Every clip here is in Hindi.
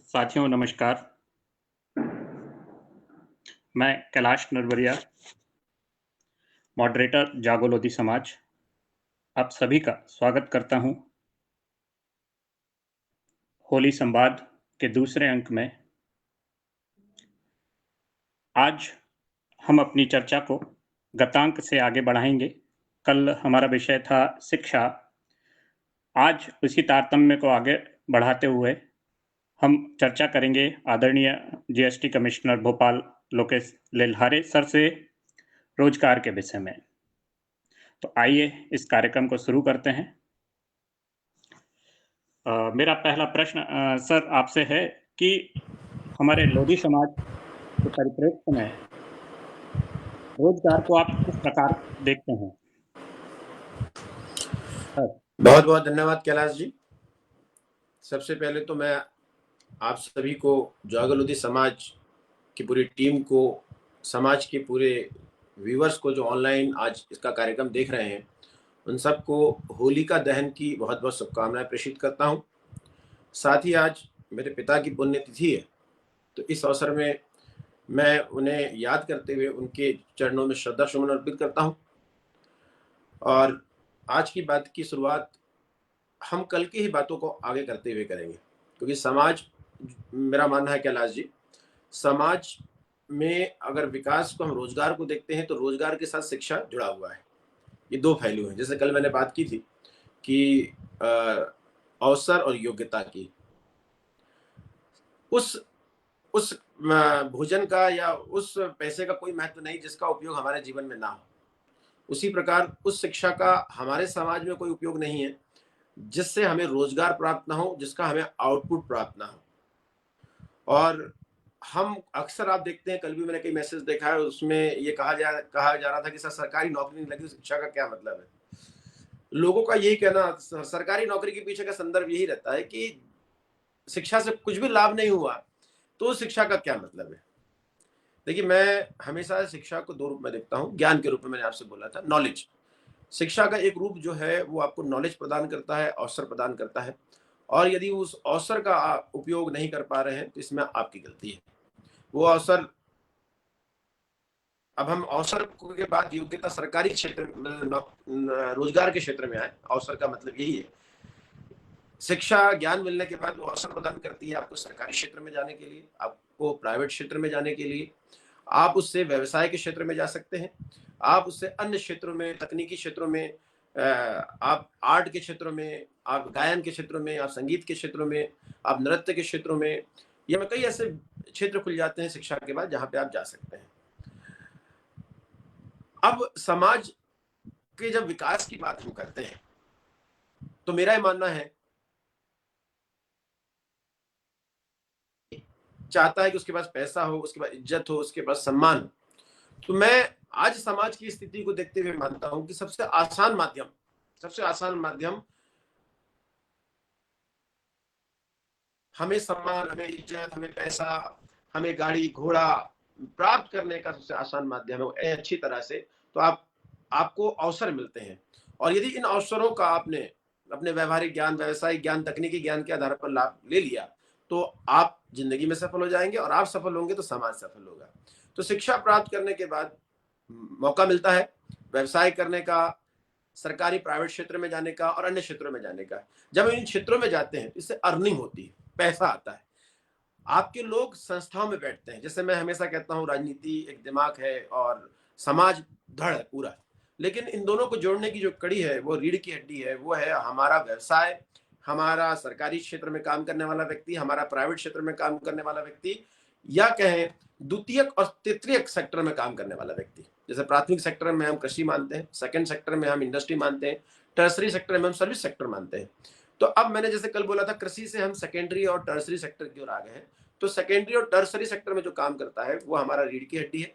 साथियों नमस्कार। मैं कैलाश नरवरिया, मॉडरेटर जागो लोधी समाज, आप सभी का स्वागत करता हूं होली संवाद के दूसरे अंक में। आज हम अपनी चर्चा को गतांक से आगे बढ़ाएंगे। कल हमारा विषय था शिक्षा। आज उसी तारतम्य को आगे बढ़ाते हुए हम चर्चा करेंगे आदरणीय GST commissioner Bhopal Lokesh Lelhare sir से रोजगार के विषय में। तो आइए इस कार्यक्रम को शुरू करते हैं। मेरा पहला प्रश्न सर आपसे है कि हमारे लोधी समाज के परिप्रेक्ष्य में रोजगार को आप किस प्रकार देखते हैं सर? बहुत बहुत धन्यवाद कैलाश जी। सबसे पहले तो मैं आप सभी को, जागो लोधी समाज की पूरी टीम को, समाज के पूरे व्यूअर्स को जो ऑनलाइन आज इसका कार्यक्रम देख रहे हैं, उन सबको होलिका दहन की बहुत बहुत शुभकामनाएं प्रेषित करता हूं। साथ ही आज मेरे पिता की पुण्यतिथि है, तो इस अवसर में मैं उन्हें याद करते हुए उनके चरणों में श्रद्धा सुमन अर्पित करता हूं। और आज की बात की शुरुआत हम कल की ही बातों को आगे करते हुए करेंगे, क्योंकि समाज, मेरा मानना है कैलाश जी, समाज में अगर विकास को हम रोजगार को देखते हैं तो रोजगार के साथ शिक्षा जुड़ा हुआ है। ये दो पहलू हैं। जैसे कल मैंने बात की थी कि अवसर और योग्यता की, उस भोजन का या उस पैसे का कोई महत्व नहीं जिसका उपयोग हमारे जीवन में ना हो। उसी प्रकार उस शिक्षा का हमारे समाज में कोई उपयोग नहीं है जिससे हमें रोजगार प्राप्त ना हो, जिसका हमें आउटपुट प्राप्त ना हो। और हम अक्सर, आप देखते हैं, कल भी मैंने कई मैसेज देखा है, उसमें ये कहा जा रहा था कि सर सरकारी नौकरी नहीं लगी, शिक्षा का क्या मतलब है। लोगों का यही कहना, सरकारी नौकरी के पीछे का संदर्भ यही रहता है कि शिक्षा से कुछ भी लाभ नहीं हुआ तो शिक्षा का क्या मतलब है। देखिए, मैं हमेशा शिक्षा को दो रूप में देखता हूँ। ज्ञान के रूप में मैंने आपसे बोला था, नॉलेज। शिक्षा का एक रूप जो है वो आपको नॉलेज प्रदान करता है, अवसर प्रदान करता है, और यदि उस अवसर का आप उपयोग नहीं कर पा रहे हैं तो इसमें आपकी गलती है। वो अवसर, अब हम अवसर के बाद योग्यता सरकारी क्षेत्र, रोजगार के क्षेत्र में आए। अवसर का मतलब यही है, शिक्षा ज्ञान मिलने के बाद वो अवसर प्रदान करती है आपको सरकारी क्षेत्र में जाने के लिए, आपको प्राइवेट क्षेत्र में जाने के लिए। आप उससे व्यवसाय के क्षेत्र में जा सकते हैं, आप उससे अन्य क्षेत्रों में, तकनीकी क्षेत्रों में, आप आर्ट के क्षेत्रों में, आप गायन के क्षेत्रों में, आप संगीत के क्षेत्रों में, आप नृत्य के क्षेत्रों में, या कई ऐसे क्षेत्र खुल जाते हैं शिक्षा के बाद जहां पे आप जा सकते हैं। अब समाज के जब विकास की बात हम करते हैं तो मेरा ये मानना है, चाहता है कि उसके पास पैसा हो, उसके पास इज्जत हो, उसके पास सम्मान हो। तो मैं आज समाज की स्थिति को देखते हुए मानता हूं कि सबसे आसान माध्यम हमें सम्मान, हमें इज्जत, हमें पैसा, हमें गाड़ी घोड़ा प्राप्त करने का सबसे आसान माध्यम है अच्छी तरह से, तो आपको अवसर मिलते हैं। और यदि इन अवसरों का आपने अपने व्यवहारिक ज्ञान, व्यवसायिक ज्ञान, तकनीकी ज्ञान के आधार पर लाभ ले लिया तो आप जिंदगी में सफल हो जाएंगे, और आप सफल होंगे तो समाज सफल होगा। तो शिक्षा प्राप्त करने के बाद मौका मिलता है व्यवसाय करने का, सरकारी प्राइवेट क्षेत्र में जाने का और अन्य क्षेत्रों में जाने का। जब इन क्षेत्रों में जाते हैं इससे अर्निंग होती है, पैसा आता है, आपके लोग संस्थाओं में बैठते हैं। जैसे मैं हमेशा कहता हूँ, राजनीति एक दिमाग है और समाज धड़ है पूरा, लेकिन इन दोनों को जोड़ने की जो कड़ी है, वो रीढ़ की हड्डी है, वो है हमारा व्यवसाय, हमारा सरकारी क्षेत्र में काम करने वाला व्यक्ति, हमारा प्राइवेट क्षेत्र में काम करने वाला व्यक्ति, या कहें द्वितीयक और तृतीयक सेक्टर में काम करने वाला व्यक्ति। जैसे प्राथमिक सेक्टर में हम कृषि मानते हैं, सेकंड सेक्टर में हम इंडस्ट्री मानते हैं, टर्सरी सेक्टर में हम सर्विस सेक्टर मानते हैं। तो अब मैंने जैसे कल बोला था, कृषि से हम सेकेंडरी और टर्सरी सेक्टर की ओर आ गए हैं। तो सेकेंडरी और टर्सरी सेक्टर में जो काम करता है वो हमारा रीढ़ की हड्डी है,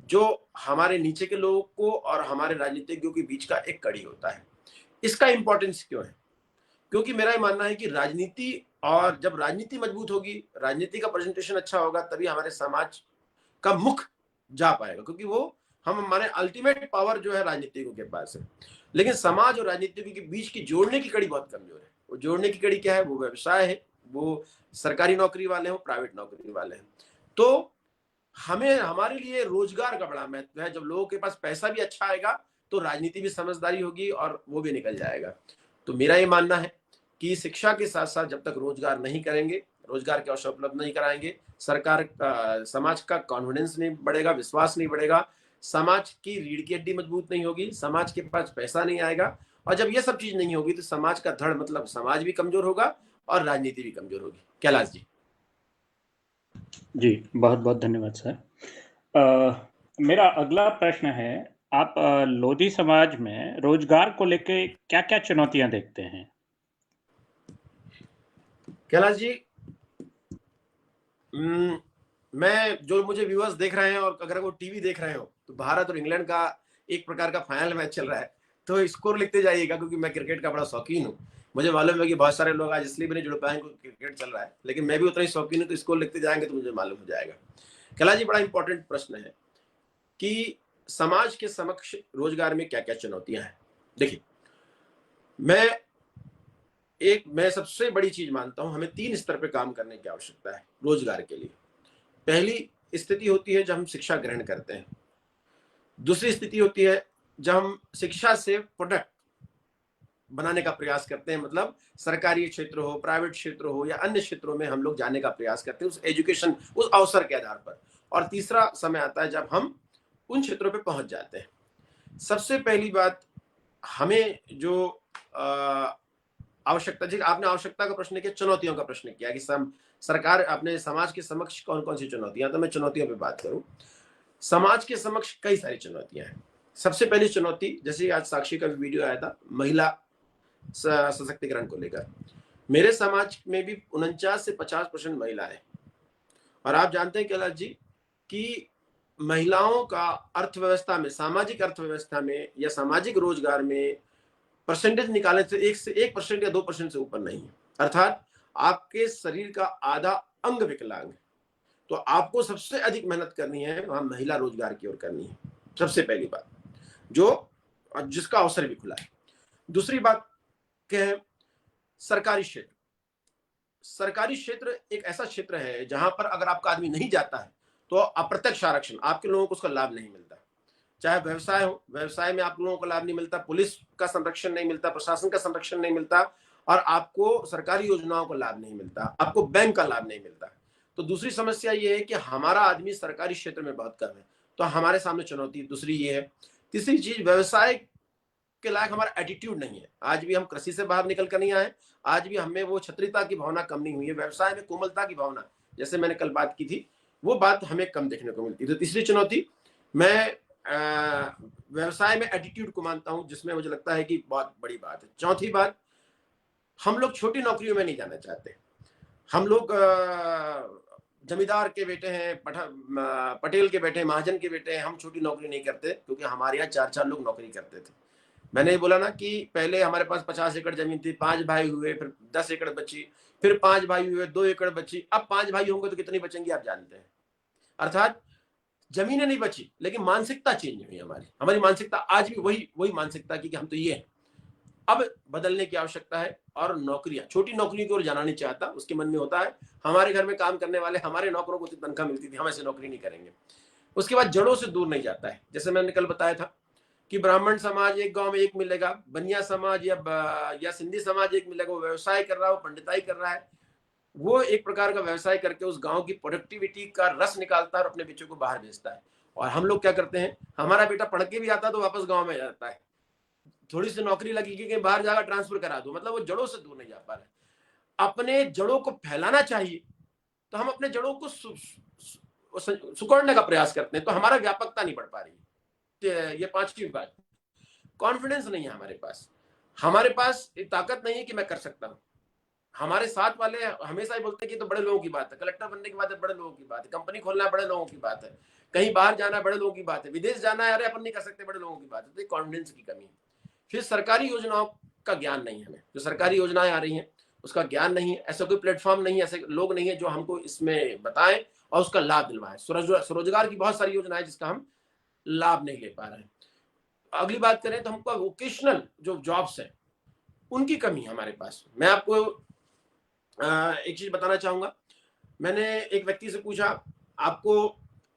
जो हमारे नीचे के लोगों को और हमारे राजनीतिज्ञों के बीच का एक कड़ी होता है। इसका इंपॉर्टेंस क्यों है? क्योंकि मेरा ये मानना है कि राजनीति, और जब राजनीति मजबूत होगी, राजनीति का प्रेजेंटेशन अच्छा होगा, तभी हमारे समाज का मुख जा पाएगा, क्योंकि वो हमारे अल्टीमेट पावर जो है राजनीतिकों के पास है। लेकिन समाज और राजनीतिकों के बीच की जोड़ने की कड़ी बहुत कमजोर है। वो जोड़ने की कड़ी क्या है? वो व्यवसाय है, वो सरकारी नौकरी वाले हो, प्राइवेट नौकरी वाले हैं। तो हमें हमारे लिए रोजगार का बड़ा महत्व है। जब लोगों के पास पैसा भी अच्छा आएगा तो राजनीति भी समझदारी होगी और वो भी निकल जाएगा। तो मेरा ये मानना है कि शिक्षा के साथ साथ जब तक रोजगार नहीं करेंगे, रोजगार के अवसर उपलब्ध नहीं कराएंगे, सरकार समाज का कॉन्फिडेंस नहीं बढ़ेगा, विश्वास नहीं बढ़ेगा, समाज की रीढ़ की हड्डी मजबूत नहीं होगी, समाज के पास पैसा नहीं आएगा। और जब ये सब चीज नहीं होगी तो समाज का धड़ मतलब समाज भी कमजोर होगा और राजनीति भी कमजोर होगी। कैलाश जी। जी, बहुत बहुत धन्यवाद सर। मेरा अगला प्रश्न है, आप लोधी समाज में रोजगार को लेके क्या क्या चुनौतियां देखते हैं? कैलाश जी, मैं जो मुझे व्यूअर्स देख रहे हैं और अगर वो टीवी देख रहे हो तो भारत और इंग्लैंड का एक प्रकार का फाइनल मैच चल रहा है, तो स्कोर लिखते जाइएगा क्योंकि मैं क्रिकेट का बड़ा शौकीन हूँ। मुझे मालूम है कि बहुत सारे लोग आज इसलिए भी नहीं जुड़ पाए क्योंकि क्रिकेट चल रहा है, लेकिन मैं भी उतना ही शौकीन हूँ, तो स्कोर लिखते जाएंगे तो मुझे मालूम हो जाएगा। कैलाश जी, बड़ा इंपॉर्टेंट प्रश्न है कि समाज के समक्ष रोजगार में क्या क्या चुनौतियां हैं। देखिए, मैं सबसे बड़ी चीज मानता हूं, हमें 3 स्तर पे काम करने की आवश्यकता है रोजगार के लिए। पहली स्थिति होती है जब हम शिक्षा ग्रहण करते हैं। दूसरी स्थिति होती है जब हम शिक्षा से प्रोडक्ट बनाने का प्रयास करते हैं, मतलब सरकारी क्षेत्र हो, प्राइवेट क्षेत्र हो या अन्य क्षेत्रों में हम लोग जाने का प्रयास करते हैं उस एजुकेशन, उस अवसर के आधार पर। और तीसरा समय आता है जब हम उन क्षेत्रों पे पहुंच जाते हैं। सबसे पहली बात, हमें जो आवश्यकता, जी आपने आवश्यकता का प्रश्न किया, चुनौतियों का प्रश्न किया कि सरकार अपने समाज के समक्ष कौन कौन सी चुनौतियां, तो मैं चुनौतियों पे बात करूं। समाज के समक्ष कई सारी चुनौतियां हैं। सबसे पहली चुनौती, जैसे आज साक्षी का वीडियो आया था महिला सशक्तिकरण को लेकर, मेरे समाज में भी 49 से 50% महिलाएं। और आप जानते हैं कैलाश जी कि महिलाओं का अर्थव्यवस्था में, सामाजिक अर्थव्यवस्था में या सामाजिक रोजगार में परसेंटेज निकालने से 1% या 2% से ऊपर नहीं है। अर्थात आपके शरीर का आधा अंग विकलांग है, तो आपको सबसे अधिक मेहनत करनी है वहां महिला रोजगार की ओर करनी है। सबसे पहली बात, जो जिसका अवसर भी खुला है। दूसरी बात क्या है, सरकारी क्षेत्र। सरकारी क्षेत्र एक ऐसा क्षेत्र है जहां पर अगर आपका आदमी नहीं जाता है तो अप्रत्यक्ष आरक्षण, आपके लोगों को उसका लाभ नहीं मिलता। चाहे व्यवसाय हो, व्यवसाय में आप लोगों को लाभ नहीं मिलता, पुलिस का संरक्षण नहीं मिलता, प्रशासन का संरक्षण नहीं मिलता, और आपको सरकारी योजनाओं का लाभ नहीं मिलता, आपको बैंक का लाभ नहीं मिलता। तो दूसरी समस्या ये है कि हमारा आदमी सरकारी क्षेत्र में बहुत कम है, तो हमारे सामने चुनौती दूसरी ये है। तीसरी चीज, व्यवसाय के लायक हमारा एटीट्यूड नहीं है। आज भी हम कृषि से बाहर निकल कर नहीं आए, आज भी हमें वो क्षत्रियता की भावना कम नहीं हुई है, व्यवसाय में कोमलता की भावना, जैसे मैंने कल बात की थी, वो बात हमें कम देखने को मिलती है। तो तीसरी चुनौती मैं व्यवसाय में एटीट्यूड को मानता हूं, जिसमें मुझे लगता है कि बहुत बड़ी बात है। चौथी बात, हम लोग छोटी नौकरियों में नहीं जाना चाहते। हम लोग जमींदार के बेटे हैं, पटेल के बेटे, महाजन के बेटे हैं, हम छोटी नौकरी नहीं करते क्योंकि हमारे यहाँ 4-4 लोग नौकरी करते थे। मैंने बोला ना कि पहले हमारे पास 50 एकड़ जमीन थी, 5 भाई हुए, फिर 10 एकड़ बची, फिर 5 भाई हुए, 2 एकड़ बची, अब 5 भाई होंगे तो कितनी बचेंगी आप जानते हैं। अर्थात जमीनें नहीं बची, लेकिन मानसिकता चेंज हुई हमारी मानसिकता आज भी वही मानसिकता की कि हम तो ये हैं। अब बदलने की आवश्यकता है। और नौकरियां, छोटी नौकरियों की ओर जाना नहीं चाहता, उसके मन में होता है हमारे घर में काम करने वाले हमारे नौकरों को तनख्वाह मिलती थी, हम ऐसे नौकरी नहीं करेंगे। उसके बाद जड़ों से दूर नहीं जाता है। जैसे मैंने कल बताया था कि ब्राह्मण समाज एक गांव में एक मिलेगा, बनिया समाज या सिंधी समाज एक मिलेगा, वो व्यवसाय कर रहा है, वो पंडिताई कर रहा है, वो एक प्रकार का व्यवसाय करके उस गांव की प्रोडक्टिविटी का रस निकालता है और अपने बच्चों को बाहर भेजता है। और हम लोग क्या करते हैं, हमारा बेटा पढ़ के भी आता है तो वापस गांव में जाता है, थोड़ी सी नौकरी लगी कि बाहर जाकर ट्रांसफर करा दो, मतलब वो जड़ों से दूर नहीं जा पा रहे। अपने जड़ों को फैलाना चाहिए, तो हम अपने जड़ों को सुकड़ने का प्रयास करते हैं, तो हमारा व्यापकता नहीं बढ़ पा रही। ये पांचवी बात, कॉन्फिडेंस नहीं है हमारे पास ताकत नहीं है कि मैं कर सकता हूं। हमारे साथ वाले हमेशा ही बोलते हैं कि तो बड़े लोगों की बात है, कलेक्टर बनने की बात है, बड़े लोगों की बात है, कंपनी खोलना है, बड़े लोगों की बात है, कहीं बाहर जाना है, बड़े लोगों की बात है, विदेश जाना है, अरे अपन नहीं कर सकते, बड़े लोगों की बात है। तो कॉन्फिडेंस की कमी है। फिर सरकारी योजनाओं का ज्ञान नहीं है, हमें जो सरकारी योजनाएं आ रही हैं उसका ज्ञान नहीं है, ऐसा कोई प्लेटफॉर्म नहीं है, ऐसे लोग नहीं है जो हमको इसमें बताएं और उसका लाभ दिलवाएं। स्वरोजगार की बहुत सारी योजनाएं जिसका हम लाभ नहीं ले पा रहे हैं। अगली बात करें तो हमको वोकेशनल जो जॉब्स है उनकी कमी है हमारे पास। मैं आपको एक चीज बताना चाहूंगा, मैंने एक व्यक्ति से पूछा, आपको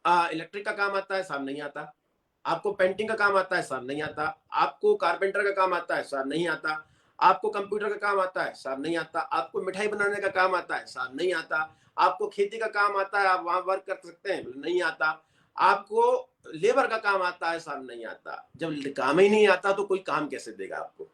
इलेक्ट्रिक का काम आता है? साहब नहीं आता। आपको पेंटिंग का काम आता है? साहब नहीं आता। आपको कारपेंटर का काम आता है? साहब नहीं आता। आपको कंप्यूटर का काम आता है? साहब नहीं आता। आपको मिठाई बनाने का काम आता है? साहब नहीं आता। आपको खेती का काम आता है, आप वहां वर्क कर सकते हैं? नहीं आता। आपको लेबर का काम आता है? साहब नहीं आता। जब काम ही नहीं आता तो कोई काम कैसे देगा आपको?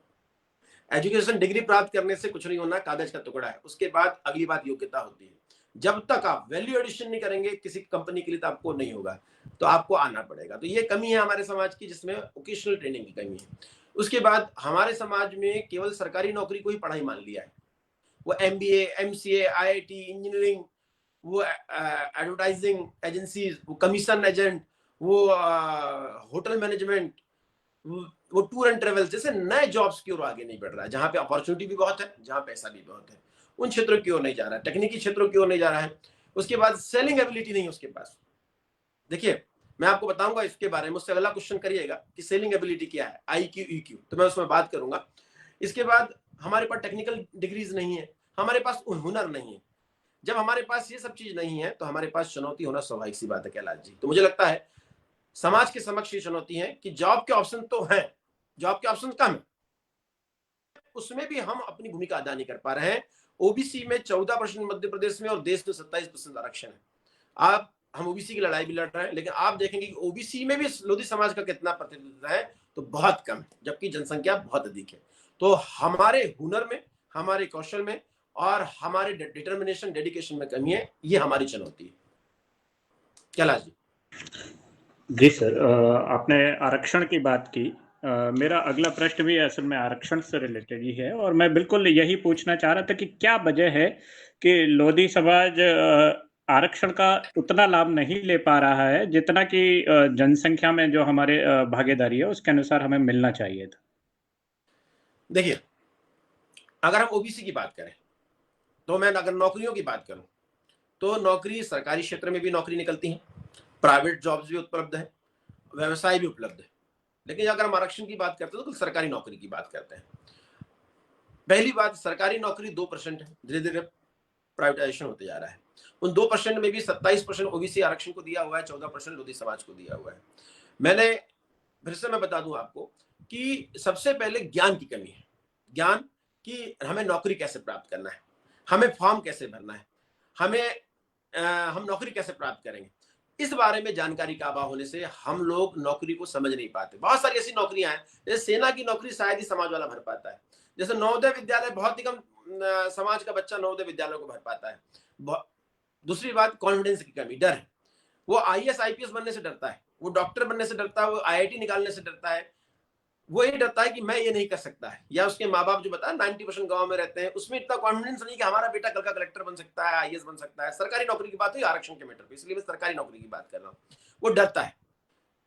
एजुकेशन डिग्री प्राप्त करने से कुछ नहीं होना, कागज का टुकड़ा है। उसके बाद अगली बात योग्यता होती है। जब तक आप वैल्यू एडिशन नहीं करेंगे किसी कंपनी के लिए तो आपको नहीं होगा, तो आपको आना पड़ेगा। तो ये कमी है हमारे समाज की, जिसमें वोकेशनल ट्रेनिंग की कमी है। उसके बाद हमारे समाज में केवल सरकारी नौकरी को ही पढ़ाई मान लिया है। वो एमबीए, एमसीए, आईआईटी, इंजीनियरिंग, वो एडवर्टाइजिंग एजेंसीज, वो कमीशन एजेंट, वो होटल मैनेजमेंट, वो टूर एंड ट्रेवल जैसे नए जॉब्स की ओर आगे नहीं बढ़ रहा है, जहां पे अपॉर्चुनिटी भी बहुत है, जहां पैसा भी बहुत है। उन क्षेत्रों की ओर नहीं जा रहा है, तकनीकी क्षेत्रों की ओर नहीं जा रहा है। उसके बाद सेलिंग एबिलिटी नहीं है उसके पास। देखिए, मैं आपको बताऊंगा इसके बारे में, मुझसे अगला क्वेश्चन करिएगा कि सेलिंग एबिलिटी क्या है, IQ EQ, तो मैं उसमें बात करूंगा। इसके बाद हमारे पास टेक्निकल डिग्रीज नहीं है, हमारे पास हुनर नहीं है। जब हमारे पास ये सब चीज नहीं है तो हमारे पास चुनौती होना स्वाभाविक सी बात है कैलाश जी। तो मुझे लगता है समाज के समक्ष ये चुनौती है कि जॉब के ऑप्शन तो हैं, जॉब के ऑप्शन कम है, उसमें भी हम अपनी भूमिका अदा नहीं कर पा रहे हैं। ओबीसी में 14% मध्य प्रदेश में और देश में 27% आरक्षण है। आप हम ओबीसी की लड़ाई भी लड़ रहे हैं, लेकिन आप देखेंगे कि ओबीसी में भी लोधी समाज का कितना प्रतिनिधित्व है, तो बहुत कम है, जबकि जनसंख्या बहुत अधिक है। तो हमारे हुनर में, हमारे कौशल में और हमारे डिटर्मिनेशन, डेडिकेशन में कमी है। ये हमारी चुनौती है। कैलाश जी। जी सर, आपने आरक्षण की बात की। मेरा अगला प्रश्न भी असल में आरक्षण से रिलेटेड ही है, और मैं बिल्कुल यही पूछना चाह रहा था कि क्या वजह है कि लोधी समाज आरक्षण का उतना लाभ नहीं ले पा रहा है जितना कि जनसंख्या में जो हमारे भागीदारी है उसके अनुसार हमें मिलना चाहिए था। देखिए, अगर हम ओबीसी की बात करें, तो मैं अगर नौकरियों की बात करूं, तो नौकरी सरकारी क्षेत्र में भी नौकरी निकलती है, प्राइवेट जॉब्स भी उपलब्ध है, व्यवसाय भी उपलब्ध है। लेकिन अगर हम आरक्षण की बात करते हैं तो सरकारी नौकरी की बात करते हैं। पहली बात, सरकारी नौकरी 2% है, धीरे धीरे प्राइवेटाइजेशन होते जा रहा है। उन 2% में भी 27% ओबीसी आरक्षण को दिया हुआ है, 14% लोधी समाज को दिया हुआ है। मैंने फिर से मैं बता दूं आपको कि सबसे पहले ज्ञान की कमी है। ज्ञान कि हमें नौकरी कैसे प्राप्त करना है, हमें फॉर्म कैसे भरना है, हमें हम नौकरी कैसे प्राप्त करेंगे, इस बारे में जानकारी का अभाव होने से हम लोग नौकरी को समझ नहीं पाते। बहुत सारी ऐसी नौकरियां हैं, जैसे सेना की नौकरी शायद ही समाज वाला भर पाता है। जैसे नवोदय विद्यालय, बहुत ही कम समाज का बच्चा नवोदय विद्यालय को भर पाता है। दूसरी बात, कॉन्फिडेंस की कमी, डर है। वो IAS IPS बनने से डरता है, वो डॉक्टर बनने से डरता है, वो IIT निकालने से डरता है। वो ये डरता है कि मैं ये नहीं कर सकता है, या उसके माँ बाप जो बताया 90% गांव में रहते हैं, उसमें इतना कॉन्फिडेंस नहीं कि हमारा बेटा कल का कलेक्टर बन सकता है, IAS बन सकता है। सरकारी नौकरी की बात हुई आरक्षण के मैटर पे, इसलिए मैं सरकारी नौकरी की बात कर रहा हूँ। वो डरता है।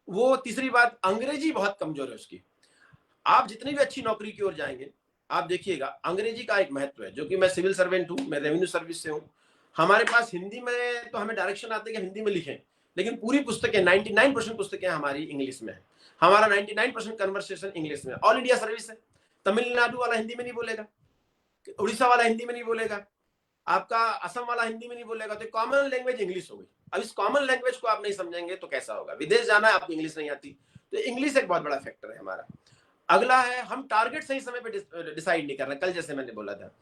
वो तीसरी बात, अंग्रेजी बहुत कमजोर है उसकी। आप जितनी भी अच्छी नौकरी की ओर जाएंगे, आप देखिएगा अंग्रेजी का एक महत्व है। जो कि मैं सिविल सर्वेंट हूं, मैं रेवेन्यू सर्विस से हूं, हमारे पास हिंदी में तो हमें डायरेक्शन आते हैं कि हिंदी में लिखें, लेकिन पूरी पुस्तकें 99% पुस्तकें हमारी इंग्लिश में है। हमारा 99% कन्वर्सेशन इंग्लिश में। ऑल इंडिया सर्विस है, तमिलनाडु वाला हिंदी में नहीं बोलेगा, उड़ीसा वाला हिंदी में नहीं बोलेगा, आपका असम वाला हिंदी में नहीं बोलेगा। तो कॉमन लैंग्वेज इंग्लिश हो गई। अब इस कॉमन लैंग्वेज को आप नहीं समझेंगे तो कैसा होगा? विदेश जाना है, आपको इंग्लिश नहीं आती, तो इंग्लिश एक बहुत बड़ा फैक्टर है हमारा। अगला है, हम टारगेट सही समय पे डिसाइड नहीं कर रहे। कल जैसे मैंने बोला था,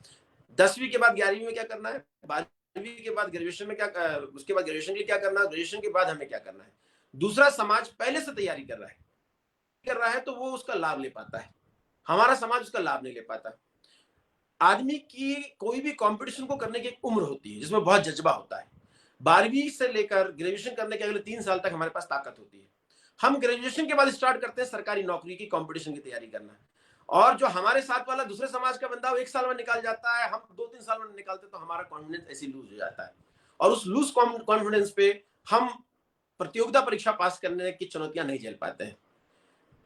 10वीं के बाद 11वीं में क्या करना है, 12वीं के बाद ग्रेजुएशन में क्या, उसके बाद ग्रेजुएशन के लिए क्या करना है, ग्रेजुएशन के बाद हमें क्या करना है। दूसरा, समाज पहले से तैयारी कर रहा है तो वो उसका लाभ ले पाता है, हमारा समाज उसका लाभ नहीं ले पाता। आदमी की कोई भी कंपटीशन को करने की एक उम्र होती है जिसमें बहुत जज्बा होता है। 12वीं से लेकर ग्रेजुएशन करने के अगले 3 साल तक हमारे पास ताकत होती है। हम ग्रेजुएशन के बाद स्टार्ट करते हैं सरकारी नौकरी की कंपटीशन की तैयारी करना। और जो हमारे साथ वाला दूसरे समाज का बंदा वो 1 साल में निकाल जाता है, हम 2-3 साल में निकालते, तो हमारा कॉन्फिडेंस ऐसे लूज हो जाता है। और उस लूज कॉन्फिडेंस पे हम प्रतियोगिता परीक्षा पास करने की चुनौतियां नहीं झेल पाते हैं।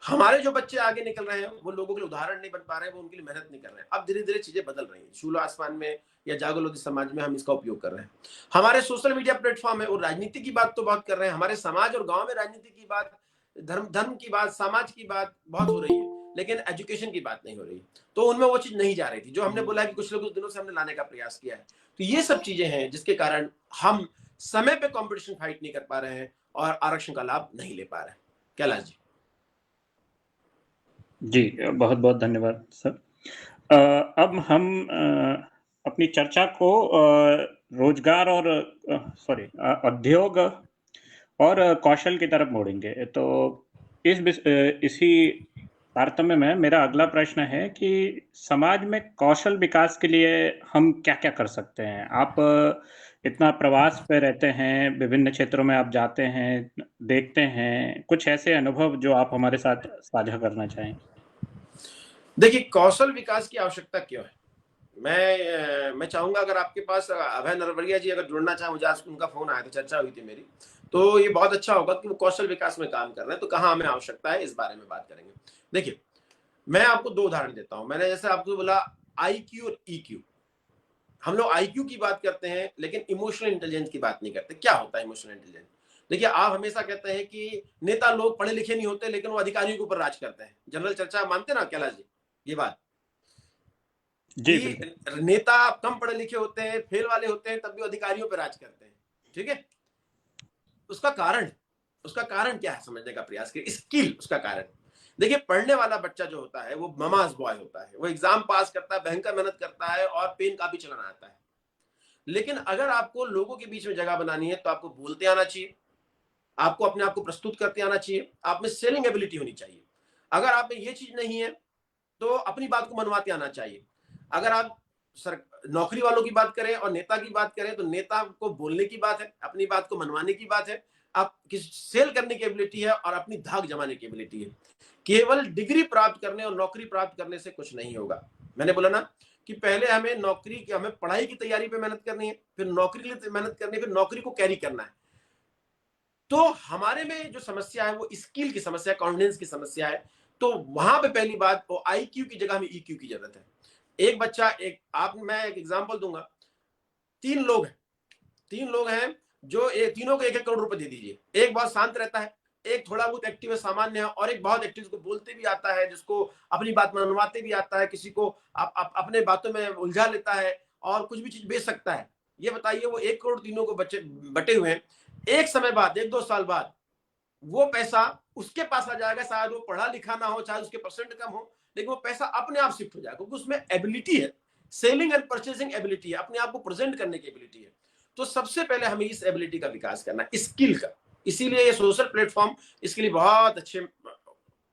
हमारे जो बच्चे आगे निकल रहे हैं वो लोगों के लिए उदाहरण नहीं बन पा रहे हैं, वो उनके लिए मेहनत नहीं कर रहे हैं। अब धीरे धीरे चीजें बदल रही हैं, शूलो आसमान में या जागो लोधी समाज में हम इसका उपयोग कर रहे हैं। हमारे सोशल मीडिया प्लेटफॉर्म है, वो राजनीति की बात तो बहुत कर रहे हैं, हमारे समाज और गांव में राजनीति की बात, धर्म की बात, समाज की बात बहुत हो रही है, लेकिन एजुकेशन की बात नहीं हो रही, तो उनमें वो चीज नहीं जा रही थी जो हमने बोला कि कुछ लोग कुछ दिनों से हमने लाने का प्रयास किया है। तो ये सब चीजें हैं जिसके कारण हम समय पे कंपटीशन फाइट नहीं कर पा रहे हैं और आरक्षण का लाभ नहीं ले पा रहे हैं। कैलाश जी। जी, बहुत बहुत धन्यवाद सर। अब हम अपनी चर्चा को रोजगार और उद्योग और कौशल की तरफ मोड़ेंगे। तो इसी तारतम्य में मेरा अगला प्रश्न है कि समाज में कौशल विकास के लिए हम क्या-क्या कर सकते हैं? आप इतना प्रवास पे रहते हैं, विभिन्न क्षेत्रों में आप जाते हैं, देखते हैं, कुछ ऐसे अनुभव जो आप हमारे साथ साझा करना चाहें? देखिए, कौशल विकास की आवश्यकता क्यों है? मैं चाहूंगा अगर आपके पास अभय नरवरिया जी अगर जुड़ना चाहे, मुझे आज उनका फोन आया था, चर्चा हुई थी मेरी, तो ये बहुत अच्छा होगा कि वो कौशल विकास में काम कर रहे हैं, तो कहाँ हमें आवश्यकता है इस बारे में बात करेंगे। देखिए, मैं आपको 2 उदाहरण देता हूं। मैंने जैसे आपको बोला आईक्यू और ईक्यू। हम लोग आईक्यू की बात करते हैं लेकिन इमोशनल इंटेलिजेंस की बात नहीं करते। क्या होता है इमोशनल इंटेलिजेंस? देखिए, आप हमेशा कहते हैं कि नेता लोग पढ़े लिखे नहीं होते लेकिन वो अधिकारियों के ऊपर राज करते हैं। जनरल चर्चा मानते ना कैलाश जी ये बात जी, बिल्कुल। कि नेता कम पढ़े लिखे होते हैं, फेल वाले होते हैं, तब भी अधिकारियों पर राज करते हैं। ठीक है? उसका कारण उसका कारण क्या है समझने का प्रयास करिए। स्किल उसका कारण। देखिए, पढ़ने वाला बच्चा जो होता है वो ममाज बॉय होता है, वो एग्जाम पास करता है, भयंकर मेहनत करता है और पेन कापी चलाना आता है। लेकिन अगर आपको लोगों के बीच में जगह बनानी है तो आपको बोलते आना चाहिए, आपको अपने आप को प्रस्तुत करते आना चाहिए, आप में सेलिंग एबिलिटी होनी चाहिए। अगर आप में ये चीज नहीं है तो अपनी बात को मनवाते आना चाहिए। अगर आप सर नौकरी वालों की बात करें और नेता की बात करें तो नेता को बोलने की बात है, अपनी बात को मनवाने की बात है, आप किस सेल करने की एबिलिटी है और अपनी धाक जमाने की एबिलिटी है। केवल डिग्री प्राप्त करने और नौकरी प्राप्त करने से कुछ नहीं होगा। मैंने बोला ना कि पहले हमें पढ़ाई की तैयारी पे मेहनत करनी है, फिर नौकरी के लिए मेहनत करनी है, फिर नौकरी को कैरी करना है। तो हमारे में जो समस्या है वो स्किल की समस्या, कॉन्फिडेंस की समस्या है। तो वहां पे पहली बात वो आईक्यू की जगह में ईक्यू की जरूरत है। एक बच्चा एक आप मैं एक एग्जांपल दूंगा। तीन लोग हैं तीन लोग हैं जो तीनों को 1-1 करोड़ रुपए दे दीजिए। एक बहुत शांत रहता है, एक थोड़ा बहुत एक्टिव है, सामान्य है, और एक बहुत एक्टिव जिसको बोलते भी आता है, जिसको अपनी बात मनवाते भी आता है, किसी को अपने बातों में उलझा लेता है और कुछ भी चीज बेच सकता है। ये बताइए, वो 1 करोड़ तीनों को बच्चे बटे हुए हैं। एक समय बाद, 1-2 साल बाद वो पैसा उसके पास आ जाएगा। शायद वो पढ़ा लिखा ना हो, चाहे उसके परसेंट कम हो, लेकिन वो पैसा अपने आप शिफ्ट हो जाएगा क्योंकि उसमें एबिलिटी है, सेलिंग एंड परचेसिंग एबिलिटी है, अपने आप को प्रेजेंट करने की एबिलिटी है। तो सबसे पहले हमें इस एबिलिटी का विकास करना है, स्किल का। इसीलिए ये सोशल प्लेटफॉर्म इसके लिए बहुत अच्छे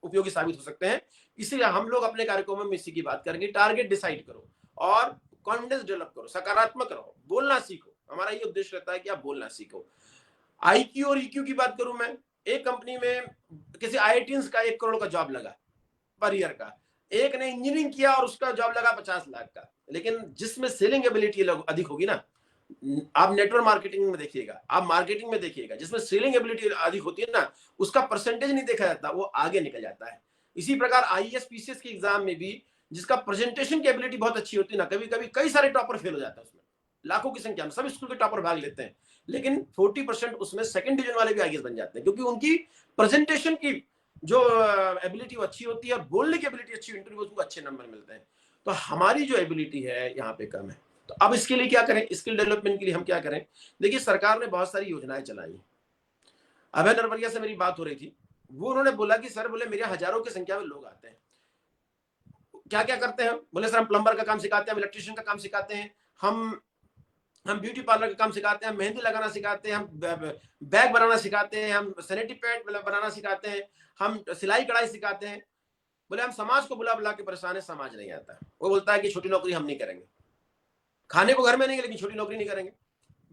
उपयोगी साबित हो सकते हैं। इसीलिए हम लोग अपने कार्यक्रमों में इसी की बात करेंगे। टारगेट डिसाइड करो और कॉन्फिडेंस डेवलप करो, सकारात्मक रहो, बोलना सीखो। हमारा ये उद्देश्य रहता है कि आप बोलना सीखो। आईक्यू और ईक्यू की बात करूं मैं, एक कंपनी में किसी आईआईटीएंस का 1 करोड़ का जॉब लगा पर ईयर का, एक ने इंजीनियरिंग किया और उसका जॉब लगा 50 लाख का। लेकिन जिसमें सेलिंग एबिलिटी अधिक होगी ना, आप नेटवर्क मार्केटिंग में देखिएगा, आप मार्केटिंग में देखिएगा, जिसमें सेलिंग एबिलिटी अधिक होती है ना, उसका परसेंटेज नहीं देखा जाता, वो आगे निकल जाता है। इसी प्रकार आईएएस पीसीएस के एग्जाम में भी जिसका प्रेजेंटेशन की एबिलिटी बहुत अच्छी होती है ना, कभी कभी कई सारे टॉपर फेल हो जाता है उसमें, लाखों की संख्या में सब स्कूल के टॉपर भाग लेते हैं, लेकिन 40% उसमें सेकंड डिवीजन वाले भी आईएएस बन जाते हैं, क्योंकि उनकी प्रेजेंटेशन की जो एबिलिटी अच्छी होती है और बोलने की एबिलिटी अच्छी, इंटरव्यू को अच्छे नंबर मिलते हैं। तो हमारी जो एबिलिटी है यहाँ पे कम है। तो अब इसके लिए क्या करें, स्किल डेवलपमेंट के लिए हम क्या करें? देखिए, सरकार ने बहुत सारी योजनाएं चलाई। अभय नरवरिया से मेरी बात हो रही थी, वो उन्होंने बोला कि सर, बोले मेरे हजारों की संख्या में लोग आते हैं, क्या क्या करते हैं? बोले सर, हम प्लम्बर का काम सिखाते हैं, हम इलेक्ट्रिशियन का काम सिखाते हैं, हम ब्यूटी पार्लर का काम सिखाते हैं, मेहंदी लगाना सिखाते हैं, हम बैग बनाना सिखाते हैं, हम सैनिटरी पैड बनाना सिखाते हैं, हम सिलाई कढ़ाई सिखाते हैं। बोले हम समाज को बुला बुला के परेशान है, समाज नहीं आता। वो बोलता है कि छोटी नौकरी हम नहीं करेंगे, खाने को घर में नहीं, लेकिन छोटी नौकरी नहीं करेंगे।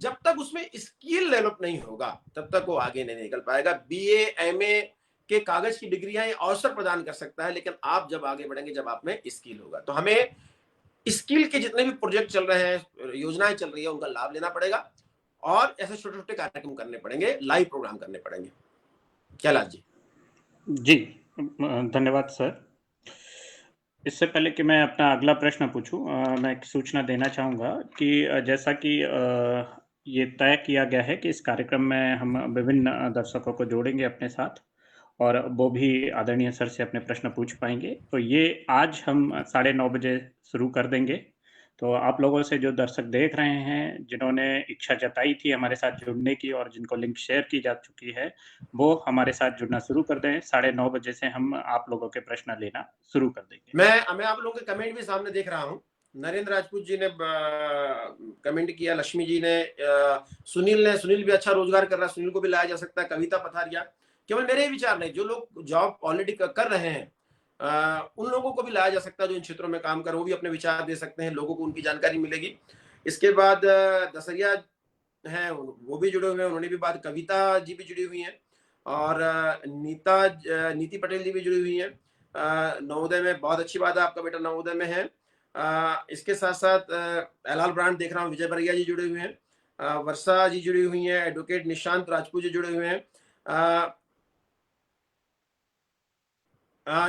जब तक उसमें स्किल डेवलप नहीं होगा तब तक वो आगे नहीं निकल पाएगा। बीए एमए के कागज की डिग्रियां अवसर प्रदान कर सकता है, लेकिन आप जब आगे बढ़ेंगे जब आप में स्किल होगा। तो हमें स्किल के जितने भी प्रोजेक्ट चल रहे हैं, योजनाएं चल रही है, उनका लाभ लेना पड़ेगा और ऐसे छोटे छोटे कार्यक्रम करने पड़ेंगे, लाइव प्रोग्राम करने पड़ेंगे। क्या लाल जी? जी, धन्यवाद सर। इससे पहले कि मैं अपना अगला प्रश्न पूछूं, मैं एक सूचना देना चाहूँगा कि जैसा कि ये तय किया गया है कि इस कार्यक्रम में हम विभिन्न दर्शकों को जोड़ेंगे अपने साथ, और वो भी आदरणीय सर से अपने प्रश्न पूछ पाएंगे। तो ये आज हम 9:30 बजे शुरू कर देंगे। तो आप लोगों से जो दर्शक देख रहे हैं, जिन्होंने इच्छा जताई थी हमारे साथ जुड़ने की और जिनको लिंक शेयर की जा चुकी है, वो हमारे साथ जुड़ना शुरू कर दें। 9:30 बजे से हम आप लोगों के प्रश्न लेना शुरू कर देंगे। मैं आप लोगों के कमेंट भी सामने देख रहा हूँ। नरेंद्र राजपूत जी ने कमेंट किया, लक्ष्मी जी ने, सुनील भी अच्छा रोजगार कर रहा है, सुनील को भी लाया जा सकता है। कविता पथारिया, केवल मेरे ही विचार नहीं, जो लोग जॉब ऑलरेडी कर रहे हैं उन लोगों को भी लाया जा सकता है, जो इन क्षेत्रों में काम कर, वो भी अपने विचार दे सकते हैं, लोगों को उनकी जानकारी मिलेगी। इसके बाद दसरिया हैं, वो भी जुड़े हुए हैं, उन्होंने भी बात, कविता जी भी जुड़ी हुई हैं, और नीति पटेल जी भी जुड़ी हुई हैं। नवोदय में, बहुत अच्छी बात है, आपका बेटा नवोदय में है। इसके साथ साथ एलाल ब्रांड देख रहा हूँ, विजय बरिया जी जुड़े हुए हैं, वर्षा जी जुड़ी हुई हैं, एडवोकेट निशांत राजपूत जी जुड़े हुए हैं।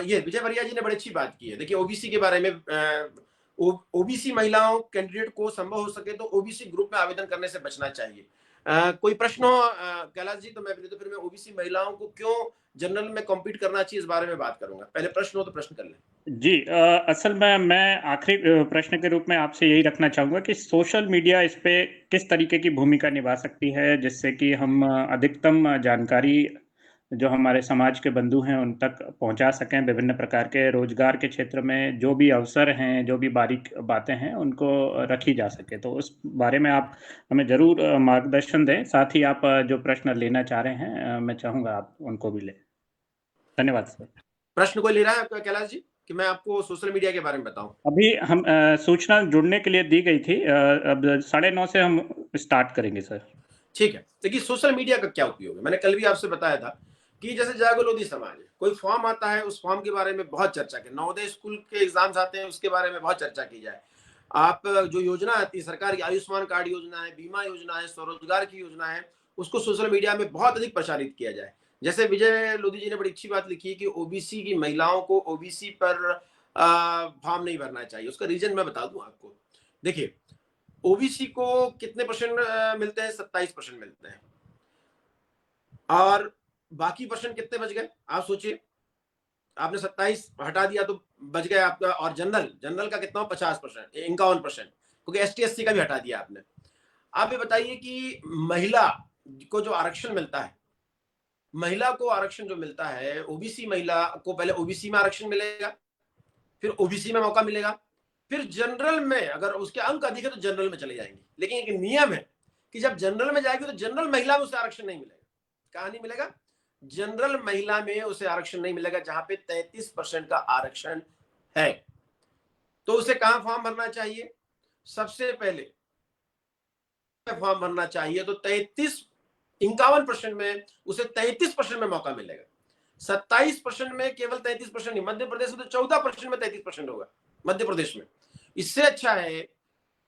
ये विजय बरिया जी ने बड़ी अच्छी बात की है। देखिए, ओबीसी के बारे में, ओबीसी महिलाओं कैंडिडेट को संभव हो सके तो ओबीसी ग्रुप में आवेदन करने से बचना चाहिए। कोई प्रश्न हो कैलाश जी? तो फिर मैं ओबीसी महिलाओं को क्यों जनरल में कॉम्पीट करना चाहिए, इस बारे में बात करूंगा। पहले प्रश्न हो तो प्रश्न कर लें। जी, असल में मैं आखिरी प्रश्न के रूप में आपसे यही रखना चाहूँगा कि सोशल मीडिया इस पे किस तरीके की भूमिका निभा सकती है, जिससे कि हम अधिकतम जानकारी जो हमारे समाज के बंधु हैं उन तक पहुंचा सकें। विभिन्न प्रकार के रोजगार के क्षेत्र में जो भी अवसर हैं, जो भी बारीक बातें हैं, उनको रखी जा सके। तो उस बारे में आप हमें ज़रूर मार्गदर्शन दें। साथ ही आप जो प्रश्न लेना चाह रहे हैं, मैं चाहूँगा आप उनको भी लें। धन्यवाद सर। प्रश्न कोई ले रहा है आपका कैलाश जी, कि मैं आपको सोशल मीडिया के बारे में बताऊं? अभी हम सूचना जुड़ने के लिए दी गई थी। अब 9:30 से हम स्टार्ट करेंगे सर। ठीक है। देखिए, सोशल मीडिया का क्या उपयोग है, मैंने कल भी आपसे बताया था कि जैसे जागो लोधी समाज है, कोई फॉर्म आता है, उस फॉर्म के बारे में बहुत चर्चा की, नवोदय स्कूल के एग्जाम्स आते हैं, उसके बारे में बहुत चर्चा की जाए। आप जो योजना आती है सरकार की, आयुष्मान कार्ड योजना है, बीमा योजना है, स्वरोजगार की योजना है, उसको सोशल मीडिया में बहुत अधिक प्रचारित किया जाए। जैसे विजय लोधी जी ने बड़ी अच्छी बात लिखी कि ओबीसी की महिलाओं को ओबीसी पर फॉर्म नहीं भरना चाहिए। उसका रीजन मैं बता दूं आपको। देखिए, ओबीसी को कितने परसेंट मिलते हैं? 27% मिलते हैं, और बाकी परसेंट कितने बच गए आप सोचिए। आपने 27 हटा दिया तो बच गए आपका, और जनरल का कितना? 50%, 51%, क्योंकि एसटी एससी का भी हटा दिया आपने। आप ये बताइए कि महिला को जो आरक्षण मिलता है, महिला को आरक्षण जो मिलता है, ओबीसी महिला को पहले ओबीसी में आरक्षण मिलेगा, फिर ओबीसी में मौका मिलेगा, फिर जनरल में अगर उसके अंक अधिक है तो जनरल में चले जाएंगे। लेकिन एक नियम है कि जब जनरल में जाएगी तो जनरल महिला में उसे आरक्षण नहीं मिलेगा। कहां नहीं मिलेगा? जनरल महिला में उसे आरक्षण नहीं मिलेगा, जहां पे 33% का आरक्षण है। तो उसे कहां फॉर्म भरना चाहिए? सबसे पहले फॉर्म भरना चाहिए तो 51% में उसे 33% में मौका मिलेगा। 27% में केवल 33% नहीं, मध्य प्रदेश में तो 14% में 33% होगा मध्य प्रदेश में। इससे अच्छा है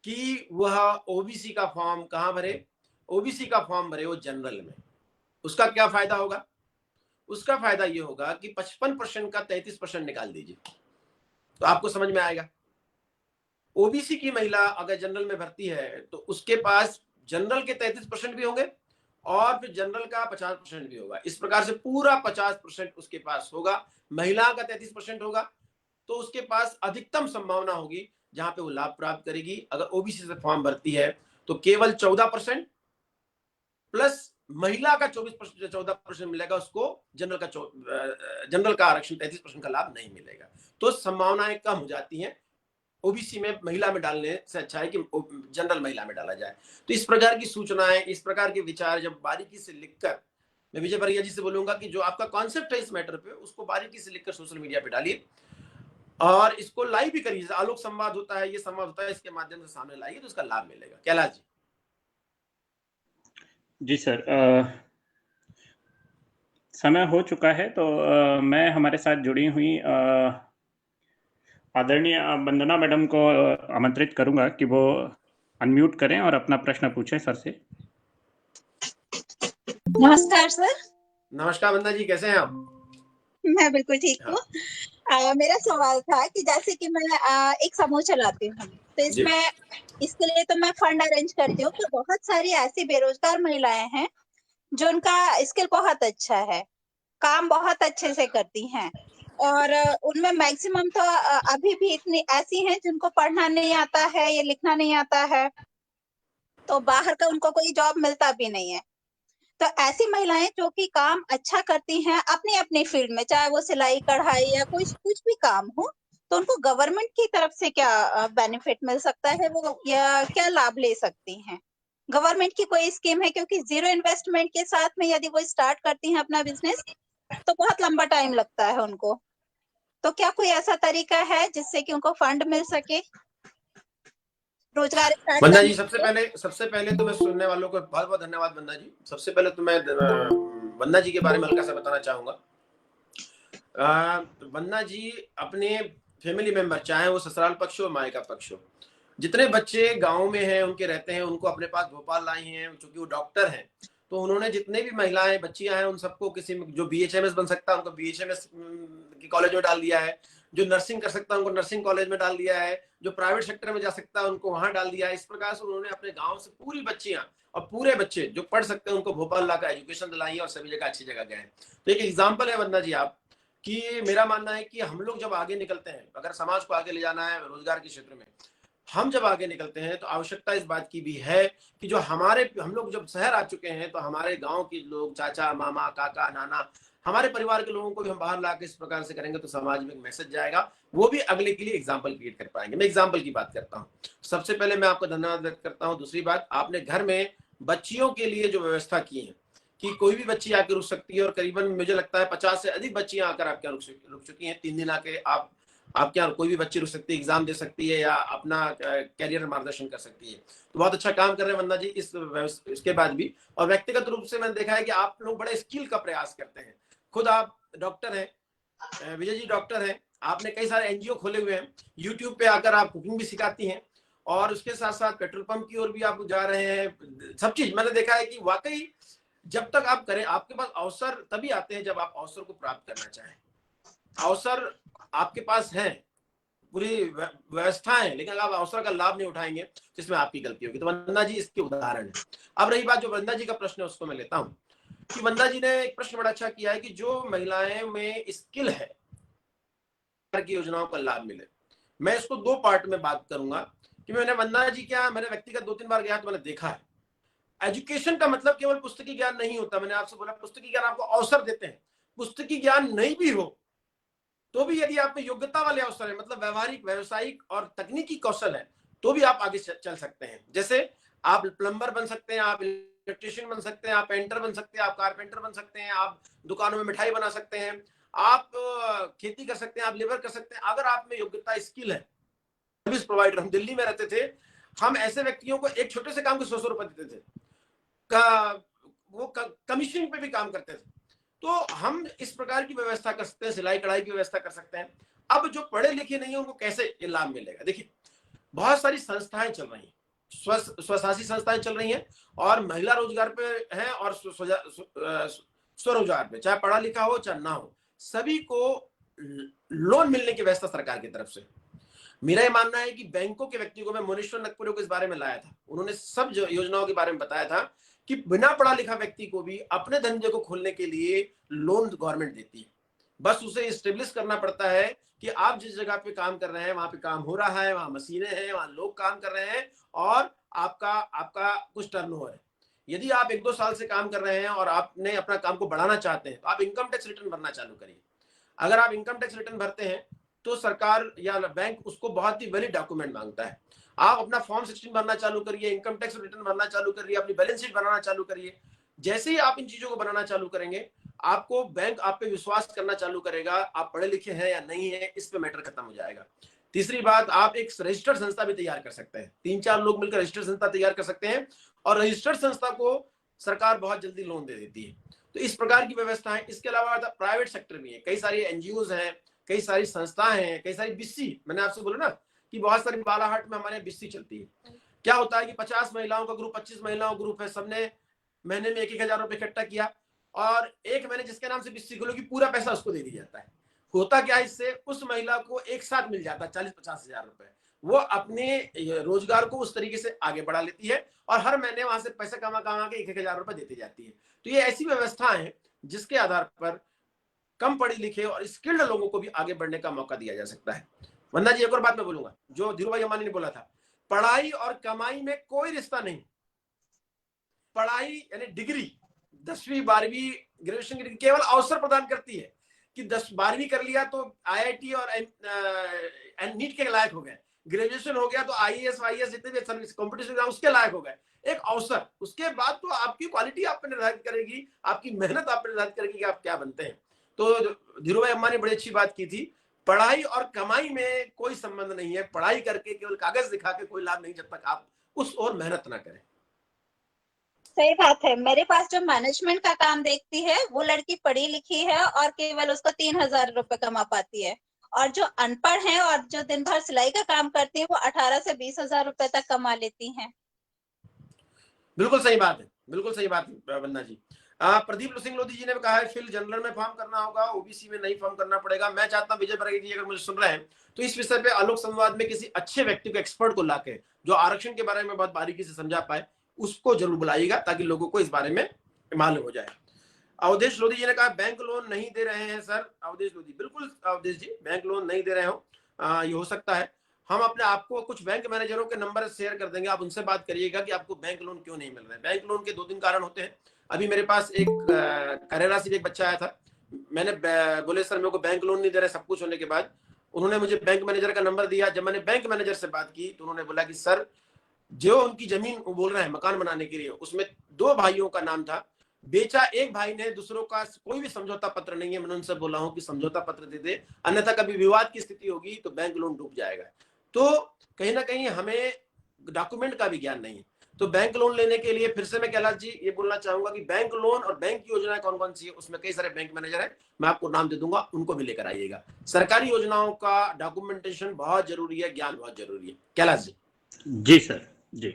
कि वह ओबीसी का फॉर्म कहां भरे? ओबीसी का फॉर्म भरे वो जनरल में। उसका क्या फायदा होगा? उसका फायदा यह होगा कि 55% का 33% निकाल दीजिए तो आपको समझ में आएगा। ओबीसी की महिला अगर जनरल में भर्ती है तो उसके पास जनरल के 33% भी होंगे और फिर जनरल का 50% भी होगा। इस प्रकार से पूरा 50% उसके पास होगा। महिला का 33% होगा तो उसके पास अधिकतम संभावना होगी जहां पे वो लाभ प्राप्त करेगी। अगर ओबीसी से फॉर्म भरती है तो केवल 14% प्लस महिला का 14% मिलेगा उसको, जनरल का आरक्षण 33% का लाभ नहीं मिलेगा। तो संभावनाएं कम हो जाती हैं। ओबीसी में महिला में डालने से अच्छा है कि जनरल महिला में डाला जाए। तो इस प्रकार की सूचनाएं, इस प्रकार के विचार जब बारीकी से लिखकर, मैं विजय बरिया जी से बोलूंगा कि जो आपका कॉन्सेप्ट है इस मैटर पे, उसको बारीकी से लिखकर सोशल मीडिया पे डालिए और इसको लाइव भी करिए। आलोक संवाद होता है, ये संवाद होता है, इसके माध्यम से सामने लाइए तो इसका लाभ मिलेगा। कैलाश जी? जी सर, समय हो चुका है तो मैं हमारे साथ जुड़ी हुई आदरणीय वंदना मैडम को आमंत्रित करूंगा कि वो अनम्यूट करें और अपना प्रश्न पूछें सर से। नमस्कार सर। नमस्कार वंदना जी, कैसे हैं आप? मैं बिल्कुल ठीक हूँ। मेरा सवाल था कि जैसे कि मैं एक समूह चलाती हूँ, तो इसके लिए तो मैं फंड अरेंज करती हूँ। तो बहुत सारी ऐसी बेरोजगार महिलाएं हैं जो उनका स्किल बहुत अच्छा है, काम बहुत अच्छे से करती हैं और उनमें मैक्सिमम तो अभी भी इतनी ऐसी हैं जिनको पढ़ना नहीं आता है या लिखना नहीं आता है, तो बाहर का उनको कोई जॉब मिलता भी नहीं है। तो ऐसी महिलाएं जो कि काम अच्छा करती हैं अपनी अपनी फील्ड में, चाहे वो सिलाई कढ़ाई या कुछ भी काम हो, तो उनको गवर्नमेंट की तरफ से क्या बेनिफिट मिल सकता है वो, या क्या लाभ ले सकती हैं? गवर्नमेंट की कोई स्कीम है? क्योंकि जीरो इन्वेस्टमेंट के साथ में यदि वो स्टार्ट करती हैं अपना बिजनेस तो बहुत लंबा टाइम लगता है उनको, तो क्या कोई ऐसा तरीका है जिससे कि उनको फंड मिल सके रोजगार स्टार्ट वंदना करने जी, के लिए? सबसे पहले तो मैं सुनने वालों को बहुत बहुत धन्यवाद वंदना जी। सबसे पहले तो मैं वंदना जी के बारे में हल्का सा बताना चाहूंगा। वंदना जी अपने फैमिली मेंबर, चाहे वो ससुराल पक्ष हो मायका पक्ष हो, जितने बच्चे गांव में हैं उनके रहते हैं, उनको अपने पास भोपाल लाई हैं, क्योंकि वो डॉक्टर हैं। तो उन्होंने जितने भी महिलाएं बच्चियां हैं उन सबको किसी में जो बीएचएमएस बन सकता है उनको बीएचएमएस की कॉलेज में डाल दिया है, जो नर्सिंग कर सकता है उनको नर्सिंग कॉलेज में डाल दिया है, जो प्राइवेट सेक्टर में जा सकता है उनको वहां डाल दिया है। इस प्रकार से उन्होंने अपने गाँव से पूरी बच्चियां और पूरे बच्चे जो पढ़ सकते हैं उनको भोपाल लाकर एजुकेशन दिलाई है और सभी जगह अच्छी जगह गए हैं। तो एक एग्जाम्पल है वंदना जी आप, कि मेरा मानना है कि हम लोग जब आगे निकलते हैं, अगर समाज को आगे ले जाना है रोजगार के क्षेत्र में, हम जब आगे निकलते हैं तो आवश्यकता इस बात की भी है कि जो हम लोग जब शहर आ चुके हैं तो हमारे गांव के लोग, चाचा मामा काका नाना, हमारे परिवार के लोगों को भी हम बाहर लाकर इस प्रकार से करेंगे तो समाज में एक मैसेज जाएगा, वो भी अगले के लिए एग्जाम्पल क्रिएट कर पाएंगे। मैं एग्जाम्पल की बात करता हूँ। सबसे पहले मैं आपको धन्यवाद व्यक्त करता हूँ। दूसरी बात, आपने घर में बच्चियों के लिए जो व्यवस्था की है कि कोई भी बच्ची आकर रुक सकती है, और करीबन मुझे लगता है 50 से अधिक बच्चियां आकर आपके यहाँ रुक चुकी हैं। 3 दिन आके आपके यहाँ कोई भी बच्ची रुक सकती है, एग्जाम दे सकती है या अपना कैरियर मार्गदर्शन कर सकती है। तो बहुत अच्छा काम कर रहे हैं वंदना जी इसके बाद भी। और व्यक्तिगत रूप से मैंने देखा है कि आप लोग बड़े स्किल का प्रयास करते हैं। खुद आप डॉक्टर हैं, विजय जी डॉक्टर हैं, आपने कई सारे एनजीओ खोले हुए हैं, यूट्यूब पे आकर आप कुकिंग भी सिखाती हैं और उसके साथ साथ पेट्रोल पंप की ओर भी आप जा रहे हैं। सब चीज मैंने देखा है कि वाकई जब तक आप करें, आपके पास अवसर तभी आते हैं जब आप अवसर को प्राप्त करना चाहें। अवसर आपके पास है, पूरी व्यवस्था है, लेकिन अगर आप अवसर का लाभ नहीं उठाएंगे तो इसमें आपकी गलती होगी। तो वंदना जी इसके उदाहरण है। अब रही बात जो वंदना जी का प्रश्न है उसको मैं लेता हूं कि वंदना जी ने एक प्रश्न बड़ा अच्छा किया है कि जो महिलाएं में स्किल है की योजनाओं का लाभ मिले। मैं इसको 2 पार्ट में बात करूंगा कि मैंने वंदना जी क्या, मैंने व्यक्तिगत 2-3 बार गया तो मैंने देखा है एजुकेशन का मतलब केवल पुस्तकी ज्ञान नहीं होता। मैंने आपसे बोला पुस्तकी ज्ञान आपको अवसर देते हैं, पुस्तकी ज्ञान नहीं भी हो तो भी यदि आप में योग्यता वाले अवसर है, मतलब व्यवहारिक व्यवसायिक और तकनीकी कौशल है, तो भी आप आगे चल सकते हैं। जैसे आप प्लम्बर बन सकते हैं, आप इलेक्ट्रिशियन बन सकते हैं, आप पेंटर बन सकते हैं, आप कारपेंटर बन सकते हैं, आप दुकानों में मिठाई बना सकते हैं, आप खेती कर सकते हैं, आप लेबर कर सकते हैं। अगर आप में योग्यता स्किल है, सर्विस प्रोवाइडर, हम दिल्ली में रहते थे, हम ऐसे व्यक्तियों को एक छोटे से काम के 100 रुपए देते थे, वो कमीशन पे भी काम करते थे। तो हम इस प्रकार की व्यवस्था कर सकते हैं, सिलाई कढ़ाई की व्यवस्था कर सकते हैं। अब जो पढ़े लिखे नहीं है उनको कैसे ये लाभ मिलेगा? देखिए बहुत सारी संस्थाएं चल रही हैं, स्वशासी संस्थाएं चल रही हैं और महिला रोजगार पे हैं और स्वरोजगार पे, चाहे पढ़ा लिखा हो चाहे ना हो, सभी को लोन मिलने की व्यवस्था सरकार की तरफ से। मेरा ये मानना है कि बैंकों के व्यक्ति को, मैं मोनेश्वर नकपुरे को इस बारे में लाया था, उन्होंने सब योजनाओं के बारे में बताया था कि बिना पढ़ा लिखा व्यक्ति को भी अपने धंधे को खोलने के लिए लोन गवर्नमेंट देती है। बस उसे स्टेब्लिश करना पड़ता है कि आप जिस जगह पे काम कर रहे हैं वहां पे काम हो रहा है, वहां मशीनें हैं, वहां लोग काम कर रहे हैं और आपका कुछ टर्नओवर है। यदि आप 1-2 साल से काम कर रहे हैं और आपने अपना काम को बढ़ाना चाहते हैं तो आप इनकम टैक्स रिटर्न भरना चालू करिए। अगर आप इनकम टैक्स रिटर्न भरते हैं तो सरकार या बैंक उसको बहुत ही वैलिड डॉक्यूमेंट मांगता है। आप अपना फॉर्म 16 भरना चालू करिए, इनकम टैक्स रिटर्न भरना चालू करिए, अपनी बैलेंस शीट बनाना चालू करिए। जैसे ही आप इन चीजों को बनाना चालू करेंगे, आपको बैंक आप पे विश्वास करना चालू करेगा, आप पढ़े लिखे हैं या नहीं है इस पे मैटर खत्म हो जाएगा। तीसरी बात, आप एक रजिस्टर्ड संस्था भी तैयार कर सकते हैं, 3-4 लोग मिलकर रजिस्टर्ड संस्था तैयार कर सकते हैं और रजिस्टर्ड संस्था को सरकार बहुत जल्दी लोन दे देती है। तो इस प्रकार की व्यवस्था है। इसके अलावा प्राइवेट सेक्टर भी है, कई सारी एनजीओ हैं, कई सारी संस्थाएं हैं, कई सारी बिस्सी, मैंने आपसे बोला ना कि बहुत सारी बालाहाट में हमारे बिस्सी चलती है। क्या होता है कि 50 महिलाओं का ग्रुप, 25 महिलाओं ग्रुप है, सबने महीने में 1-1 हजार रुपए इकट्ठा किया और एक महीने जिसके नाम से बिस्सी खोलो कि पूरा पैसा उसको दे दिया जाता है। होता क्या है, इससे उस महिला को एक साथ मिल जाता है 40-50 हजार रुपए। वो अपने रोजगार को उस तरीके से आगे बढ़ा लेती है और हर महीने वहां से पैसा कमा कमा के 1-1 हजार रुपए देती जाती है। तो ये ऐसी व्यवस्था है जिसके आधार पर कम पढ़े लिखे और स्किल्ड लोगों को भी आगे बढ़ने का मौका दिया जा सकता है। वंदना जी, एक और बात मैं बोलूंगा जो धीरूभाई अंबानी ने बोला था, पढ़ाई और कमाई में कोई रिश्ता नहीं। पढ़ाई यानी डिग्री 10वीं 12वीं ग्रेजुएशन की डिग्री केवल अवसर प्रदान करती है कि 10-12वीं कर लिया तो IIT और नीट के लायक हो गए, ग्रेजुएशन हो गया तो IAS वाईएएस जितने भी सर्विस कॉम्पिटिशन एग्जाम उसके लायक हो गए, एक अवसर। उसके बाद तो आपकी क्वालिटी आप पे निर्धारित करेगी, आपकी मेहनत आप पे निर्धारित करेगी कि आप क्या बनते हैं। तो धीरूभाई अंबानी बड़ी अच्छी बात की थी, पढ़ाई और कमाई में कोई संबंध नहीं है। पढ़ाई करके केवल कागज दिखा के कोई लाभ नहीं जब तक आप उस ओर मेहनत ना करें। सही बात है। मेरे पास जो मैनेजमेंट का काम देखती है वो लड़की पढ़ी लिखी है और केवल उसको 3,000 रुपए कमा पाती है, और जो अनपढ़ है और जो दिन भर सिलाई का काम करती है वो 18 से 20,000 रुपए तक कमा लेती हैं। बिल्कुल सही बात है, बिल्कुल सही बात है वंदना जी। प्रदीप सिंह लोधी जी ने कहा है फिल जनरल में फॉर्म करना होगा, ओबीसी में नहीं फॉर्म करना पड़ेगा। मैं चाहता हूं विजय बरगे जी अगर मुझे सुन रहे हैं तो इस विषय पे आलोक संवाद में किसी अच्छे व्यक्ति को, एक्सपर्ट को लाके जो आरक्षण के बारे में बहुत बारीकी से समझा पाए उसको जरूर बुलाइएगा ताकि लोगों को इस बारे में मालूम हो जाए। अवधेश लोधी जी ने कहा बैंक लोन नहीं दे रहे हैं सर। अवधेश लोधी, बिल्कुल अवधेश जी, बैंक लोन नहीं दे रहे हो, ये हो सकता है। हम अपने आपको कुछ बैंक मैनेजरों के नंबर शेयर कर देंगे, आप उनसे बात करिएगा कि आपको बैंक लोन क्यों नहीं मिल रहा है। बैंक लोन के 2-3 कारण होते हैं। अभी मेरे पास एक करेला से एक बच्चा आया था, मैंने बोले सर मेरे को बैंक लोन नहीं दे रहे सब कुछ होने के बाद। उन्होंने मुझे बैंक मैनेजर का नंबर दिया। जब मैंने बैंक मैनेजर से बात की तो उन्होंने बोला कि सर जो उनकी जमीन बोल रहे हैं मकान बनाने के लिए, उसमें 2 भाइयों का नाम था, बेचा एक भाई ने, दूसरों का कोई भी समझौता पत्र नहीं है। मैंने उनसे बोला हूं कि समझौता पत्र दे दे, अन्यथा कभी विवाद की स्थिति होगी तो बैंक लोन डूब जाएगा। तो कहीं ना कहीं हमें डॉक्यूमेंट का भी ज्ञान नहीं है। तो बैंक लोन लेने के लिए फिर से मैं कैलाश जी ये बोलना चाहूंगा कि बैंक लोन और बैंक की योजनाएं कौन कौन सी है, उसमें कई सारे बैंक मैनेजर है, मैं आपको नाम दे दूंगा, उनको भी लेकर आइएगा। सरकारी योजनाओं का डॉक्यूमेंटेशन बहुत जरूरी है, ज्ञान बहुत जरूरी है। कैलाश जी। जी सर जी।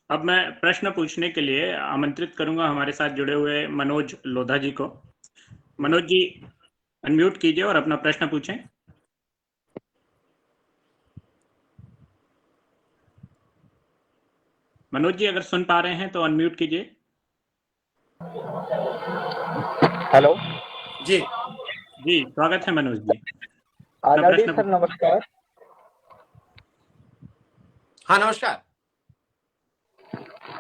अब मैं प्रश्न पूछने के लिए आमंत्रित करूंगा हमारे साथ जुड़े हुए मनोज लोधा जी को। मनोज जी अनम्यूट कीजिए और अपना प्रश्न पूछें। मनोज जी अगर सुन पा रहे हैं तो अनम्यूट कीजिए। हेलो जी जी, स्वागत है मनोज जी। आजादी सर, नमस्कार। हाँ नमस्कार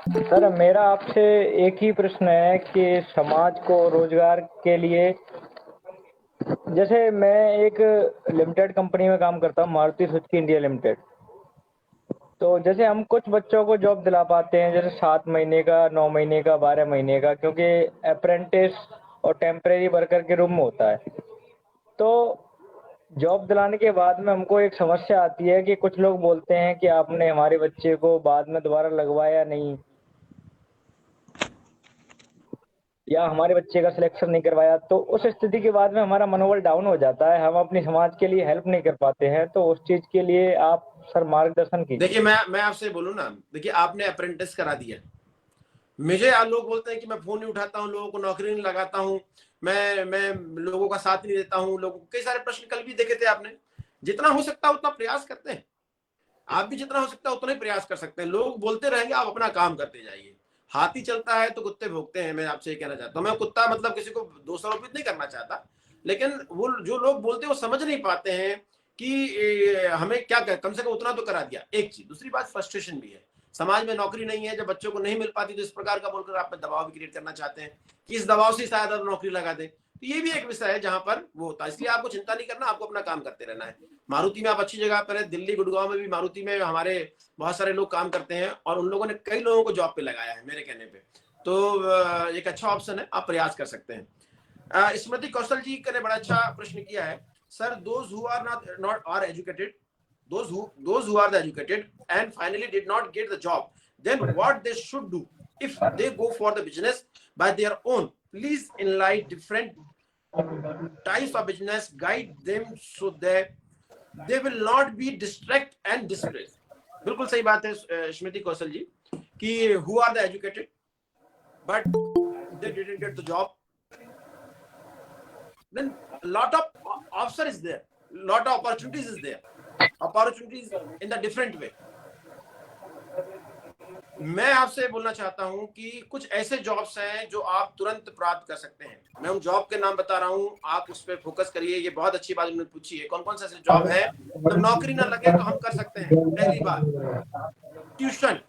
सर मेरा आपसे एक ही प्रश्न है कि समाज को रोजगार के लिए, जैसे मैं एक लिमिटेड कंपनी में काम करता हूँ, मारुति सुजुकी इंडिया लिमिटेड। तो जैसे हम कुछ बच्चों को जॉब दिला पाते हैं, जैसे 7 महीने का, 9 महीने का, 12 महीने का, क्योंकि अप्रेंटिस और टेम्परेरी वर्कर के रूप में होता है। तो जॉब दिलाने के बाद में हमको एक समस्या आती है कि कुछ लोग बोलते हैं कि आपने हमारे बच्चे को बाद में दोबारा लगवाया नहीं, या हमारे बच्चे का सिलेक्शन नहीं करवाया। तो उस स्थिति के बाद में हमारा मनोबल डाउन हो जाता है, हम अपनी समाज के लिए हेल्प नहीं कर पाते हैं। तो उस चीज के लिए आप सर मार्गदर्शन कीजिए। देखिए मैं आपसे बोलूं ना, देखिए आपने अप्रेंटिस करा दिया, मुझे लोग बोलते हैं कि मैं फोन नहीं उठाता हूं, लोगों को नौकरी नहीं लगाता हूं, मैं लोगों का साथ नहीं देता हूं, लोगों कई सारे प्रश्न कल भी देखे थे आपने। जितना हो सकता है उतना प्रयास करते हैं, आप भी जितना हो सकता है उतना ही प्रयास कर सकते हैं। लोग बोलते रहेंगे, आप अपना काम करते जाइए। हाथी चलता है तो कुत्ते भोगते हैं, मैं आपसे ये कहना चाहता हूँ। मैं कुत्ता मतलब किसी को दोषारोपित नहीं करना चाहता, लेकिन वो जो लोग बोलते हैं वो समझ नहीं पाते हैं कि हमें क्या कर, कम से कम उतना तो करा दिया। एक चीज, दूसरी बात फ्रस्ट्रेशन भी है, समाज में नौकरी नहीं है, जब बच्चों को नहीं मिल पाती तो इस प्रकार का बोलकर आप दबाव भी क्रिएट करना चाहते हैं कि इस दबाव से शायद आप नौकरी लगा दें। तो ये भी एक विषय है जहां पर वो होता है। इसलिए आपको चिंता नहीं करना, आपको अपना काम करते रहना है। मारुति में आप अच्छी जगह पर है, दिल्ली गुड़गांव में भी मारुति में हमारे बहुत सारे लोग काम करते हैं और उन लोगों ने कई लोगों को जॉब पे लगाया है मेरे कहने पे। तो एक अच्छा ऑप्शन है, आप प्रयास कर सकते हैं। स्मृति कौशल जी ने बड़ा अच्छा प्रश्न किया है। Sir, those who are not are educated, those who are the educated and finally did not get the job, then what they should do if they go for the business by their own? Please enlighten different types of business, guide them so that they will not be distracted and distressed. बिल्कुल सही बात है स्मृति कौशल जी कि who are the educated but they didn't get the job, then a lot of option is there, lot of opportunities is there, opportunities in the different way. मैं आपसे बोलना चाहता हूं कि कुछ ऐसे जॉब्स हैं जो आप तुरंत प्राप्त कर सकते हैं। मैं उन जॉब के नाम बता रहा हूं, आप उस पर फोकस करिए। ये बहुत अच्छी बात उन्होंने पूछी है, कौन कौन से ऐसे जॉब है जब नौकरी ना लगे तो हम कर सकते हैं। पहली बात, ट्यूशन।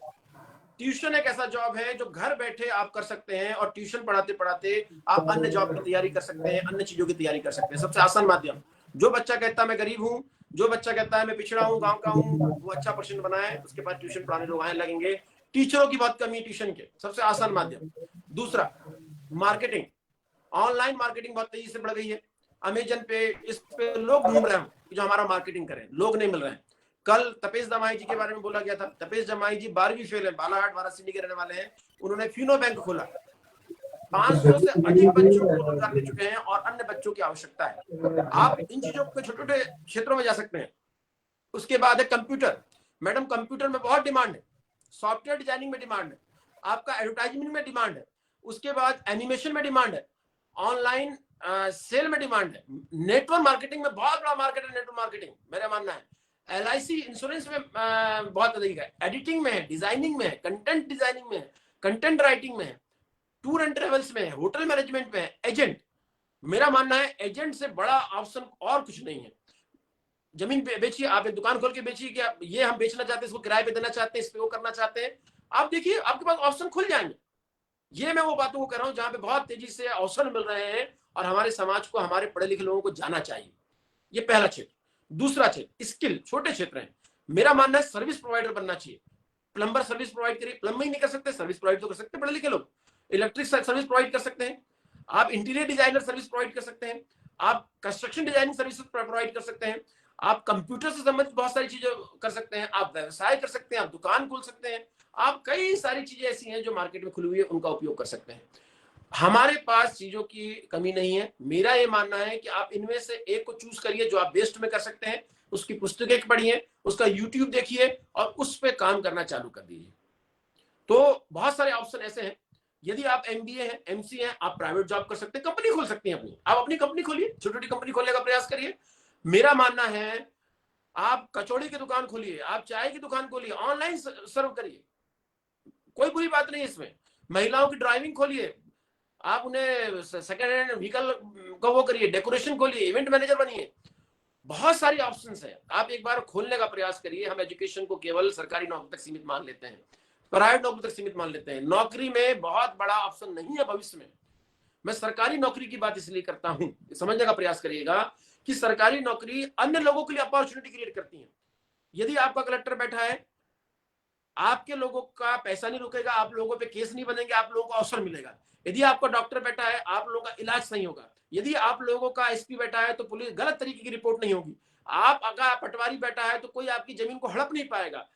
ट्यूशन एक ऐसा जॉब है जो घर बैठे आप कर सकते हैं, और ट्यूशन पढ़ाते पढ़ाते आप अन्य जॉब की तैयारी कर सकते हैं, अन्य चीजों की तैयारी कर सकते हैं। सबसे आसान माध्यम। जो बच्चा कहता है मैं गरीब हूं, जो बच्चा कहता है मैं पिछड़ा हूं, गांव का हूं, वो अच्छा प्रश्न बनाए, उसके बाद ट्यूशन पढ़ाने लोग आने लगेंगे। टीचरों की बहुत कमी है ट्यूशन के, सबसे आसान माध्यम। दूसरा, मार्केटिंग। ऑनलाइन मार्केटिंग बहुत तेजी से बढ़ गई है। अमेजन पे, इस पे लोग ढूंढ रहे हैं जो हमारा मार्केटिंग करें, लोग नहीं मिल रहे हैं। कल तपेश दमाई जी के बारे में बोला गया था। तपेश दमाई जी 12वीं फेल है, बालाघाट वाराणसी के रहने वाले हैं। उन्होंने फिनो बैंक खोला, 500 से अधिक बच्चों को रोजगार दे चुके हैं, और अन्य बच्चों की आवश्यकता है। आप इन चीजों के छोटे छोटे क्षेत्रों में जा सकते हैं। उसके बाद है कंप्यूटर। मैडम, कंप्यूटर में बहुत डिमांड है, सॉफ्टवेयर डिजाइनिंग में डिमांड है, आपका एडवर्टाइजमेंट में डिमांड है, उसके बाद एनिमेशन में डिमांड है, ऑनलाइन सेल में डिमांड है, नेटवर्क मार्केटिंग में बहुत बड़ा मार्केट है। नेटवर्क मार्केटिंग मेरा मानना है, LIC इंश्योरेंस में बहुत अधिक है, एडिटिंग में है, डिजाइनिंग में है, कंटेंट डिजाइनिंग में है, कंटेंट राइटिंग में है, टूर एंड ट्रेवल्स में है, होटल मैनेजमेंट में है, एजेंट। मेरा मानना है एजेंट से बड़ा ऑप्शन और कुछ नहीं है। जमीन बेचिए, आप एक दुकान खोल के बेचिए कि आप ये हम बेचना चाहते हैं, इसको किराए पे देना चाहते हैं, इस पे वो करना चाहते हैं, आप देखिए आपके पास ऑप्शन खुल जाएंगे। ये मैं वो बातों को कर रहा हूं जहां पे बहुत तेजी से अवसर मिल रहे हैं, और हमारे समाज को, हमारे पढ़े लिखे लोगों को जाना चाहिए। ये पहला क्षेत्र। दूसरा क्षेत्र स्किल, छोटे क्षेत्र है। मेरा मानना है सर्विस प्रोवाइडर बनना चाहिए। प्लम्बर सर्विस प्रोवाइड करिए, प्लम्बिंग नहीं कर सकते, सर्विस प्रोवाइड तो कर सकते हैं पढ़े लिखे लोग। इलेक्ट्रिक सर्विस प्रोवाइड कर सकते हैं, आप इंटीरियर डिजाइनर सर्विस प्रोवाइड कर सकते हैं, आप कंस्ट्रक्शन डिजाइनिंग सर्विस प्रोवाइड कर सकते हैं, आप कंप्यूटर से संबंधित बहुत सारी चीजें कर सकते हैं, आप व्यवसाय कर सकते हैं, आप दुकान खोल सकते हैं, आप कई सारी चीजें ऐसी हैं जो मार्केट में खुली हुई है, उनका उपयोग कर सकते हैं। हमारे पास चीजों की कमी नहीं है। मेरा ये मानना है कि आप इनमें से एक को चूज करिए जो आप बेस्ट में कर सकते हैं, उसकी पुस्तकें पढ़िए, उसका यूट्यूब देखिए, और उस पर काम करना चालू कर दीजिए। तो बहुत सारे ऑप्शन ऐसे हैं। यदि आप MBA है, MC है, आप प्राइवेट जॉब कर सकते हैं, कंपनी खोल सकते हैं अपनी। आप अपनी कंपनी खोलिए, छोटी छोटी कंपनी खोलने का प्रयास करिए। मेरा मानना है आप कचौड़ी की दुकान खोलिए, आप चाय की दुकान खोलिए, ऑनलाइन सर्व करिए, कोई बुरी बात नहीं इसमें। महिलाओं की ड्राइविंग खोलिए, आप उन्हें सेकेंड हैंड व्हीकल का वो करिए, डेकोरेशन खोलिए, इवेंट मैनेजर बनिए। बहुत सारी ऑप्शंस है, आप एक बार खोलने का प्रयास करिए। हम एजुकेशन को केवल सरकारी नौकरी तक सीमित मान लेते हैं, प्राइवेट नौकरी तक सीमित मान लेते हैं। नौकरी में बहुत बड़ा ऑप्शन नहीं है भविष्य में। मैं सरकारी नौकरी की बात इसलिए करता हूं, समझने का प्रयास करिएगा कि सरकारी नौकरी अन्य लोगों के लिए अपॉर्चुनिटी क्रिएट करती है। यदि आपका कलेक्टर बैठा है, आपके लोगों का पैसा नहीं रुकेगा, आप लोगों पे केस नहीं बनेंगे, आप लोगों को अवसर मिलेगा। यदि आपका डॉक्टर बैठा है, आप लोगों का इलाज सही होगा। यदि आप लोगों का SP बैठा है, तो पुलिस गलत तरीके की रिपोर्ट नहीं होगी। आप अगर पटवारी बैठा है, तो कोई आपकी जमीन को हड़प नहीं पाएगा।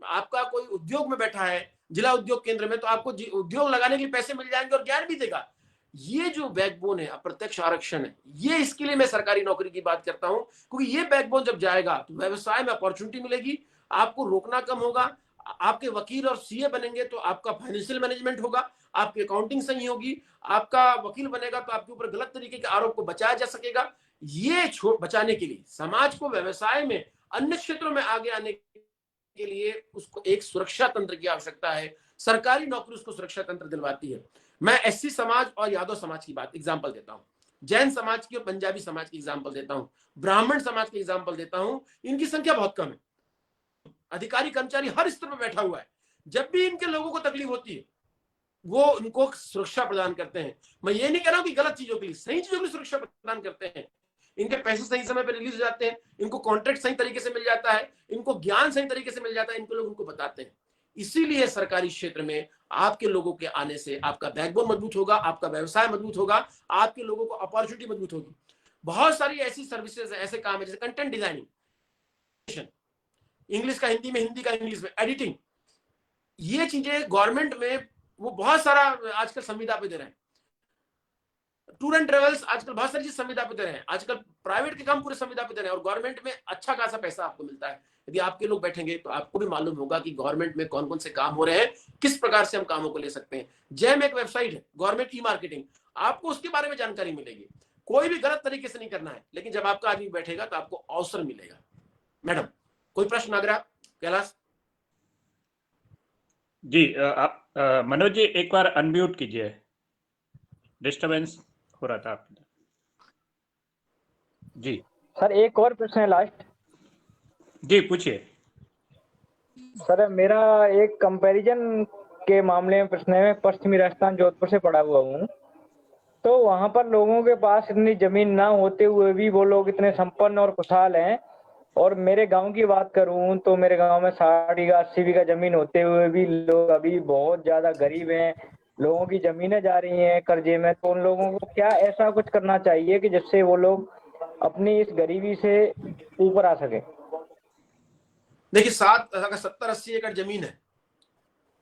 आपका कोई उद्योग में बैठा है, जिला उद्योग केंद्र में, तो आपको उद्योग लगाने के लिए पैसे मिल जाएंगे और ज्ञान भी देगा। ये जो बैकबोन है, अप्रत्यक्ष आरक्षण है, ये इसके लिए मैं सरकारी नौकरी की बात करता हूं, क्योंकि ये बैकबोन जब जाएगा तो व्यवसाय में अपॉर्चुनिटी मिलेगी, आपको रोकना कम होगा। आपके वकील और CA बनेंगे तो आपका फाइनेंशियल मैनेजमेंट होगा, आपकी अकाउंटिंग सही होगी, आपका वकील बनेगा तो आपके ऊपर गलत तरीके के आरोप को बचाया जा सकेगा। ये बचाने के लिए समाज को व्यवसाय में, अन्य क्षेत्रों में आगे आने के लिए उसको एक सुरक्षा तंत्र की आवश्यकता है। सरकारी नौकरी उसको सुरक्षा तंत्र दिलवाती है। मैं SC समाज और यादव समाज की बात एग्जाम्पल देता हूं, जैन समाज की और पंजाबी समाज की एग्जाम्पल देता हूं, ब्राह्मण समाज की एग्जाम्पल देता हूं। इनकी संख्या बहुत कम है, अधिकारी कर्मचारी हर स्तर पर बैठा हुआ है। जब भी इनके लोगों को तकलीफ होती है, वो उनको सुरक्षा प्रदान करते हैं। मैं ये नहीं कह रहा हूं कि गलत चीजों के लिए, सही चीजों की सुरक्षा प्रदान करते हैं। इनके पैसे सही समय पर रिलीज हो जाते हैं, इनको कॉन्ट्रैक्ट सही तरीके से मिल जाता है, इनको ज्ञान सही तरीके से मिल जाता है, इनको लोग उनको बताते हैं। इसीलिए सरकारी क्षेत्र में आपके लोगों के आने से आपका बैकबोन मजबूत होगा, आपका व्यवसाय मजबूत होगा, आपके लोगों को अपॉर्चुनिटी मजबूत होगी। बहुत सारी ऐसी सर्विसेज, ऐसे काम है, जैसे कंटेंट डिजाइनिंग, इंग्लिश का हिंदी में, हिंदी का इंग्लिश में, एडिटिंग। ये चीजें गवर्नमेंट में वो बहुत सारा आजकल संविदा पे दे रहे हैं। टूर एंड ट्रेवल्स आजकल बहुत सारी चीज संविदा पे दे रहे हैं। आजकल प्राइवेट के काम पूरे संविदा पे दे रहे हैं, और गवर्नमेंट में अच्छा खासा पैसा आपको मिलता है। यदि आपके लोग बैठेंगे तो आपको भी मालूम होगा कि गवर्नमेंट में कौन कौन से काम हो रहे हैं, किस प्रकार से हम कामों को ले सकते हैं। जैम एक वेबसाइट है, गवर्नमेंट ई-मार्केटिंग, आपको उसके बारे में जानकारी मिलेगी। कोई भी गलत तरीके से नहीं करना है, लेकिन जब आपका आदमी बैठेगा तो आपको अवसर मिलेगा। मैडम, कोई प्रश्न अगर कैलाश? जी आप मनोज जी एक बार अनम्यूट कीजिए, डिस्टरबेंस हो रहा था आपके। जी सर एक और प्रश्न है लास्ट। जी पूछिए। सर मेरा एक कंपैरिजन के मामले में प्रश्न है। मैं पश्चिमी राजस्थान जोधपुर से पढ़ा हुआ हूँ। तो वहाँ पर लोगों के पास इतनी जमीन ना होते हुए भी वो लोग इतने संपन्न और खुशहाल हैं। और मेरे गांव की बात करूं तो मेरे गांव में 60 बीघा 80 बीघा जमीन होते हुए भी लोग अभी बहुत ज्यादा गरीब हैं। लोगों की जमीनें जा रही हैं कर्जे में। तो उन लोगों को क्या ऐसा कुछ करना चाहिए कि जिससे वो लोग अपनी इस गरीबी से ऊपर आ सके? देखिए, अगर 70-80 एकड़ जमीन है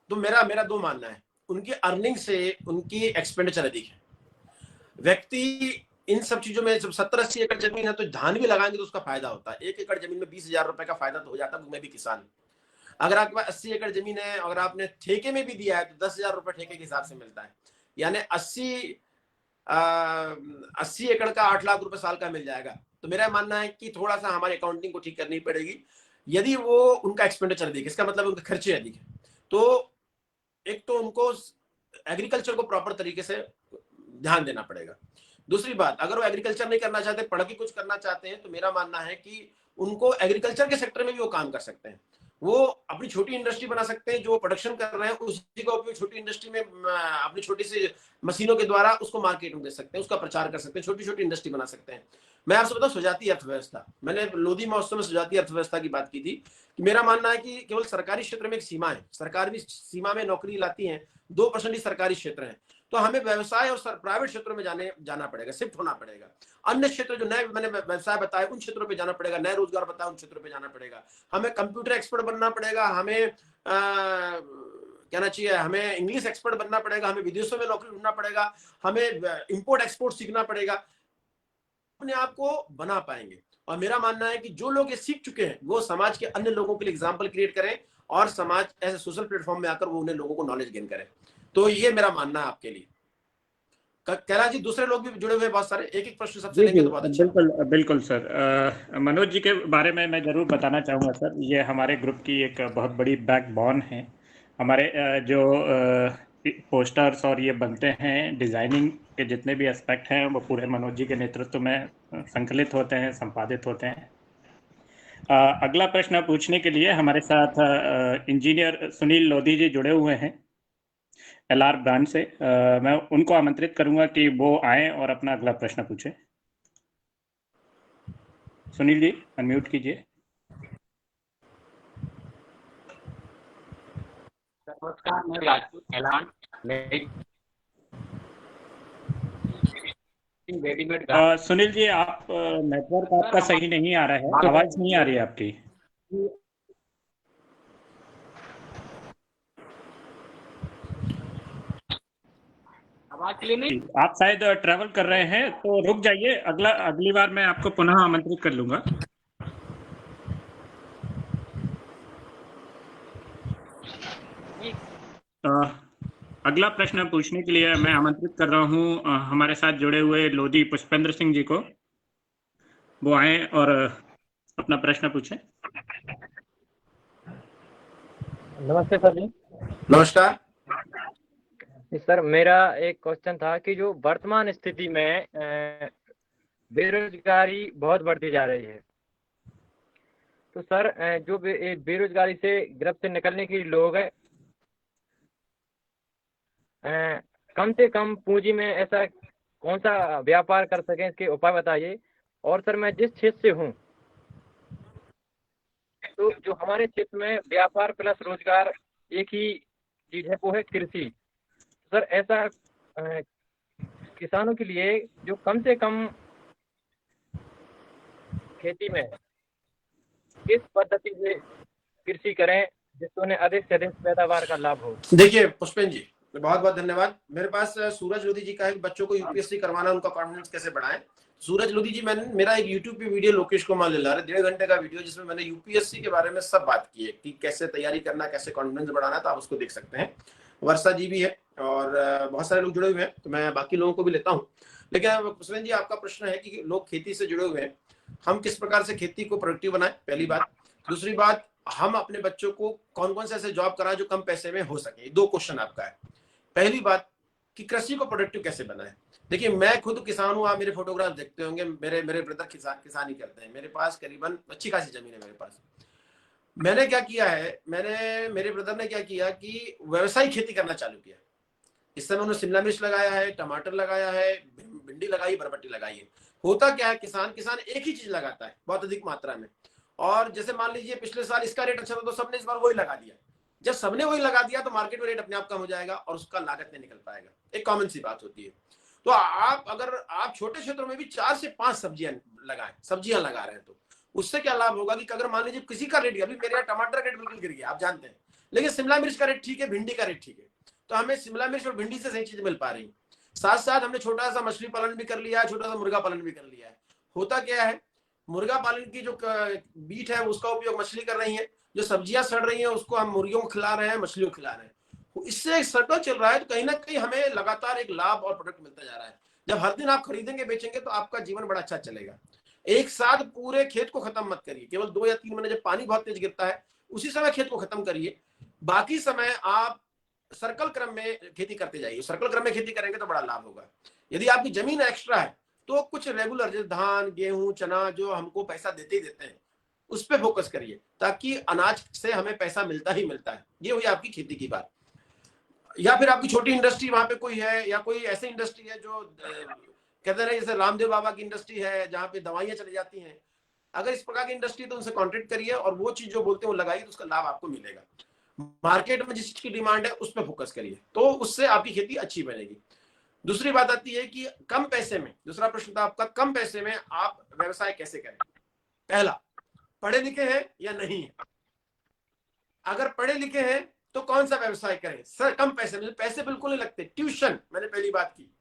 तो मेरा मेरा दो मानना है। उनकी अर्निंग से उनकी एक्सपेंडिचर अधिक है। व्यक्ति इन सब चीजों में, जब 70-80 एकड़ जमीन है तो धान भी लगाएंगे तो उसका फायदा होता है। 1 एकड़ जमीन में 20,000 रुपए का फायदा तो हो जाता है। मैं भी किसान। अगर आपके पास 80 एकड़ जमीन है, अगर आपने ठेके में भी दिया है तो 10,000 रुपए ठेके के हिसाब से मिलता है। यानी 80 एकड़ का 8 लाख रुपए साल का मिल जाएगा। तो मेरा मानना है कि थोड़ा सा हमारी अकाउंटिंग को ठीक करनी पड़ेगी। यदि वो उनका एक्सपेंडिचर अधिक, इसका मतलब उनके खर्चे अधिक है, तो एक तो उनको एग्रीकल्चर को प्रॉपर तरीके से ध्यान देना पड़ेगा। दूसरी बात, अगर वो एग्रीकल्चर नहीं करना चाहते, पढ़ के कुछ करना चाहते हैं, तो मेरा मानना है कि उनको एग्रीकल्चर के सेक्टर में भी वो काम कर सकते हैं। वो अपनी छोटी इंडस्ट्री बना सकते हैं। जो प्रोडक्शन कर रहे हैं उसी का उपयोग छोटी इंडस्ट्री में अपनी छोटी सी मशीनों के द्वारा उसको मार्केट में दे सकते हैं, उसका प्रचार कर सकते हैं, छोटी छोटी इंडस्ट्री बना सकते हैं। मैं आपसे बताऊं, सुजातीय अर्थव्यवस्था, मैंने लोधी महोत्सव में सुजातीय अर्थव्यवस्था की बात की थी कि मेरा मानना है कि केवल सरकारी क्षेत्र में एक सीमा है। सरकार भी सीमा में नौकरी लाती है, 2% ही सरकारी क्षेत्र है। तो हमें व्यवसाय और प्राइवेट क्षेत्रों में जाना पड़ेगा, शिफ्ट होना पड़ेगा। अन्य क्षेत्र जो नए मैंने व्यवसाय बताए उन क्षेत्रों पे जाना पड़ेगा, नए रोजगार बताए उन क्षेत्रों पे जाना पड़ेगा। हमें कंप्यूटर एक्सपर्ट बनना पड़ेगा, हमें कहना चाहिए हमें इंग्लिश एक्सपर्ट बनना पड़ेगा, हमें विदेशों में नौकरी ढूंढना पड़ेगा, हमें इंपोर्ट एक्सपोर्ट सीखना पड़ेगा। अपने आप को बना पाएंगे। और मेरा मानना है कि जो लोग ये सीख चुके हैं वो समाज के अन्य लोगों के लिए एग्जाम्पल क्रिएट करें और समाज ऐसे सोशल प्लेटफॉर्म में आकर वो उन्हें लोगों को नॉलेज गेन करें। तो ये मेरा मानना है आपके लिए। कैलाश जी, दूसरे लोग भी जुड़े हुए बहुत सारे, एक एक प्रश्न सबसे लेंगे तो बहुत अच्छा। बिल्कुल बिल्कुल सर। मनोज जी के बारे में मैं ज़रूर बताना चाहूँगा सर। ये हमारे ग्रुप की एक बहुत बड़ी बैकबोन है। हमारे जो पोस्टर्स और ये बनते हैं, डिज़ाइनिंग के जितने भी एस्पेक्ट हैं वो पूरे मनोज जी के नेतृत्व में संकलित होते हैं, संपादित होते हैं। अगला प्रश्न पूछने के लिए हमारे साथ इंजीनियर सुनील लोधी जी जुड़े हुए हैं LR ब्रांड से। मैं उनको आमंत्रित करूंगा कि वो आए और अपना अगला प्रश्न पूछें। सुनील जी अनम्यूट कीजिए। नमस्कार, मैं राजपूत एलान रेडीमेड। सुनील जी आप नेटवर्क आपका सही नहीं आ रहा है, आवाज नहीं आ रही है आपकी। आवाज क्लियर नहीं? आप शायद ट्रैवल कर रहे हैं तो रुक जाइए, अगली बार मैं आपको पुनः आमंत्रित कर लूंगा। अगला प्रश्न पूछने के लिए मैं आमंत्रित कर रहा हूं हमारे साथ जुड़े हुए लोधी पुष्पेंद्र सिंह जी को। वो आए और अपना प्रश्न पूछें। नमस्ते सर जी। नमस्कार सर, मेरा एक क्वेश्चन था कि जो वर्तमान स्थिति में बेरोजगारी बहुत बढ़ती जा रही है, तो सर जो बेरोजगारी से गिरफ्त से निकलने के लिए लोग कम से कम पूंजी में ऐसा कौन सा व्यापार कर सकें, इसके उपाय बताइए। और सर मैं जिस क्षेत्र से हूँ, तो जो हमारे क्षेत्र में व्यापार प्लस रोजगार एक ही चीज है, वो है कृषि। सर ऐसा किसानों के लिए जो कम से कम खेती में किस पद्धति से कृषि करें जिससे उन्हें अधिक से अधिक पैदावार का लाभ हो। देखिए पुष्पेंद्र जी, बहुत बहुत धन्यवाद। मेरे पास सूरज लोधी जी का है, बच्चों को यूपीएससी करवाना, उनका कॉन्फिडेंस कैसे बढ़ाएं। सूरज लोधी जी, मेरा एक यूट्यूब पे वीडियो लोकेश कुमार ले ला रहे 1.5 घंटे का वीडियो, जिसमें मैंने यूपीएससी के बारे में सब बात की है कि कैसे तैयारी करना, कैसे कॉन्फिडेंस बढ़ाना, तो आप उसको देख सकते हैं। वर्षा जी भी है और बहुत सारे लोग जुड़े हुए हैं, तो मैं बाकी लोगों को भी लेता हूँ। लेकिन पुष्पेंद्र जी, आपका प्रश्न है कि लोग खेती से जुड़े हुए हैं, हम किस प्रकार से खेती को प्रोडक्टिव बनाए, पहली बात। दूसरी बात, हम अपने बच्चों को कौन कौन से ऐसे जॉब कराएं जो कम पैसे में हो सके। 2 क्वेश्चन आपका है। पहली बात कि कृषि को प्रोडक्टिव कैसे बनाएं। देखिए मैं खुद किसान हूं, आप मेरे फोटोग्राफ देखते होंगे, मेरे ब्रदर किसानी करते हैं। मेरे पास करीबन अच्छी खासी जमीन है मेरे पास। मैंने क्या किया है, मेरे ब्रदर ने क्या किया कि व्यवसायिक खेती करना चालू किया। इस समय उन्होंने शिमला मिर्च लगाया है, टमाटर लगाया है, भिंडी लगाई, बरबट्टी लगाई है। होता क्या है, किसान एक ही चीज लगाता है बहुत अधिक मात्रा में। और जैसे मान लीजिए पिछले साल इसका रेट अच्छा था तो सबने इस बार वही लगा दिया। जब सबने वही लगा दिया तो मार्केट में रेट अपने आप कम हो जाएगा और उसका लागत नहीं निकल पाएगा। एक कॉमन सी बात होती है। तो अगर आप छोटे क्षेत्रों में भी 4 से 5 सब्जियां लगा रहे हैं तो उससे क्या लाभ होगा कि अगर मान लीजिए किसी का रेट, अभी मेरे यहाँ टमाटर का रेट बिल्कुल गिर गया आप जानते हैं, लेकिन शिमला मिर्च का रेट ठीक है, भिंडी का रेट ठीक है, तो हमें शिमला मिर्च और भिंडी से सही चीज मिल पा रही। साथ साथ हमने छोटा सा मछली पालन भी कर लिया है, छोटा सा मुर्गा पालन भी कर लिया है। होता क्या है, मुर्गा पालन की जो बीट है उसका उपयोग मछली कर रही है, जो सब्जियां सड़ रही हैं उसको हम मुर्गियों को खिला रहे हैं, मछलियों को खिला रहे हैं। इससे एक सर्कल चल रहा है, तो कहीं ना कहीं हमें लगातार एक लाभ और प्रोडक्ट मिलता जा रहा है। जब हर दिन आप खरीदेंगे बेचेंगे तो आपका जीवन बड़ा अच्छा चलेगा। एक साथ पूरे खेत को खत्म मत करिए, केवल 2 या 3 महीने जब पानी बहुत तेज गिरता है उसी समय खेत को खत्म करिए। बाकी समय आप सर्कल क्रम में खेती करते जाइए। सर्कल क्रम में खेती करेंगे तो बड़ा लाभ होगा। यदि आपकी जमीन एक्स्ट्रा है तो कुछ रेगुलर जैसे धान, गेहूं, चना जो हमको पैसा देते ही देते हैं उस पर फोकस करिए, ताकि अनाज से हमें पैसा मिलता ही मिलता है। ये हुई आपकी खेती की बात। या फिर आपकी छोटी इंडस्ट्री वहां पे कोई है, या कोई ऐसी इंडस्ट्री है जो कहते हैं जैसे रामदेव बाबा की इंडस्ट्री है जहाँ पे दवाइयां चली जाती हैं। अगर इस प्रकार की इंडस्ट्री तो उनसे कॉन्टेक्ट करिए और वो चीज जो बोलते हैं वो लगाइए, तो उसका लाभ आपको मिलेगा। मार्केट में जिस चीज की डिमांड है उस पर फोकस करिए, तो उससे आपकी खेती अच्छी बनेगी। दूसरी बात आती है कि कम पैसे में, दूसरा प्रश्न था आपका, कम पैसे में आप व्यवसाय कैसे करें। पहला, पढ़े लिखे हैं या नहीं है। अगर पढ़े लिखे हैं तो कौन सा व्यवसाय करें सर, कम पैसे में, पैसे बिल्कुल नहीं लगते। ट्यूशन, मैंने पहली बात की।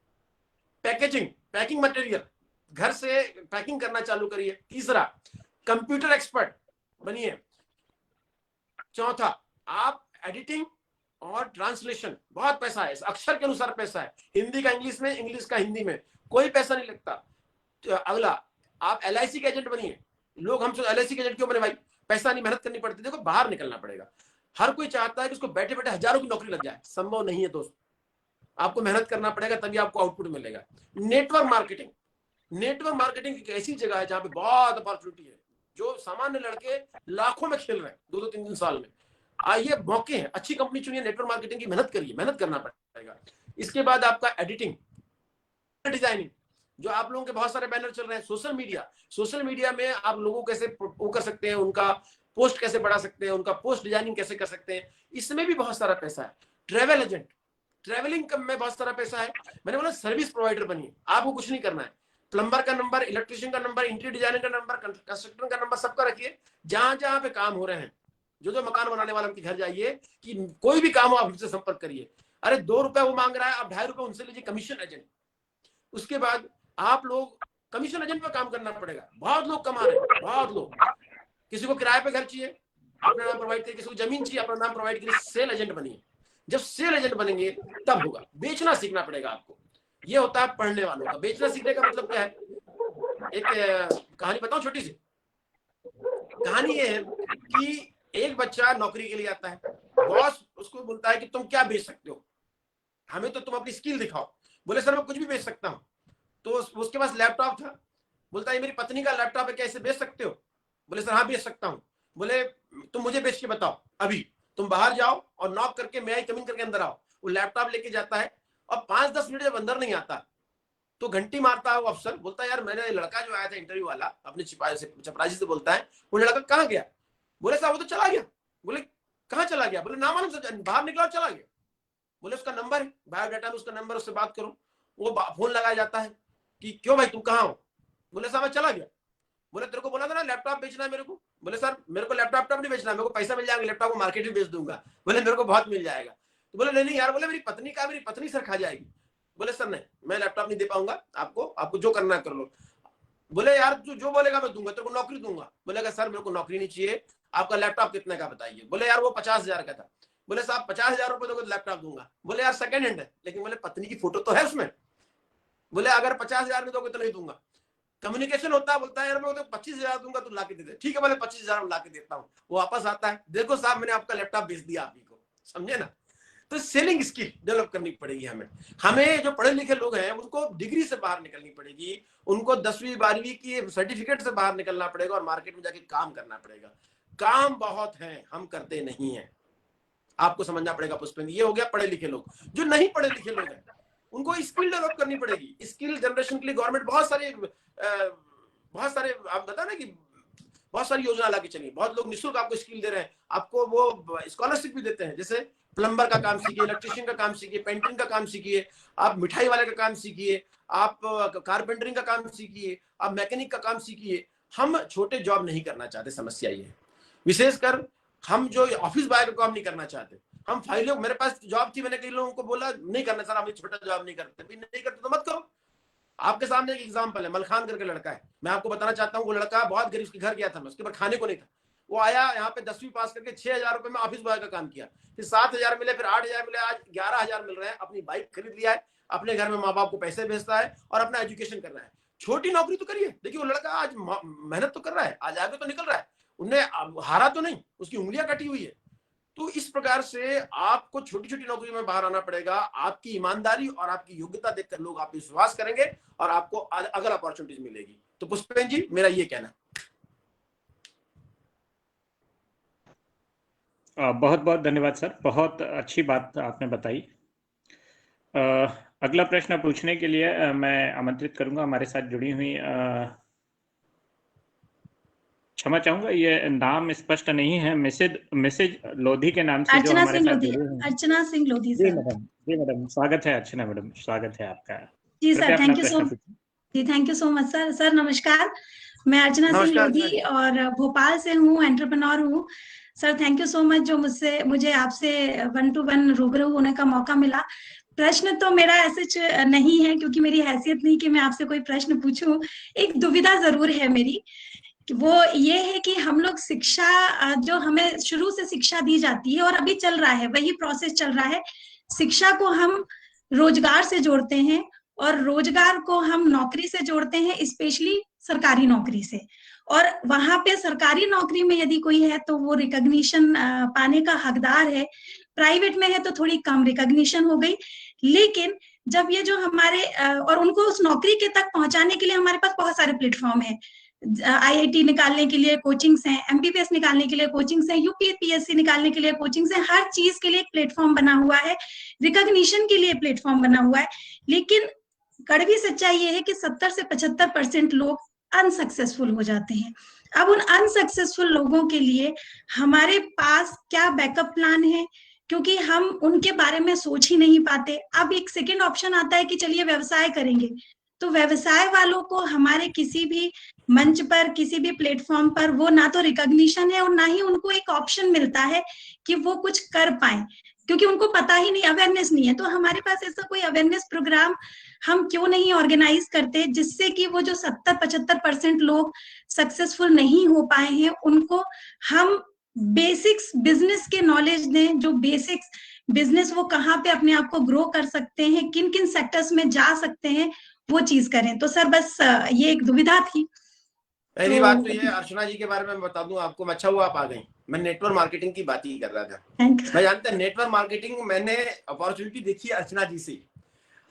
पैकिंग मटेरियल, घर से पैकिंग करना चालू करिए। तीसरा, कंप्यूटर एक्सपर्ट बनिए। चौथा, आप एडिटिंग और ट्रांसलेशन, बहुत पैसा है, अक्षर के अनुसार पैसा है। हिंदी का इंग्लिश में, इंग्लिश का हिंदी में, कोई पैसा नहीं लगता। तो अगला, आप LIC के एजेंट बनिए। लोग हमसे LIC के एजेंट क्यों बने भाई, पैसा नहीं, मेहनत करनी पड़ती। देखो बाहर निकलना पड़ेगा। हर कोई चाहता है कि उसको बैठे बैठे हजारों की नौकरी लग जाए, संभव नहीं है दोस्त। आपको मेहनत करना पड़ेगा तभी आपको आउटपुट मिलेगा। नेटवर्क मार्केटिंग एक ऐसी जगह है जहां पे बहुत अपॉर्चुनिटी है, जो सामान्य लड़के लाखों में खेल रहे हैं 2-2, 3-3 साल में। आइए, मौके हैं, अच्छी कंपनी चुनिए, नेटवर्क मार्केटिंग की मेहनत करिए, मेहनत करना पड़ेगा। इसके बाद आपका एडिटिंग, डिजाइनिंग, जो आप लोगों के बहुत सारे बैनर चल रहे हैं। सोशल मीडिया में आप लोगों कैसे वो कर सकते हैं, उनका पोस्ट कैसे बढ़ा सकते हैं, उनका पोस्ट डिजाइनिंग कैसे कर सकते हैं, इसमें भी बहुत सारा पैसा है। ट्रेवल एजेंट, ट्रेवलिंग में बहुत सारा पैसा है। मैंने बोला सर्विस प्रोवाइडर बनिए, आपको कुछ नहीं करना है। प्लम्बर का नंबर, इलेक्ट्रिशियन का नंबर, इंटीरियर डिजाइनर का नंबर, कंस्ट्रक्टर का नंबर, सबका रखिए। जहां जहां पे काम हो रहे हैं, जो मकान बनाने वाले के घर जाइए कि कोई भी काम हो आप उनसे संपर्क करिए। अरे 2 रुपए वो मांग रहा है, आप 2.5 रुपए उनसे लीजिए, कमीशन एजेंट। उसके बाद आप लोग कमीशन एजेंट पे काम करना पड़ेगा। बहुत लोग कमा रहे हैं, बहुत लोग। किसी को किराए पे घर चाहिए, अपना नाम प्रोवाइड करिए, किसी को जमीन चाहिए, अपना नाम प्रोवाइड करिए। सेल एजेंट बनिए। जब सेल एजेंट बनेंगे तब होगा। बेचना सीखना पड़ेगा आपको। ये होता है पढ़ने वालों का। बेचना सीखने का मतलब क्या है, एक कहानी बताऊं, छोटी सी कहानी। ये है कि एक बच्चा नौकरी के लिए आता है, बॉस उसको बोलता है कि तुम क्या बेच सकते हो, हमें तो तुम अपनी स्किल दिखाओ। बोले सर मैं कुछ भी बेच सकता हूँ। तो उसके पास लैपटॉप था, बोलता है मेरी पत्नी का लैपटॉप है, क्या इसे बेच सकते हो। बोले सर हाँ बेच सकता हूँ। बोले तुम मुझे बेच के बताओ, अभी तुम बाहर जाओ और नॉक करके मैं कमिंग करके अंदर आओ। वो लैपटॉप लेके जाता है और 5-10 मिनट जब अंदर नहीं आता तो घंटी मारता है वो अफसर। बोलता है यार मैंने लड़का जो आया था इंटरव्यू वाला, अपने चपरासी से बोलता है, वो लड़का कहाँ गया। बोले साहब वो तो चला गया। बोले कहाँ चला गया। बोले ना मालूम, बाहर निकला और चला गया। बोले उसका नंबर है, बायोडाटा में उसका नंबर, उससे बात करो। वो फोन लगाया जाता है कि क्यों भाई तुम कहाँ हो। बोले साहब मैं चला गया। बोले तेरे को बोला था ना लैपटॉप बेचना है मेरे को। बोले सर मेरे को लैपटॉप नहीं बेचना, मेरे को पैसा मिल जाएगा, लैपटॉप को मार्केट में बेच दूंगा। बोले मेरे को बहुत मिल जाएगा। तो बोले नहीं यार, बोले मेरी पत्नी का, मेरी पत्नी सर खा जाएगी। बोले सर नहीं, मैं लैपटॉप नहीं दे पाऊंगा आपको जो करना कर लो। बोले यार तू जो बोलेगा मैं दूंगा, तेरे को नौकरी दूंगा। बोलेगा सर मेरे को नौकरी नहीं चाहिए, आपका लैपटॉप कितने का बताइए। बोले यार वो 50,000 का था। बोले साहब 50,000 रुपए दोगे तो लैपटॉप दूंगा। बोले यार सेकंड हैंड है, लेकिन बोले पत्नी की फोटो तो है उसमें। बोले अगर 50,000 नहीं दोगे तो नहीं दूंगा। कम्युनिकेशन होता है, बोलता है यार मैं तो 25,000 दूंगा, तू ला के दे दे। ठीक है बोले 25,000 ला के देता हूँ। वो वापस आता है, देखो साहब मैंने आपका लैपटॉप बेच दिया आप ही को, समझे ना। तो सेलिंग स्किल डेवलप करनी पड़ेगी हमें जो पढ़े लिखे लोग हैं उनको डिग्री से बाहर निकलनी पड़ेगी, उनको 10वीं 12वीं की सर्टिफिकेट से बाहर निकलना पड़ेगा और मार्केट में जाके काम करना पड़ेगा। काम बहुत है, हम करते नहीं है, आपको समझना पड़ेगा पुष्पेंद्र। ये हो गया पढ़े लिखे लोग। जो नहीं पढ़े लिखे लोग हैं उनको स्किल डेवलप करनी पड़ेगी। स्किल जनरेशन के लिए गवर्नमेंट बहुत सारे आप बता ना कि बहुत सारी योजना ला के चली, बहुत लोग निःशुल्क आपको स्किल दे रहे हैं, आपको वो स्कॉलरशिप भी देते हैं। जैसे प्लम्बर का काम सीखिए, इलेक्ट्रिशियन का काम सीखिए, पेंटिंग का काम सीखिए, आप मिठाई वाले का काम सीखिए, आप कारपेंटरिंग का काम सीखिए, आप मैकेनिक का काम सीखिए। हम छोटे जॉब नहीं करना चाहते, समस्या ये है। विशेषकर हम जो ऑफिस बॉय का काम नहीं करना चाहते। हम फाइलों, मेरे पास जॉब थी, मैंने कई लोगों को बोला नहीं करना सर, हम छोटा जॉब नहीं करते। नहीं करते तो मत करो। आपके सामने एक एग्जाम्पल है, मलखान करके लड़का है, मैं आपको बताना चाहता हूँ। वो लड़का बहुत गरीब के घर गया था मैं, उसके पास खाने को नहीं था। वो आया यहाँ पे 10वीं पास करके 6,000 रुपए में ऑफिस बॉय का काम किया, फिर 7,000 मिले, फिर 8,000 मिले, आज 11,000 मिल रहे हैं। अपनी बाइक खरीद लिया है, अपने घर में माँ बाप को पैसे भेजता है और अपना एजुकेशन कर रहा है। छोटी नौकरी तो करिए। देखिए वो लड़का आज मेहनत तो कर रहा है, आज आगे तो निकल रहा है, उन्हें हारा तो नहीं, उसकी उंगलियां कटी हुई है। तो इस प्रकार से आपको छोटी छोटी नौकरी में बाहर आना पड़ेगा। आपकी ईमानदारी और आपकी योग्यता देखकर लोग आप विश्वास करेंगे और आपको अगर अपॉर्चुनिटीज मिलेगी। तो पुष्पेंद्र जी मेरा ये कहना। बहुत बहुत धन्यवाद सर, बहुत अच्छी बात आपने बताई। अगला प्रश्न पूछने के लिए मैं आमंत्रित करूंगा हमारे साथ जुड़ी हुई, क्षमा चाहूंगा ये नाम स्पष्ट नहीं है, मिसेज लोधी के नाम से जो हमारे साथ जुड़े हैं। अर्चना सिंह लोधी जी सर। जी मैडम, स्वागत है अर्चना मैडम, स्वागत है आपका। जी sir, thank you so much sir. Sir नमस्कार, मैं अर्चना सिंह लोधी और भोपाल से हूँ, एंटरप्रेन्योर हूँ। Sir thank you so much जो मुझे आपसे 1 to 1 रूबरू होने का मौका मिला। प्रश्न तो मेरा ऐसे नहीं है क्योंकि मेरी हैसियत नहीं कि मैं आपसे कोई प्रश्न पूछूं। एक दुविधा जरूर है मेरी, वो ये है कि हम लोग शिक्षा, जो हमें शुरू से शिक्षा दी जाती है और अभी चल रहा है वही प्रोसेस चल रहा है। शिक्षा को हम रोजगार से जोड़ते हैं और रोजगार को हम नौकरी से जोड़ते हैं, स्पेशली सरकारी नौकरी से। और वहां पे सरकारी नौकरी में यदि कोई है तो वो रिकॉग्निशन पाने का हकदार है। प्राइवेट में है तो थोड़ी कम रिकॉग्निशन हो गई। लेकिन जब ये जो हमारे और उनको उस नौकरी के तक पहुंचाने के लिए हमारे पास बहुत सारे प्लेटफॉर्म है। IIT निकालने के लिए कोचिंग्स हैं, MPPS निकालने के लिए कोचिंग्स हैं, UPSC निकालने के लिए कोचिंग्स हैं। हर चीज के लिए एक प्लेटफॉर्म बना हुआ है, रिकॉग्निशन के लिए प्लेटफॉर्म बना हुआ है। लेकिन कड़वी सच्चाई ये है कि 70 से 75% लोग अनसक्सेसफुल हो जाते हैं। अब उन अनसक्सेसफुल लोगों के लिए हमारे पास क्या बैकअप प्लान है, क्योंकि हम उनके बारे में सोच ही नहीं पाते। अब एक सेकेंड ऑप्शन आता है कि चलिए व्यवसाय करेंगे, तो व्यवसाय वालों को हमारे किसी भी मंच पर, किसी भी प्लेटफॉर्म पर वो ना तो रिकॉग्निशन है और ना ही उनको एक ऑप्शन मिलता है कि वो कुछ कर पाए, क्योंकि उनको पता ही नहीं, अवेयरनेस नहीं है। तो हमारे पास ऐसा कोई अवेयरनेस प्रोग्राम हम क्यों नहीं ऑर्गेनाइज करते जिससे कि वो जो 70-75% लोग सक्सेसफुल नहीं हो पाए हैं उनको हम बेसिक्स बिजनेस के नॉलेज दें, जो बेसिक्स बिजनेस वो कहाँ पे अपने आप को ग्रो कर सकते हैं, किन किन सेक्टर्स में जा सकते हैं, वो चीज करें। तो सर बस ये एक दुविधा थी। पहली बात तो ये अर्चना जी के बारे में बता दूं आपको, अच्छा हुआ आप आ गई। मैं नेटवर्क मार्केटिंग की बात ही कर रहा था। मैं जानता है नेटवर्क मार्केटिंग मैंने अपॉर्चुनिटी देखी अर्चना जी से।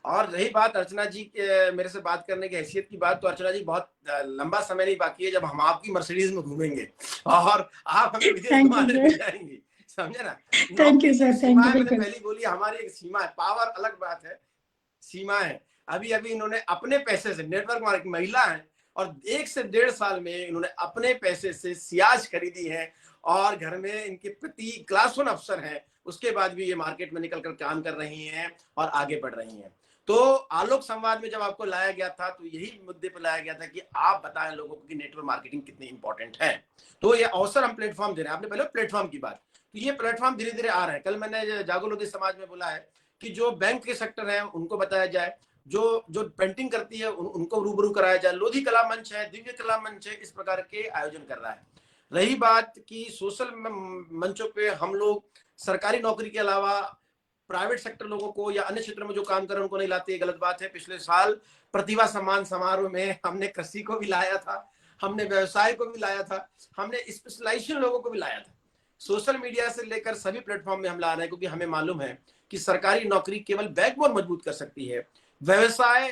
और रही बात अर्चना जी के मेरे से बात करने की हैसियत की बात, तो अर्चना जी बहुत लंबा समय नहीं बाकी है जब हम आपकी मर्सिडीज में घूमेंगे और आप हमें विदेश घुमाने ले जाएंगे, समझे ना। Thank you sir, thank you. मैंने पहली बोली हमारी एक सीमा है, पावर अलग बात है, सीमा है। अभी इन्होंने अपने पैसे से नेटवर्क मार्केटिंग, महिला है और 1 से 1.5 साल में इन्होंने अपने पैसे से सियाज खरीदी है और घर में इनके पति क्लास 1 अफसर हैं। उसके बाद भी ये मार्केट में निकल कर काम कर रही हैं और आगे बढ़ रही हैं। तो आलोक संवाद में जब आपको लाया गया था तो यही मुद्दे पर लाया गया था कि आप बताएं लोगों को कि नेटवर्क मार्केटिंग कितनी इंपॉर्टेंट है। तो ये अवसर हम प्लेटफॉर्म दे रहे हैं। आपने पहले प्लेटफॉर्म की बात, तो ये प्लेटफॉर्म धीरे धीरे आ रहे हैं। कल मैंने जागो लोधी समाज में बोला है कि जो बैंक के सेक्टर है उनको बताया जाए, जो पेंटिंग करती है उनको रूबरू कराया जाए। लोधी कला मंच है, दिव्य कला मंच है, इस प्रकार के आयोजन कर रहा है। रही बात कि सोशल मंचों पे हम लोग सरकारी नौकरी के अलावा प्राइवेट सेक्टर लोगों को या अन्य क्षेत्रों में जो काम कर रहे हैं उनको नहीं लाती है, गलत बात है। पिछले साल प्रतिभा सम्मान समारोह में हमने कृषि को भी लाया था, हमने व्यवसाय को भी लाया था, हमने स्पेशलाइजेशन लोगों को भी लाया था। सोशल मीडिया से लेकर सभी प्लेटफॉर्म में हम ला रहे हैं, क्योंकि हमें मालूम है कि सरकारी नौकरी केवल बैकबोन मजबूत कर सकती है, व्यवसाय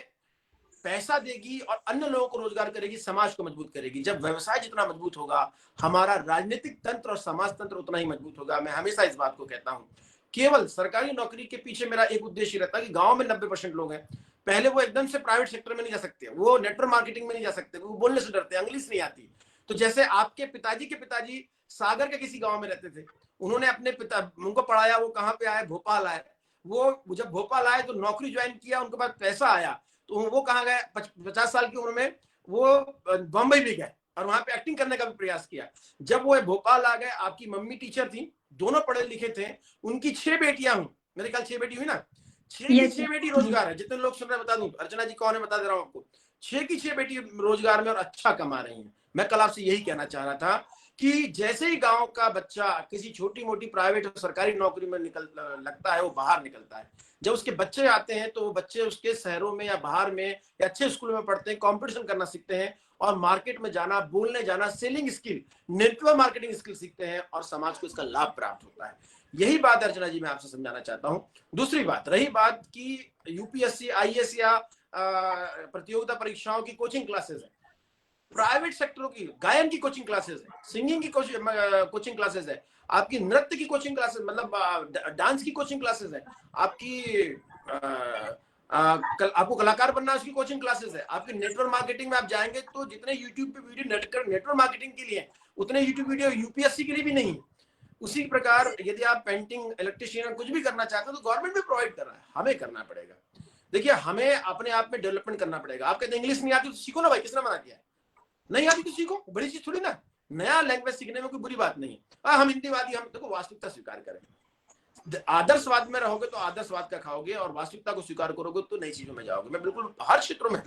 पैसा देगी और अन्य लोगों को रोजगार करेगी, समाज को मजबूत करेगी। जब व्यवसाय जितना मजबूत होगा, हमारा राजनीतिक तंत्र और समाज तंत्र उतना ही मजबूत होगा। मैं हमेशा इस बात को कहता हूं, केवल सरकारी नौकरी के पीछे मेरा एक उद्देश्य रहता है कि गांव में 90% लोग हैं, पहले वो एकदम से प्राइवेट सेक्टर में नहीं जा सकते, वो नेटवर्क मार्केटिंग में नहीं जा सकते, वो बोलने से डरते, इंग्लिश नहीं आती। तो जैसे आपके पिताजी के पिताजी सागर के किसी गांव में रहते थे, उन्होंने अपने पिता उनको पढ़ाया, वो कहाँ पे आए, भोपाल आए। वो जब भोपाल आए तो नौकरी ज्वाइन किया, उनके पास पैसा आया, तो वो कहाँ गए, 50 साल की उम्र में वो बम्बई भी गए और वहां पे एक्टिंग करने का भी प्रयास किया। जब वो भोपाल आ गए, आपकी मम्मी टीचर थी, दोनों पढ़े लिखे थे, उनकी 6 बेटियां हुई, मेरे ख्याल 6 बेटी हुई ना, 6 की 6 बेटी रोजगार है। जितने लोग सुन रहे बता दूं, अर्चना जी कौन है बता दे रहा हूं आपको, 6 की 6 बेटी रोजगार में और अच्छा कमा रही हैं। मैं कल आपसे यही कहना चाह रहा था कि जैसे ही गांव का बच्चा किसी छोटी मोटी प्राइवेट और सरकारी नौकरी में लगता है, वो बाहर निकलता है। जब उसके बच्चे आते हैं तो वो बच्चे उसके शहरों में या बाहर में या अच्छे स्कूल में पढ़ते हैं, कंपटीशन करना सीखते हैं और मार्केट में जाना, बोलने जाना, selling skill, network marketing skill सीखते हैं और समाज को इसका लाभ प्राप्त होता है। यही बात अर्चना जी मैं आपसे समझाना चाहता हूं। दूसरी बात, रही बात की यूपीएससी, आईएएस या प्रतियोगिता परीक्षाओं की कोचिंग क्लासेस है, प्राइवेट सेक्टरों की गायन की कोचिंग क्लासेस है, सिंगिंग की कोचिंग क्लासेस है, आपकी नृत्य की कोचिंग क्लासेस, मतलब डांस की कोचिंग क्लासेस है, आपकी आपको कलाकार बनना है उसकी कोचिंग क्लासेस है, आपकी नेटवर्क मार्केटिंग में आप जाएंगे तो जितने यूट्यूब पे वीडियो नेटवर्क मार्केटिंग के लिए उतने यूट्यूब वीडियो यूपीएससी के लिए भी नहीं। उसी प्रकार यदि आप पेंटिंग, इलेक्ट्रिशियन कुछ भी करना चाहते हो तो गवर्नमेंट भी प्रोवाइड कर रहा है, हमें करना पड़ेगा। देखिए, हमें अपने आप में डेवलपमेंट करना पड़ेगा। आप कहते हैं इंग्लिश नहीं आती तो सीखो ना भाई, किसने मना किया है? नहीं आती तो सीखो, बड़ी चीज थोड़ी ना, नया लैंग्वेज सीखने में कोई बुरी बात नहीं है। हम हिंदीवादी, हम देखो वास्तविकता स्वीकार करें। आदर्शवाद में रहोगे तो आदर्शवाद का खाओगे और वास्तविकता को स्वीकार करोगे तो नई चीजों में जाओगे। मैं बिल्कुल हर क्षेत्रों में,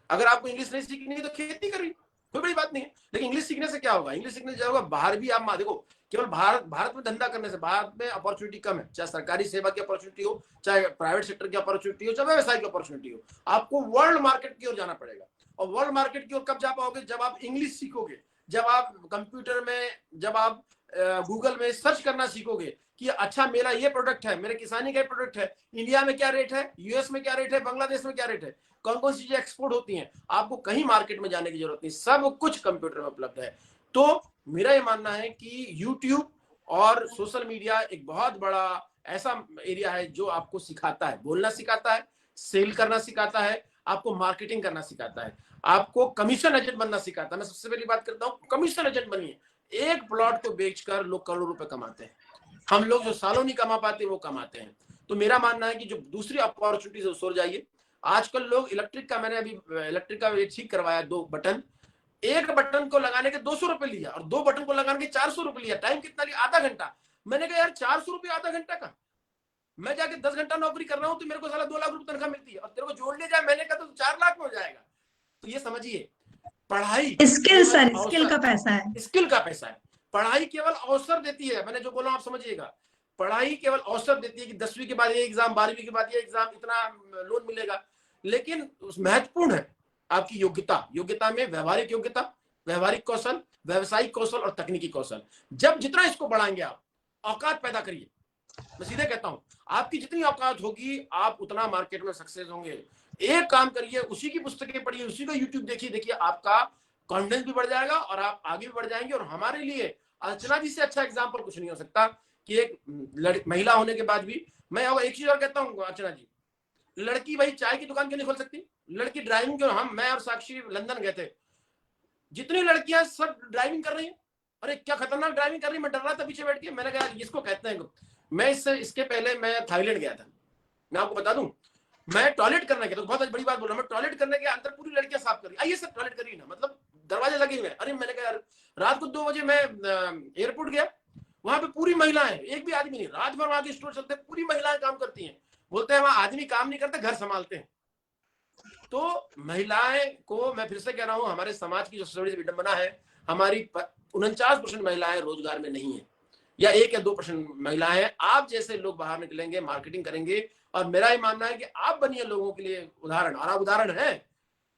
अगर आपको इंग्लिश नहीं सीखनी है तो खेती करिए, कोई बड़ी बात नहीं है। लेकिन इंग्लिश सीखने से क्या होगा, इंग्लिश सीखने से जाओगे बाहर भी आप देखो, केवल भारत में धंधा करने से, भारत में अपॉर्चुनिटी कम है, चाहे सरकारी सेवा की अपॉर्चुनिटी हो, चाहे प्राइवेट सेक्टर की अपॉर्चुनिटी हो, चाहे व्यवसाय की अपॉर्चुनिटी हो, आपको वर्ल्ड मार्केट की ओर जाना पड़ेगा। और वर्ल्ड मार्केट की ओर कब जा पाओगे, जब आप इंग्लिश सीखोगे, जब आप कंप्यूटर में, जब आप गूगल में सर्च करना सीखोगे कि अच्छा मेरा ये प्रोडक्ट है, मेरे किसानी का प्रोडक्ट है, इंडिया में क्या रेट है, यूएस में क्या रेट है, बांग्लादेश में क्या रेट है, कौन कौन सी चीजें एक्सपोर्ट होती हैं, आपको कहीं मार्केट में जाने की जरूरत नहीं, सब कुछ कंप्यूटर में उपलब्ध है। तो मेरा ये मानना है कि यूट्यूब और सोशल मीडिया एक बहुत बड़ा ऐसा एरिया है जो आपको सिखाता है, बोलना सिखाता है, सेल करना सिखाता है, आपको मार्केटिंग करना सिखाता है, आपको कमीशन एजेंट बनना सिखाता है। मैं सबसे पहली बात करता हूँ, कमीशन एजेंट बनिए। एक प्लॉट को बेचकर लोग करोड़ों रुपए कमाते हैं, हम लोग जो सालों नहीं कमा पाते वो कमाते हैं। तो मेरा मानना है कि जो दूसरी अपॉर्चुनिटी से सोच जाइए। आजकल लोग इलेक्ट्रिक का, मैंने अभी इलेक्ट्रिक का ठीक करवाया, 2 बटन, एक बटन को लगाने के 200 रुपए लिया और 2 बटन को लगाने के 400 रुपए लिया। टाइम कितना लिया, आधा घंटा। मैंने कहा यार 400 रुपये आधा घंटा का, मैं जाके 10 घंटा नौकरी कर रहा हूं तो मेरे को साला 2 लाख रुपए तनख्वाह मिलती है और तेरे को जोड़ लिया जाए, मैंने कहा तो 4 लाख में हो जाएगा। तो ये समझिए, पढ़ाई स्किल सर, स्किल का पैसा है, स्किल का पैसा है। पढ़ाई केवल अवसर देती है, मैंने जो बोला आप समझिएगा, पढ़ाई केवल अवसर देती है कि 10वीं के बाद ये एग्जाम, 12वीं के बाद ये एग्जाम, इतना लोन मिलेगा। लेकिन महत्वपूर्ण है आपकी योग्यता। योग्यता में व्यवहारिक योग्यता, व्यवहारिक कौशल, व्यवसायिक कौशल और तकनीकी कौशल। जब जितना इसको बढ़ाएंगे आप, औकात पैदा करिए। मैं सीधे कहता हूं, आपकी जितनी औकात होगी आप उतना मार्केट में सक्सेस होंगे। एक काम करिए, उसी की पुस्तकें पढ़िए, उसी का यूट्यूब देखिए, देखिए आपका कॉन्फिडेंस भी बढ़ जाएगा और आप आगे भी बढ़ जाएंगे। और हमारे लिए अर्चना जी से अच्छा एग्जाम्पल कुछ नहीं हो सकता कि एक महिला होने के बाद भी। मैं एक चीज और कहता हूँ अर्चना जी, लड़की भाई चाय की दुकान क्यों नहीं खोल सकती, लड़की ड्राइविंग क्यों, मैं और साक्षी लंदन गए थे, जितनी लड़कियां सब ड्राइविंग कर रही हैं, अरे क्या खतरनाक ड्राइविंग कर रही, मैं डर रहा था पीछे बैठ के। मैंने कहा इसको कहते हैं, मैं इसके पहले मैं थाईलैंड गया था, मैं आपको बता दूं, मैं टॉयलेट करने गया, तो बहुत बड़ी बात बोल रहा हूं, मैं टॉयलेट करने के अंदर पूरी लड़कियां साफ कर रही, आइए सर टॉयलेट करिए ना, मतलब दरवाजे लगे हुए हैं। अरे मैंने कहा यार, रात को 2 बजे मैं एयरपोर्ट गया, वहां पे पूरी महिलाएं, एक भी आदमी नहीं, रात भर वहां के स्टोर चलते, पूरी महिलाएं काम करती हैं। बोलते हैं वहां आदमी काम नहीं करते, घर संभालते हैं। तो महिलाएं को मैं फिर से कह रहा हूं, हमारे समाज की जो सबसे बड़ी विडंबना है, हमारी 49% महिलाएं रोजगार में नहीं है। या 1 या 2% महिलाएं हैं। आप जैसे लोग बाहर निकलेंगे, मार्केटिंग करेंगे, और मेरा ये मानना है कि आप बनिए लोगों के लिए उदाहरण, और आप उदाहरण हैं,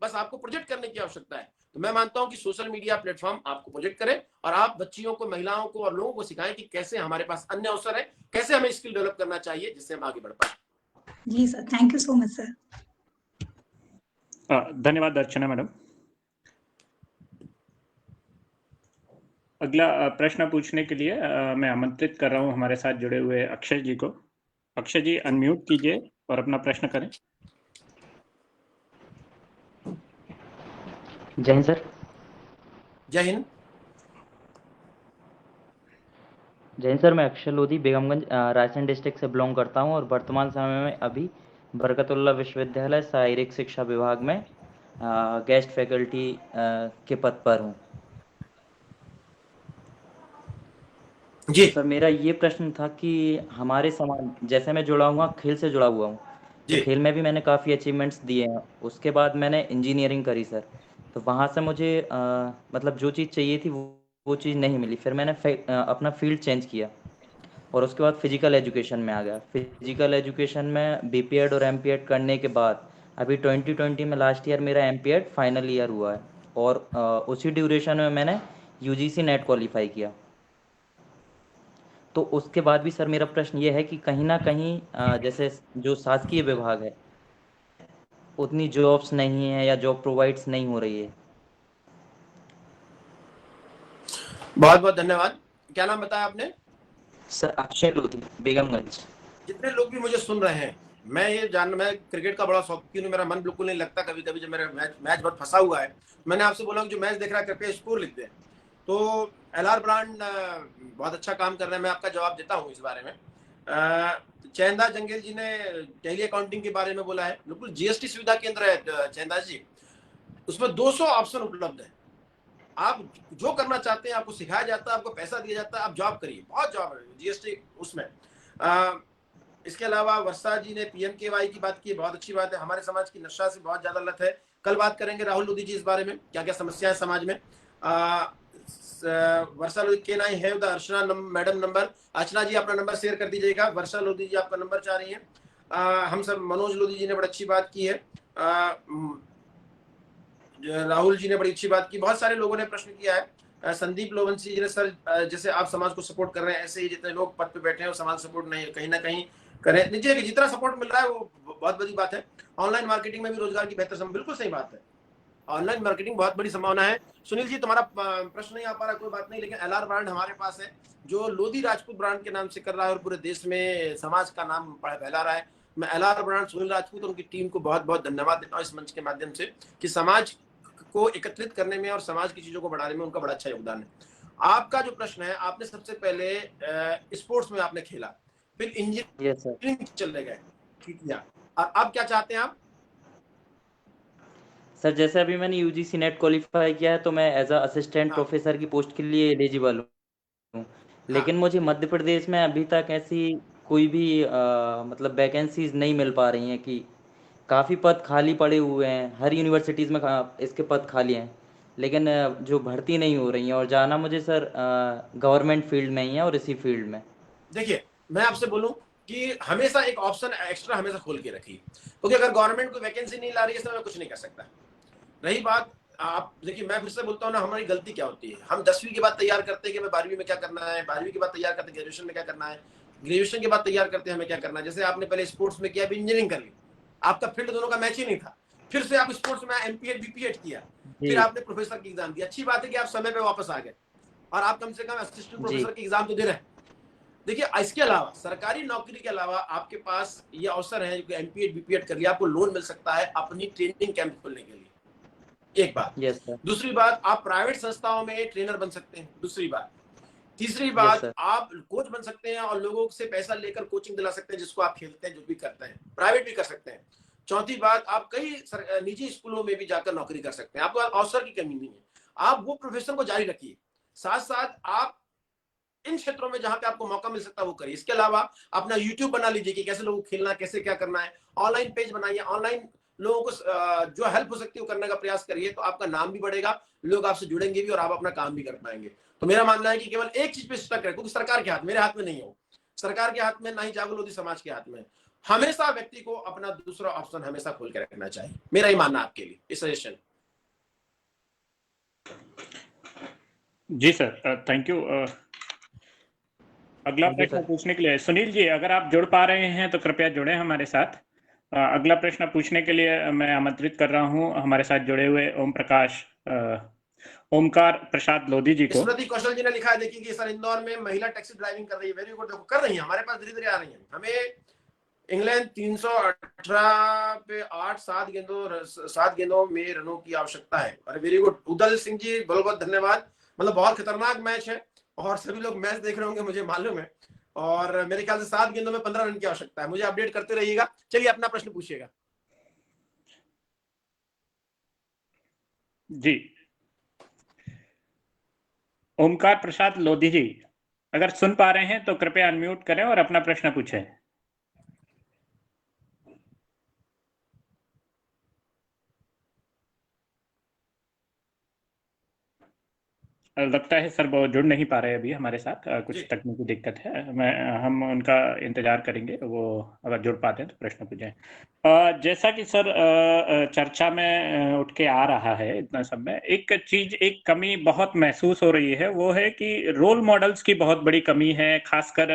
बस आपको प्रोजेक्ट करने की आवश्यकता है। तो मैं मानता हूं कि सोशल मीडिया प्लेटफॉर्म आपको प्रोजेक्ट करे और आप बच्चियों को, महिलाओं को और लोगों को सिखाएं कि कैसे हमारे पास अन्य अवसर है, कैसे हमें स्किल डेवलप करना चाहिए जिससे हम आगे बढ़ पाए। जी sir, thank you so much sir. धन्यवाद अर्चना मैडम। अगला प्रश्न पूछने के लिए मैं आमंत्रित कर रहा हूं हमारे साथ जुड़े हुए अक्षय जी को। अक्षय जी अनम्यूट कीजिए और अपना प्रश्न करें। जय हिंद सर। जय हिंद। जय हिंद सर, मैं अक्षय लोधी बेगमगंज रायसेन डिस्ट्रिक्ट से बिलोंग करता हूं और वर्तमान समय में अभी बरकतुल्लाह विश्वविद्यालय शारीरिक शिक्षा विभाग में गेस्ट फैकल्टी के पद पर हूं। जी सर, मेरा ये प्रश्न था कि हमारे समाज, जैसे मैं जुड़ा हुआ खेल से जुड़ा हुआ हूँ, तो जी खेल में भी मैंने काफ़ी अचीवमेंट्स दिए हैं। उसके बाद मैंने इंजीनियरिंग करी सर, तो वहाँ से मुझे मतलब जो चीज़ चाहिए थी वो चीज़ नहीं मिली। फिर मैंने अपना फील्ड चेंज किया और उसके बाद फिजिकल एजुकेशन में आ गया। फिजिकल एजुकेशन में बीपीएड और एमपीएड करने के बाद अभी 2020 में लास्ट ईयर मेरा एमपीएड फाइनल ईयर हुआ है और उसी ड्यूरेशन में मैंने यूजीसी नेट क्वालिफाई किया। तो उसके बाद भी सर मेरा प्रश्न ये है कि कहीं ना कहीं जैसे जो शासकीय विभाग है उतनी जॉब्स नहीं है या जॉब प्रोवाइड्स नहीं हो रही है। बहुत बहुत धन्यवाद। क्या नाम बताया आपने? सर अक्षय लोधी, बेगमगंज। जितने लोग भी मुझे सुन रहे हैं, मैं क्रिकेट का बड़ा शौकीन हूँ। मेरा मन बिल्कुल नहीं लगता कभी कभी जब मेरा मैच बहुत फंसा हुआ है। मैंने आपसे बोला कि जो मैच देख रहा है कृपया स्कोर लिख दे। तो एलआर ब्रांड बहुत अच्छा काम कर रहे हैं, मैं आपका जवाब देता हूँ इस बारे में। चैंदा जंगेल जी ने टेली अकाउंटिंग के बारे में बोला है, बिल्कुल जीएसटी सुविधा केंद्र है चैंदा जी, उसमें 200 ऑप्शन उपलब्ध है। आप जो करना चाहते हैं आपको सिखाया जाता है, आपको पैसा दिया जाता है, आप जॉब करिए, बहुत जॉब है जीएसटी उसमें। इसके अलावा वर्षा जी ने पीएमकेवाई की बात की, बहुत अच्छी बात है। हमारे समाज की नशा से बहुत ज्यादा लत है। कल बात करेंगे राहुल लोधी जी इस बारे में, क्या क्या समस्या है समाज में। Varsha Lodhi can I have the Archana madam number. Archana ji अपना नंबर शेयर कर दीजिएगा। वर्षा लोधी जी आपका नंबर चाह रही है। हम सब, मनोज लोधी जी ने बड़ी अच्छी बात की है। राहुल जी ने बड़ी अच्छी बात की। बहुत सारे लोगों ने प्रश्न किया है। संदीप लोवंशी जी ने, सर जैसे आप समाज को सपोर्ट कर रहे हैं ऐसे ही जितने लोग पद पे बैठे हैं वो समाज सपोर्ट नहीं कहीं ना कहीं करें। नीचे जितना सपोर्ट मिल रहा है वो बहुत बड़ी बात है। ऑनलाइन मार्केटिंग में भी रोजगार की बेहतर संभावना, बिल्कुल सही बात है। ऑनलाइन मार्केटिंग बहुत बड़ी संभावना है। सुनील जी तुम्हारा प्रश्न नहीं आ पा रहा, कोई बात नहीं, लेकिन एलआर ब्रांड हमारे पास है जो लोधी राजपूत ब्रांड के नाम से कर रहा है और पूरे देश में समाज का नाम फैला रहा है। मैं एलआर ब्रांड, सुनील राजपूत और उनकी टीम को बहुत बहुत धन्यवाद देता हूँ इस मंच के माध्यम से कि समाज को एकत्रित करने में और समाज की चीजों को बढ़ाने में उनका बड़ा अच्छा योगदान है। आपका जो प्रश्न है, आपने सबसे पहले स्पोर्ट्स में आपने खेला, फिर इंजीनियरिंग चले गए, ठीक है, और अब क्या चाहते हैं आप? सर जैसे अभी मैंने यूजीसी नेट क्वालिफाई किया है तो मैं एज अ असिस्टेंट प्रोफेसर की पोस्ट के लिए एलिजिबल हूँ, लेकिन मुझे मध्य प्रदेश में अभी तक ऐसी कोई भी मतलब वैकेंसीज नहीं मिल पा रही हैं कि काफ़ी पद खाली पड़े हुए हैं। हर यूनिवर्सिटीज़ में इसके पद खाली हैं, लेकिन जो भर्ती नहीं हो रही हैं, और जाना मुझे सर गवर्नमेंट फील्ड में ही है और इसी फील्ड में। देखिए मैं आपसे बोलूं कि हमेशा एक ऑप्शन एक्स्ट्रा हमेशा खोल के रखिए, क्योंकि अगर गवर्नमेंट कोई वैकेंसी नहीं ला रही है तो मैं कुछ नहीं कर सकता। रही बात, आप देखिए मैं फिर से बोलता हूँ ना, हमारी गलती क्या होती है, हम 10वीं के बाद तैयार करते हैं कि हमें 12वीं में क्या करना है, 12वीं के बाद तैयार करते हैं ग्रेजुएशन में क्या करना है, ग्रेजुएशन के बाद तैयार करते हैं हमें क्या करना है। जैसे आपने पहले स्पोर्ट्स में किया, इंजीनियरिंग कर ली, आपका फील्ड दोनों का मैच ही नहीं था, फिर से आप स्पोर्ट्स में एमपीएड बीपीएड किया, फिर आपने प्रोफेसर की एग्जाम दी। अच्छी बात है कि आप समय पे वापस आ गए और आप कम से कम असिस्टेंट प्रोफेसर की एग्जाम तो दे रहे हैं। देखिए इसके अलावा सरकारी नौकरी के अलावा आपके पास ये अवसर है कि एमपीएड बीपीएड कर लिया, आपको लोन मिल सकता है अपनी ट्रेनिंग कैंप खोलने के लिए, एक बात। दूसरी बात, आप प्राइवेट संस्थाओं में ट्रेनर बन सकते हैं। दूसरी बात, तीसरी बात, आप कोच बन सकते हैं और लोगों से पैसा लेकर कोचिंग दिला सकते हैं जिसको आप खेलते हैं, जो भी करते हैं, प्राइवेट भी कर सकते हैं। चौथी बात, आप कई निजी स्कूलों में भी जाकर नौकरी कर सकते हैं, आपको अवसर की कमी नहीं है। आप वो प्रोफेशन को जारी रखिए, साथ साथ आप इन क्षेत्रों में जहां पे आपको मौका मिल सकता है वो करिए। इसके अलावा अपना यूट्यूब बना लीजिए कि कैसे लोगों को खेलना, कैसे क्या करना है। ऑनलाइन पेज बनाइए, ऑनलाइन लोगों को जो हेल्प हो सकती है वो करने का प्रयास करिए, तो आपका नाम भी बढ़ेगा, लोग आपसे जुड़ेंगे भी और आप अपना काम भी कर पाएंगे। तो मेरा मानना है कि केवल एक चीज पे स्टक रहे, क्योंकि सरकार के हाथ, मेरे हाथ में नहीं हो, सरकार के हाथ में, ना ही जागो लोधी समाज के हाथ में। हमेशा व्यक्ति को अपना दूसरा ऑप्शन हमेशा खोल के रखना चाहिए, मेरा ही मानना आपके लिए, इस सजेशन। जी सर, थैंक यू। अगला प्रश्न पूछने के लिए सुनील जी, अगर आप जुड़ पा रहे हैं तो कृपया जुड़े हमारे साथ। अगला प्रश्न पूछने के लिए मैं आमंत्रित कर रहा हूं हमारे साथ जुड़े हुए ओमकार प्रसाद लोधी जी को। स्मृति कौशल जी ने लिखा है, देखिए कि सर इंदौर में महिला टैक्सी ड्राइविंग कर रही है, वेरी गुड, देखो कर रही है, हमारे पास धीरे धीरे आ रही है। हमें इंग्लैंड 318 पे 7 गेंदों में रनों की आवश्यकता है। अरे वेरी गुड उदल सिंह जी, बहुत बहुत धन्यवाद। मतलब बहुत खतरनाक मैच है और सभी लोग मैच देख रहे होंगे, मुझे मालूम है, और मेरे ख्याल से 7 गेंदों में 15 रन की आवश्यकता है। मुझे अपडेट करते रहिएगा। चलिए अपना प्रश्न पूछिएगा। जी ओमकार प्रसाद लोधी जी, अगर सुन पा रहे हैं तो कृपया अनम्यूट करें और अपना प्रश्न पूछें। लगता है सर वो जुड़ नहीं पा रहे अभी हमारे साथ, कुछ तकनीकी दिक्कत है। हम उनका इंतजार करेंगे, वो अगर जुड़ पाते हैं तो प्रश्न पूछें। जैसा कि सर चर्चा में उठ के आ रहा है इतना सब में, एक कमी बहुत महसूस हो रही है, वो है कि रोल मॉडल्स की बहुत बड़ी कमी है, खासकर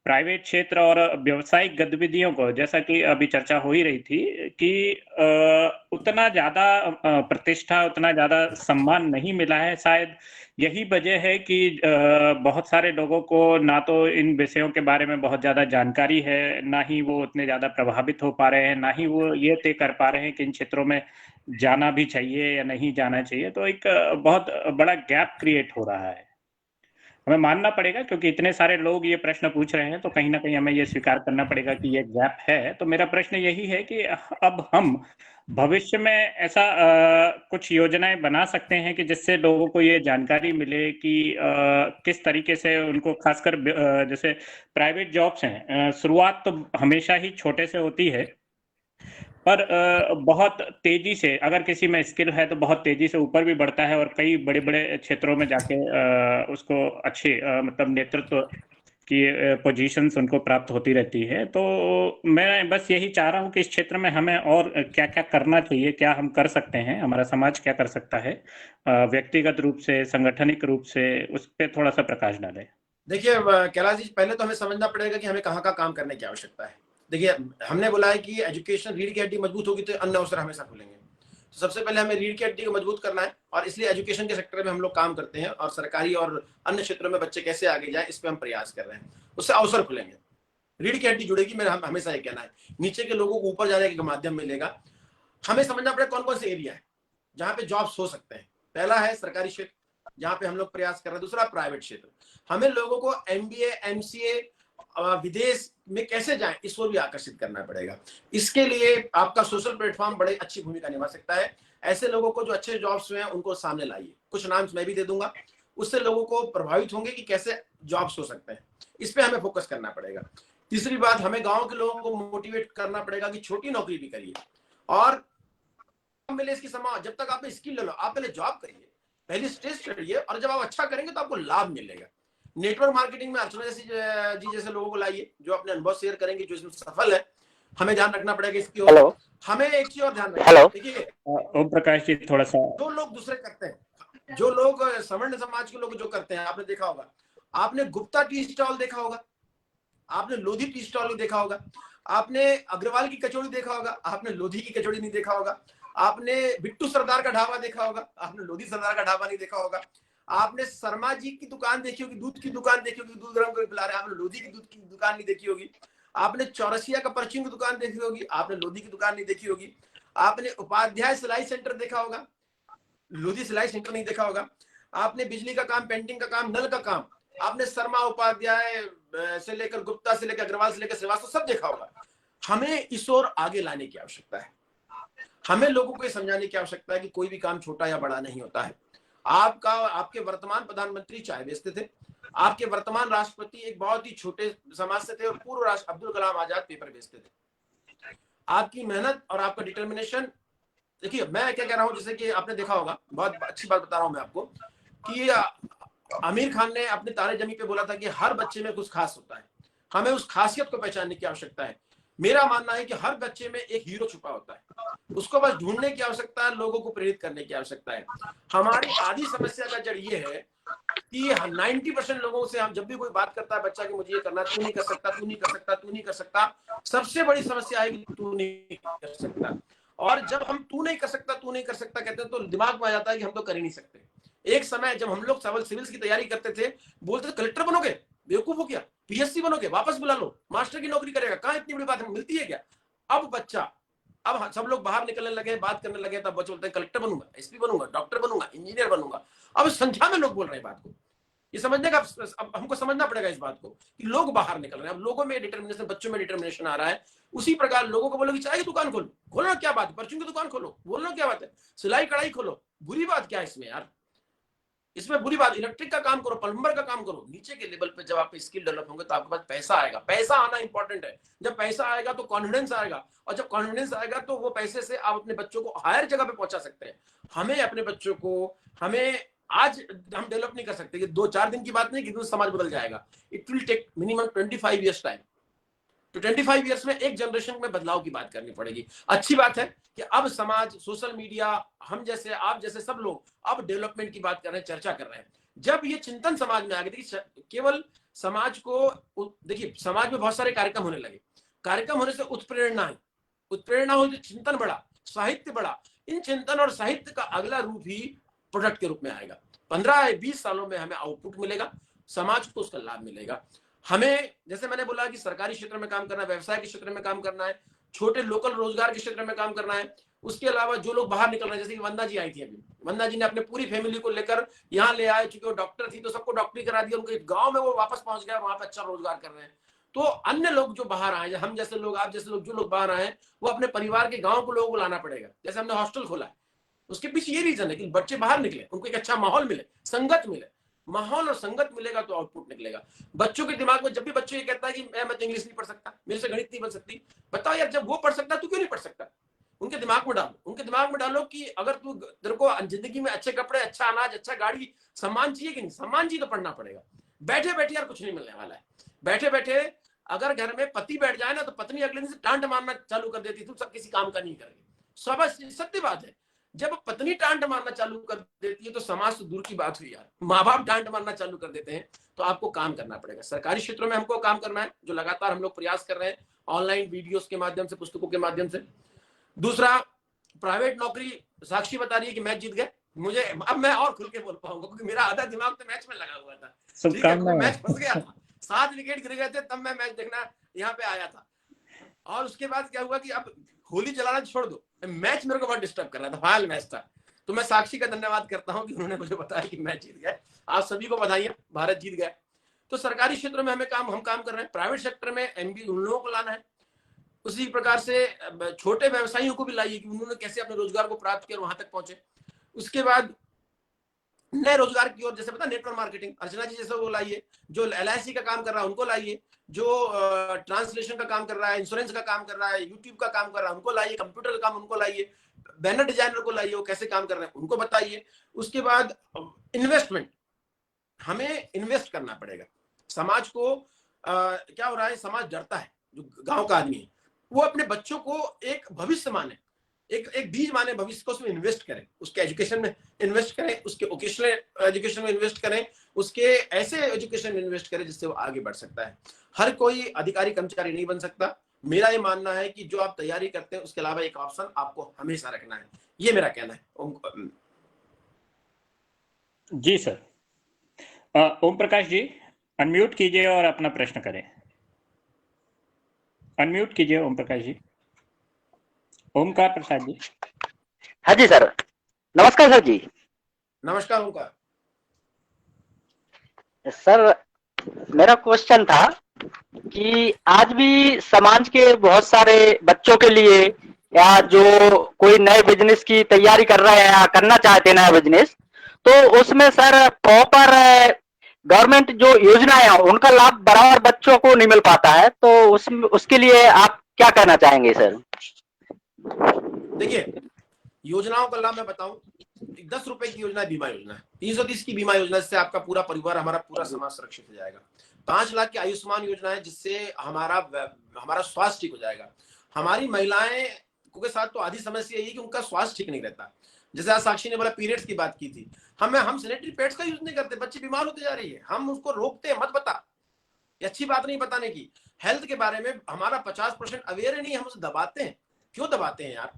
प्राइवेट क्षेत्र और व्यावसायिक गतिविधियों को, जैसा कि अभी चर्चा हो ही रही थी कि उतना ज्यादा प्रतिष्ठा, उतना ज्यादा सम्मान नहीं मिला है। शायद यही वजह है कि बहुत सारे लोगों को ना तो इन विषयों के बारे में बहुत ज्यादा जानकारी है, ना ही वो उतने ज्यादा प्रभावित हो पा रहे हैं, ना ही वो ये तय कर पा रहे हैं कि इन क्षेत्रों में जाना भी चाहिए या नहीं जाना चाहिए। तो एक बहुत बड़ा गैप क्रिएट हो रहा है, हमें मानना पड़ेगा, क्योंकि इतने सारे लोग ये प्रश्न पूछ रहे हैं तो कहीं ना कहीं हमें ये स्वीकार करना पड़ेगा कि ये गैप है। तो मेरा प्रश्न यही है कि अब हम भविष्य में ऐसा कुछ योजनाएं बना सकते हैं कि जिससे लोगों को ये जानकारी मिले कि किस तरीके से उनको, खासकर जैसे प्राइवेट जॉब्स हैं, शुरुआत तो हमेशा ही छोटे से होती है, पर बहुत तेजी से अगर किसी में स्किल है तो बहुत तेजी से ऊपर भी बढ़ता है और कई बड़े बड़े क्षेत्रों में जाके उसको अच्छे मतलब नेतृत्व की पोजीशंस उनको प्राप्त होती रहती है। तो मैं बस यही चाह रहा हूँ कि इस क्षेत्र में हमें और क्या क्या करना चाहिए, क्या हम कर सकते हैं, हमारा समाज क्या कर सकता है व्यक्तिगत रूप से, संगठनिक रूप से, उस पर थोड़ा सा प्रकाश डालें। देखिए कैलाश जी, पहले तो हमें समझना पड़ेगा कि हमें कहाँ का काम करने की आवश्यकता है। देखिए हमने बोला है कि एजुकेशन, रीढ़ की हड्डी मजबूत होगी तो अन्य अवसर हमेशा खुलेंगे। तो सबसे पहले हमें रीढ़ की हड्डी को मजबूत करना है, और इसलिए एजुकेशन के सेक्टर में हम लोग काम करते हैं, और सरकारी और अन्य क्षेत्रों में बच्चे कैसे आगे जाए इस पर हम प्रयास कर रहे हैं, उससे अवसर खुलेंगे, रीढ़ की हड्डी जुड़ेगी। मेरा हमेशा ये कहना है, नीचे के लोगों को ऊपर जाने के माध्यम मिलेगा। हमें समझना पड़ेगा कौन कौन से एरिया है जहाँ पे जॉब्स हो सकते हैं। पहला है सरकारी क्षेत्र, जहाँ पे हम लोग प्रयास कर रहे हैं। दूसरा प्राइवेट क्षेत्र। हमें लोगों को MBA MCA विदेश में कैसे जाएं, इस ओर भी आकर्षित करना पड़ेगा। इसके लिए आपका सोशल प्लेटफॉर्म बड़े अच्छी भूमिका निभा सकता है। ऐसे लोगों को जो अच्छे जॉब्स में हैं उनको सामने लाइए, कुछ नाम मैं भी दे दूंगा, उससे लोगों को प्रभावित होंगे कि कैसे जॉब्स हो सकते हैं। इस पे हमें फोकस करना पड़ेगा। तीसरी बात, हमें गांव के लोगों को मोटिवेट करना पड़ेगा कि छोटी नौकरी भी करिए और मिले इसकी समाज। जब तक आप स्किल ले लो, आप पहले जॉब करिए, पहली स्टेज चढ़िए, और जब आप अच्छा करेंगे तो आपको लाभ मिलेगा। नेटवर्क मार्केटिंग में अर्चना जी जैसे लोगों को लाइए जो अपने अनुभव शेयर करेंगे, जो इसमें सफल है। हमें ध्यान रखना पड़ेगा इसकी ओर। हमें एक चीज और ध्यान रखना, देखिए ओम प्रकाश जी थोड़ा सा, जो लोग दूसरे करते हैं, जो लोग सवर्ण समाज के लोग जो करते हैं, आपने देखा होगा, आपने गुप्ता टी स्टॉल देखा होगा, आपने लोधी टी स्टॉल नहीं देखा होगा, आपने अग्रवाल की कचौड़ी देखा होगा, आपने लोधी की कचौड़ी नहीं देखा होगा, आपने बिट्टू सरदार का ढाबा देखा होगा, आपने लोधी सरदार का ढाबा नहीं देखा होगा, आपने शर्मा जी की दुकान देखी होगी, दूध की दुकान देखी होगी, दूध गरम करके पिला रहे हैं, आपने लोधी की दूध की दुकान नहीं देखी होगी, आपने चौरसिया का परचून की दुकान देखी होगी, आपने लोधी की दुकान नहीं देखी होगी, आपने उपाध्याय सिलाई सेंटर देखा होगा, लोधी सिलाई सेंटर नहीं देखा होगा, आपने बिजली का काम, पेंटिंग का काम, नल का काम, आपने शर्मा उपाध्याय से लेकर गुप्ता से लेकर अग्रवाल से लेकर श्रीवास्तव सब देखा होगा। हमें इस ओर आगे लाने की आवश्यकता है। हमें लोगों को समझाने की आवश्यकता है कि कोई भी काम छोटा या बड़ा नहीं होता है। आपके वर्तमान प्रधानमंत्री चाय बेचते थे, आपके वर्तमान राष्ट्रपति एक बहुत ही छोटे समाज से थे, और पूर्व राष्ट्र अब्दुल कलाम आजाद पेपर बेचते थे। आपकी मेहनत और आपका डिटर्मिनेशन, देखिए मैं क्या कह रहा हूं, जैसे कि आपने देखा होगा, बहुत अच्छी बात बता रहा हूं मैं आपको, कि आमिर खान ने अपने तारे जमी पे बोला था कि हर बच्चे में कुछ खास होता है, हमें उस खासियत को पहचानने की आवश्यकता है। मेरा मानना है कि हर बच्चे में एक हीरो छुपा होता है, उसको बस ढूंढने की आवश्यकता है, लोगों को प्रेरित करने की आवश्यकता है। हमारी आधी समस्या का जड़ ये है कि 90% लोगों से हम जब भी कोई बात करता है बच्चा कि मुझे ये करना, तू नहीं कर सकता, तू नहीं कर सकता, तू नहीं कर सकता, सबसे बड़ी समस्या है कि तू नहीं कर सकता। और जब हम तू नहीं कर सकता, तू नहीं कर सकता कहते हैं तो दिमाग में आ जाता है कि हम तो कर ही नहीं सकते। एक समय जब हम लोग सिविल्स की तैयारी करते थे, बोलते थे कलेक्टर बनोगे, बेवकूफ हो गया, पीएससी बनोगे, वापस बुला लो, मास्टर की नौकरी करेगा, कहां इतनी बड़ी बात है, मिलती है क्या? अब सब लोग बाहर निकलने लगे, बात करने लगे, तब बच्चे बोलते हैं कलेक्टर बनूंगा, एसपी बनूंगा, डॉक्टर बनूंगा, इंजीनियर बनूंगा। अब संख्या में लोग बोल रहे हैं बात को, ये समझने का अब हमको समझना पड़ेगा इस बात को कि लोग बाहर निकल रहे हैं। अब लोगों में डिटर्मिनेशन, बच्चों में डिटर्मिनेशन आ रहा है। उसी प्रकार लोगों को बोलो कि चाय की दुकान खोलो, खोलना क्या बात है, परचून की दुकान खोलो, बोलना क्या बात है, सिलाई कढ़ाई खोलो, बुरी बात क्या है इसमें यार? इसमें बुरी बात, इलेक्ट्रिक का काम करो, प्लम्बर का काम करो। नीचे के लेवल पे जब आप स्किल डेवलप होंगे तो आपके पास पैसा आएगा। पैसा आना इंपॉर्टेंट है। जब पैसा आएगा तो कॉन्फिडेंस आएगा, और जब कॉन्फिडेंस आएगा तो वो पैसे से आप अपने बच्चों को हायर जगह पे पहुंचा सकते हैं। हमें अपने बच्चों को, हमें आज हम डेवलप नहीं कर सकते कि 2-4 दिन की बात नहीं कि समाज बदल जाएगा। It will take minimum 25 years time. तो 25 ईयर्स में एक जनरेशन में बदलाव की बात करनी पड़ेगी। अच्छी बात है कि अब समाज, सोशल मीडिया, हम जैसे, आप जैसे सब लोग अब डेवलपमेंट की बात कर रहे हैं, चर्चा कर रहे हैं। जब ये चिंतन समाज में आ गया, देखिए केवल समाज को, देखिए समाज में बहुत सारे कार्यक्रम होने लगे, कार्यक्रम होने से उत्प्रेरणा है, उत्प्रेरणा हो तो चिंतन बढ़ा, साहित्य बढ़ा। इन चिंतन और साहित्य का अगला रूप ही प्रोडक्ट के रूप में आएगा। 15-20 सालों में हमें आउटपुट मिलेगा, समाज को उसका लाभ मिलेगा। हमें, जैसे मैंने बोला कि सरकारी क्षेत्र में काम करना है, व्यवसाय के क्षेत्र में काम करना है, छोटे लोकल रोजगार के क्षेत्र में काम करना है। उसके अलावा जो लोग बाहर निकल रहे हैं, जैसे कि वंदना जी आई थी अभी, वंदना जी ने अपने पूरी फैमिली को लेकर यहाँ ले आए, चूंकि वो डॉक्टर थी तो सबको डॉक्टरी करा दिया, उनके गांव में वो वापस पहुंच गया, वहां पर अच्छा रोजगार कर रहे हैं। तो अन्य लोग जो बाहर आए, हम जैसे लोग, आप जैसे लोग, जो लोग बाहर आए, वो अपने परिवार के गाँव को लोगों को लाना पड़ेगा। जैसे हमने हॉस्टल खोला है, उसके पीछे ये रीजन है कि बच्चे बाहर निकले, उनको एक अच्छा माहौल मिले, संगत मिले। माहौल और संगत मिलेगा तो आउटपुट निकलेगा। बच्चों के दिमाग में जब भी बच्चों ये कहता है कि मैं तो इंग्लिश नहीं पढ़ सकता, मेरे से गणित नहीं बन सकती, बताओ यार, जब वो पढ़ सकता है तू क्यों नहीं पढ़ सकता? उनके दिमाग में डालो, उनके दिमाग में डालो कि अगर तेरे को जिंदगी में अच्छे कपड़े, अच्छा अनाज, अच्छा गाड़ी, सम्मान चाहिए कि नहीं? सम्मान चाहिए तो पढ़ना पड़ेगा। बैठे बैठे यार कुछ नहीं मिलने वाला है। बैठे बैठे अगर घर में पति बैठ जाए ना तो पत्नी अगले दिन से डांट मारना चालू कर देती, तुम सब किसी काम का नहीं करेगी। सत्य बात है। जब पत्नी डांट मारना चालू कर देती है तो समाज से दूर की बात हुई यार। माँ बाप डांट मारना चालू कर देते हैं तो आपको काम करना पड़ेगा। सरकारी क्षेत्रों में हमको काम करना है, जो लगातार हम लोग प्रयास कर रहे हैं, ऑनलाइन वीडियोस के माध्यम से, पुस्तकों के माध्यम से। दूसरा, प्राइवेट नौकरी, साक्षी बता रही है कि मैच जीत गए। मुझे अब मैं और खुल के बोल पाऊंगा क्योंकि मेरा आधा दिमाग तो मैच में लगा हुआ था। ठीक है, मैच फंस गया था, 7 विकेट गिर गए थे, तब मैं मैच देखना यहाँ पे आया था। और उसके बाद क्या हुआ कि अब होली जलाना छोड़ दो, मैच मेरे को बहुत डिस्टर्ब कर रहा था, फाइनल मैच था। तो मैं साक्षी का धन्यवाद करता हूं कि उन्होंने मुझे बताया कि मैच जीत गए। आप सभी को बधाई, भारत जीत गया। तो सरकारी क्षेत्रों में हम काम कर रहे हैं। प्राइवेट सेक्टर में एमबी उन लोगों को लाना है। उसी प्रकार से छोटे व्यवसायियों को भी लाइए कि उन्होंने कैसे अपने रोजगार को प्राप्त किया, वहां तक पहुंचे। उसके बाद नए रोजगार की ओर, जैसे पता नेटवर्क मार्केटिंग, अर्चना जी जैसे वो लाइए, जो LIC का काम कर रहा है उनको लाइए, जो ट्रांसलेशन का काम कर रहा है, इंश्योरेंस का काम कर रहा है, यूट्यूब का काम कर रहा है उनको लाइए, कंप्यूटर का काम उनको लाइए, बैनर डिजाइनर को लाइए, वो कैसे काम कर रहे हैं उनको बताइए। उसके बाद इन्वेस्टमेंट, हमें इन्वेस्ट करना पड़ेगा। समाज को क्या हो रहा है, समाज डरता है, जो गाँव का आदमी है वो अपने बच्चों को एक भविष्य माने, एक बीज माने भविष्य को, उसमें इन्वेस्ट करें, उसके एजुकेशन में इन्वेस्ट करें, उसके वोकेशनल एजुकेशन में इन्वेस्ट करें, उसके ऐसे एजुकेशन में इन्वेस्ट करें जिससे वो आगे बढ़ सकता है। हर कोई अधिकारी कर्मचारी नहीं बन सकता। मेरा ये मानना है कि जो आप तैयारी करते हैं उसके अलावा एक ऑप्शन आपको हमेशा रखना है, ये मेरा कहना है। जी सर। ओम प्रकाश जी अनम्यूट कीजिए और अपना प्रश्न करें। अनम्यूट कीजिए ओम प्रकाश जी। ओमकार प्रसाद जी। हाँ जी सर, नमस्कार सर जी। नमस्कार ओमकार। सर मेरा क्वेश्चन था कि आज भी समाज के बहुत सारे बच्चों के लिए, या जो कोई नए बिजनेस की तैयारी कर रहे हैं या करना चाहते हैं नया बिजनेस, तो उसमें सर प्रॉपर गवर्नमेंट जो योजनाएं हैं उनका लाभ बराबर बच्चों को नहीं मिल पाता है। तो उसके लिए आप क्या कहना चाहेंगे सर? देखिए, योजनाओं का लाभ मैं बताऊं, 10 रुपए की योजना है, बीमा योजना है, 330 की बीमा योजना, जिससे आपका पूरा परिवार, हमारा पूरा समाज सुरक्षित हो जाएगा। 5 लाख की आयुष्मान योजना है, जिससे हमारा स्वास्थ्य ठीक हो जाएगा। हमारी महिलाएं के साथ तो आधी समस्या यही कि उनका स्वास्थ्य ठीक नहीं रहता। जैसे आज साक्षी ने बोला पीरियड्स की बात की थी, हम सैनिटरी पैड्स का यूज नहीं करते, बच्चे बीमार होते जा रही है, हम उसको रोकते हैं, मत बता, ये अच्छी बात नहीं बताने की। हेल्थ के बारे में हमारा 50% अवेयर नहीं है, हम उसे दबाते हैं। क्यों दबाते हैं यार?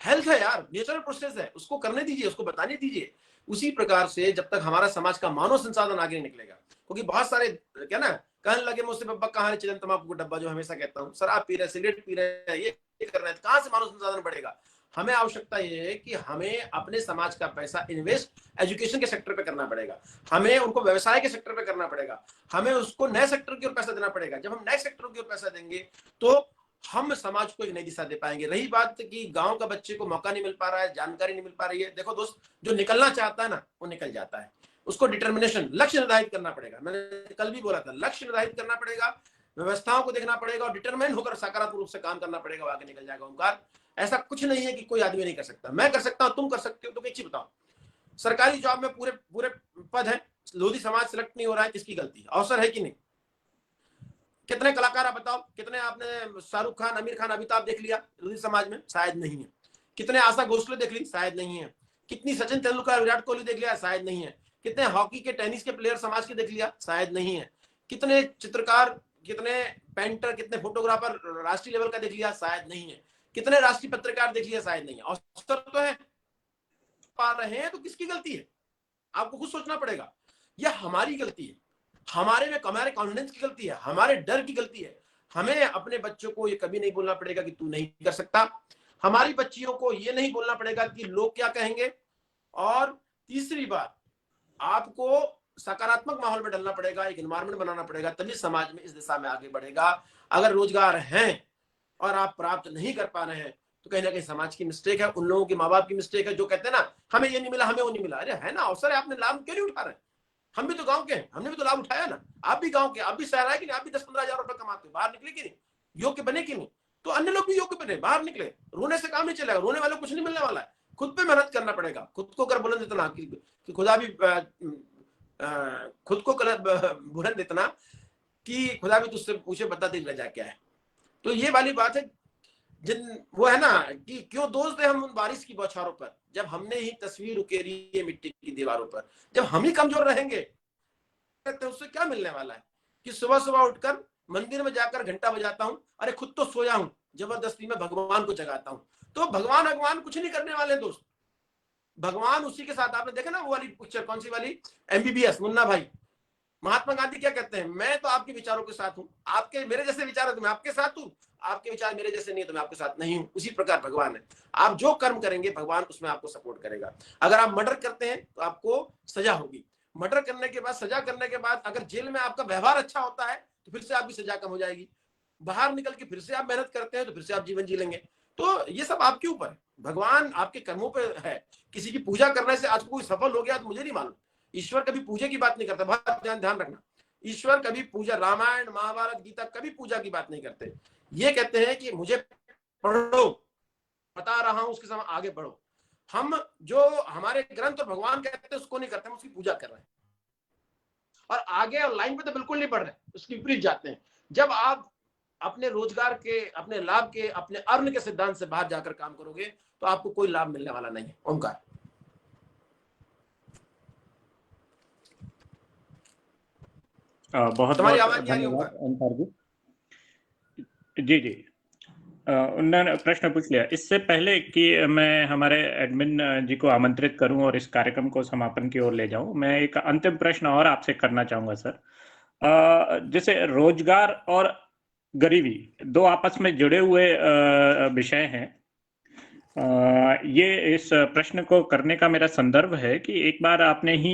हेल्थ है यार, नेचुरल प्रोसेस है, उसको करने दीजिए, उसको बताने दीजिए। उसी प्रकार से जब तक हमारा समाज का मानव संसाधन आगे नहीं निकलेगा, क्योंकि बहुत सारे क्या ना कहने लगे मुझसे, बब्बा कहाँ है चिलम तंबाकू का डब्बा, जो हमेशा कहता हूँ, सर आप पी रहे, सिगरेट पी रहे, ये कर रहे हैं, कहाँ से मानव संसाधन बढ़ेगा? हमें आवश्यकता ये है कि हमें अपने समाज का पैसा इन्वेस्ट एजुकेशन के सेक्टर पे करना पड़ेगा, हमें उनको व्यवसाय के सेक्टर पे करना पड़ेगा, हमें उसको नए सेक्टर की ओर पैसा देना पड़ेगा। जब हम नए सेक्टर की ओर पैसा देंगे तो हम समाज को एक नई दिशा दे पाएंगे। रही बात कि गांव का बच्चे को मौका नहीं मिल पा रहा है, जानकारी नहीं मिल पा रही है, देखो दोस्त, जो निकलना चाहता है ना वो निकल जाता है। उसको डिटर्मिनेशन, लक्ष्य निर्धारित करना पड़ेगा। मैंने कल भी बोला था, लक्ष्य निर्धारित करना पड़ेगा, व्यवस्थाओं को देखना पड़ेगा और डिटरमाइन होकर सकारात्मक रूप से काम करना पड़ेगा, आगे निकल जाएगा। ओंकार, ऐसा कुछ नहीं है कि कोई आदमी नहीं कर सकता, मैं कर सकता हूं, तुम कर सकते हो। तो एक चीज बताओ, सरकारी जॉब में पूरे पद है, लोधी समाज सिलेक्ट नहीं हो रहा है, किसकी गलती है? अवसर है कि नहीं? कितने कलाकार आप बताओ, कितने आपने शाहरुख खान, आमिर खान, अमिताभ देख लिया लोधी समाज में? शायद नहीं है। कितने आशा भोसले देख ली? शायद नहीं है। कितनी सचिन तेंदुलकर, विराट कोहली देख लिया? शायद नहीं है। कितने हॉकी के, टेनिस के प्लेयर समाज के देख लिया? शायद नहीं है। कितने चित्रकार, कितने पेंटर, कितने फोटोग्राफर राष्ट्रीय लेवल का देख लिया? शायद नहीं है। कितने राष्ट्रीय पत्रकार देख लिया? शायद नहीं है। अवसर तो है, पा रहे हैं, तो किसकी गलती है? आपको खुद सोचना पड़ेगा। यह हमारी गलती है, हमारे कॉन्फिडेंस की गलती है, हमारे डर की गलती है। हमें अपने बच्चों को ये कभी नहीं बोलना पड़ेगा कि तू नहीं कर सकता। हमारी बच्चियों को ये नहीं बोलना पड़ेगा कि लोग क्या कहेंगे। और तीसरी बात, आपको सकारात्मक माहौल में डालना पड़ेगा, एक एनवायरनमेंट बनाना पड़ेगा, तभी समाज में इस दिशा में आगे बढ़ेगा। अगर रोजगार है और आप प्राप्त नहीं कर पा रहे हैं तो कहीं ना कहीं समाज की मिस्टेक है, उन लोगों के माँ बाप की मिस्टेक है जो कहते हैं ना हमें ये नहीं मिला, हमें वो नहीं मिला। अरे है ना, अवसर है, आपने लाभ क्यों नहीं उठा रहे? हम भी तो गांव के हैं, हमने भी तो लाभ उठाया ना। आप भी गांव के, आप भी शहर आए कि नहीं? आप भी 10-15 हजार रुपए कमाते हो, बाहर निकले कि नहीं? योग्य बने कि नहीं? तो अन्य लोग भी योग्य बने, बाहर निकले। रोने से काम नहीं चलेगा, रोने वाले कुछ नहीं मिलने वाला है। खुद पे मेहनत करना पड़ेगा, खुद को कर बुलंद इतना कि खुदा भी खुद को बुलंद इतना कि खुदा भी तुझसे पूछे बता तेरी वजह क्या है। तो ये वाली बात है, वो है ना कि क्यों दोष दे हम उन बारिश की बौछारों पर, जब हमने ही तस्वीर उकेरी है मिट्टी की दीवारों पर। जब हम ही कमजोर रहेंगे तो उससे क्या मिलने वाला है? कि सुबह सुबह उठकर मंदिर में जाकर घंटा बजाता हूं, अरे खुद तो सोया हूं, जबरदस्ती में भगवान को जगाता हूं। तो भगवान कुछ नहीं करने वाले दोस्त। भगवान उसी के साथ, आपने देखा ना वो वाली पिक्चर, कौन सी वाली, MBBS, मुन्ना भाई। महात्मा गांधी क्या कहते हैं? मैं तो आपके विचारों के साथ हूं, आपके मेरे जैसे विचार है तो मैं आपके साथ हूं, आपके विचार मेरे जैसे नहीं है तो मैं आपके साथ नहीं हूं। उसी प्रकार भगवान है, आप जो कर्म करेंगे भगवान उसमें आपको सपोर्ट करेगा। अगर आप मर्डर करते हैं तो आपको सजा होगी, मर्डर करने के बाद, सजा करने के बाद अगर जेल में आपका व्यवहार अच्छा होता है तो फिर से आपकी सजा कम हो जाएगी। बाहर निकल के फिर से आप मेहनत करते हैं तो फिर से आप जीवन जी लेंगे। तो ये सब आपके ऊपर है, भगवान आपके कर्मों पे है। किसी की पूजा करने से आज कोई सफल हो गया तो मुझे नहीं मालूम। ईश्वर कभी पूजे की बात नहीं करता, बहुत ध्यान रखना। ईश्वर कभी पूजा, रामायण, महाभारत, गीता कभी पूजा की बात नहीं करते। ये कहते हैं कि मुझे पढ़ो, बता रहा हूं उसके समय आगे बढ़ो। हम जो हमारे ग्रंथ और भगवान कहते हैं उसको नहीं करते, हम उसकी पूजा कर रहे हैं और आगे और लाइन पे तो बिल्कुल नहीं बढ़ रहे, उसके विपरीत जाते हैं। जब आप अपने रोजगार के, अपने लाभ के, अपने अर्न के सिद्धांत से बाहर जाकर काम करोगे तो आपको कोई लाभ मिलने वाला नहीं है। ओंकार, बहुत तुम्हारी बहुत आवाज क्या धन्यवाद ओंकार जी। जी उन्होंने प्रश्न पूछ लिया। इससे पहले कि मैं हमारे एडमिन जी को आमंत्रित करूं और इस कार्यक्रम को समापन की ओर ले जाऊं, मैं एक अंतिम प्रश्न और आपसे करना चाहूंगा सर। जैसे रोजगार और गरीबी दो आपस में जुड़े हुए विषय हैं। ये इस प्रश्न को करने का मेरा संदर्भ है कि एक बार आपने ही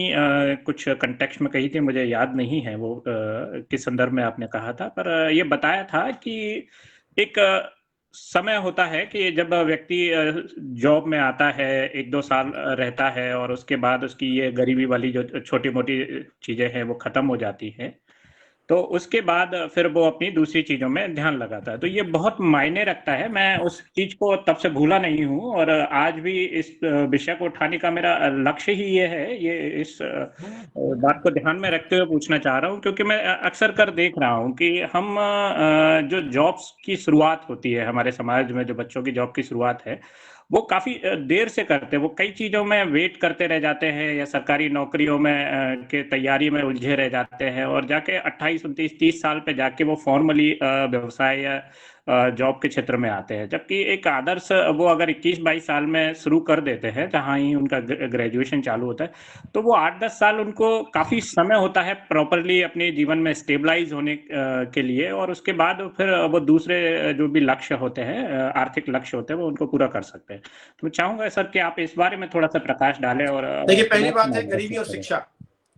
कुछ कंटेक्स्ट में कही थी, मुझे याद नहीं है वो किस संदर्भ में आपने कहा था, पर ये बताया था कि एक समय होता है कि जब व्यक्ति जॉब में आता है, 1-2 साल रहता है और उसके बाद उसकी ये गरीबी वाली जो छोटी मोटी चीजें हैं वो खत्म हो जाती हैं। तो उसके बाद फिर वो अपनी दूसरी चीज़ों में ध्यान लगाता है। तो ये बहुत मायने रखता है। मैं उस चीज़ को तब से भूला नहीं हूँ और आज भी इस विषय को उठाने का मेरा लक्ष्य ही ये है। ये इस बात को ध्यान में रखते हुए पूछना चाह रहा हूँ, क्योंकि मैं अक्सर कर देख रहा हूँ कि हम जो जॉब्स की शुरुआत होती है हमारे समाज में, जो बच्चों की जॉब की शुरुआत है, वो काफ़ी देर से करते हैं। वो कई चीज़ों में वेट करते रह जाते हैं या सरकारी नौकरियों में के तैयारी में उलझे रह जाते हैं और जाके 28, 29, 30 साल पे जाके वो फॉर्मली व्यवसाय या जॉब के क्षेत्र में आते हैं। जबकि एक आदर्श वो अगर 21-22 साल में शुरू कर देते हैं, जहाँ ही उनका ग्रेजुएशन चालू होता है, तो वो 8-10 साल उनको काफ़ी समय होता है प्रॉपरली अपने जीवन में स्टेबलाइज होने के लिए, और उसके बाद फिर वो दूसरे जो भी लक्ष्य होते हैं, आर्थिक लक्ष्य होते हैं, वो उनको पूरा कर सकते हैं। तो मैं चाहूंगा सर कि आप इस बारे में थोड़ा सा प्रकाश डालें। और देखिए, पहली बात है गरीबी और शिक्षा,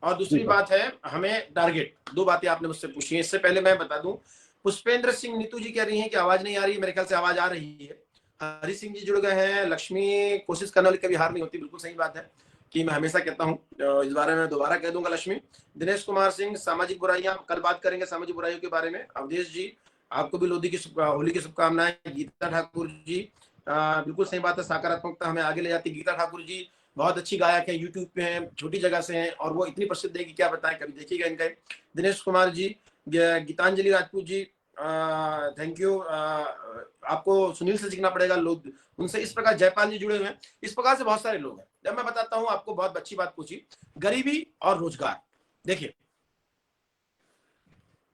और दूसरी बात है हमें टारगेट। दो बातें आपने मुझसे पूछी हैं। इससे पहले मैं बता दूं, पुष्पेंद्र सिंह नीतू जी कह रही हैं कि आवाज नहीं आ रही है। मेरे ख्याल से आवाज आ रही है। हरि सिंह जी जुड़ गए हैं। लक्ष्मी, कोशिश करने वाली कभी हार नहीं होती, बिल्कुल सही बात है कि मैं हमेशा कहता हूँ, इस बारे में दोबारा कह दूंगा। लक्ष्मी, दिनेश कुमार सिंह, सामाजिक बुराइयां, कल बात करेंगे सामाजिक बुराइयों के बारे में। अवधेश जी, आपको भी होली की शुभकामनाएं। गीता ठाकुर जी, बिल्कुल सही बात है, सकारात्मकता हमें आगे ले जाती है। गीता ठाकुर जी बहुत अच्छी गायक है, यूट्यूब पे हैं, छोटी जगह से हैं और वो इतनी प्रसिद्ध है कि क्या बताएं, कभी देखिएगा इनका। Dinesh Kumar ji, Geetanjali Rajput ji, thank you. आपको सुनील से सीखना पड़ेगा, लोग उनसे। इस प्रकार जयपाल जी जुड़े हुए हैं। इस प्रकार से बहुत सारे लोग हैं। जब मैं बताता हूं, आपको बहुत अच्छी बात पूछी, गरीबी और रोजगार। देखिए,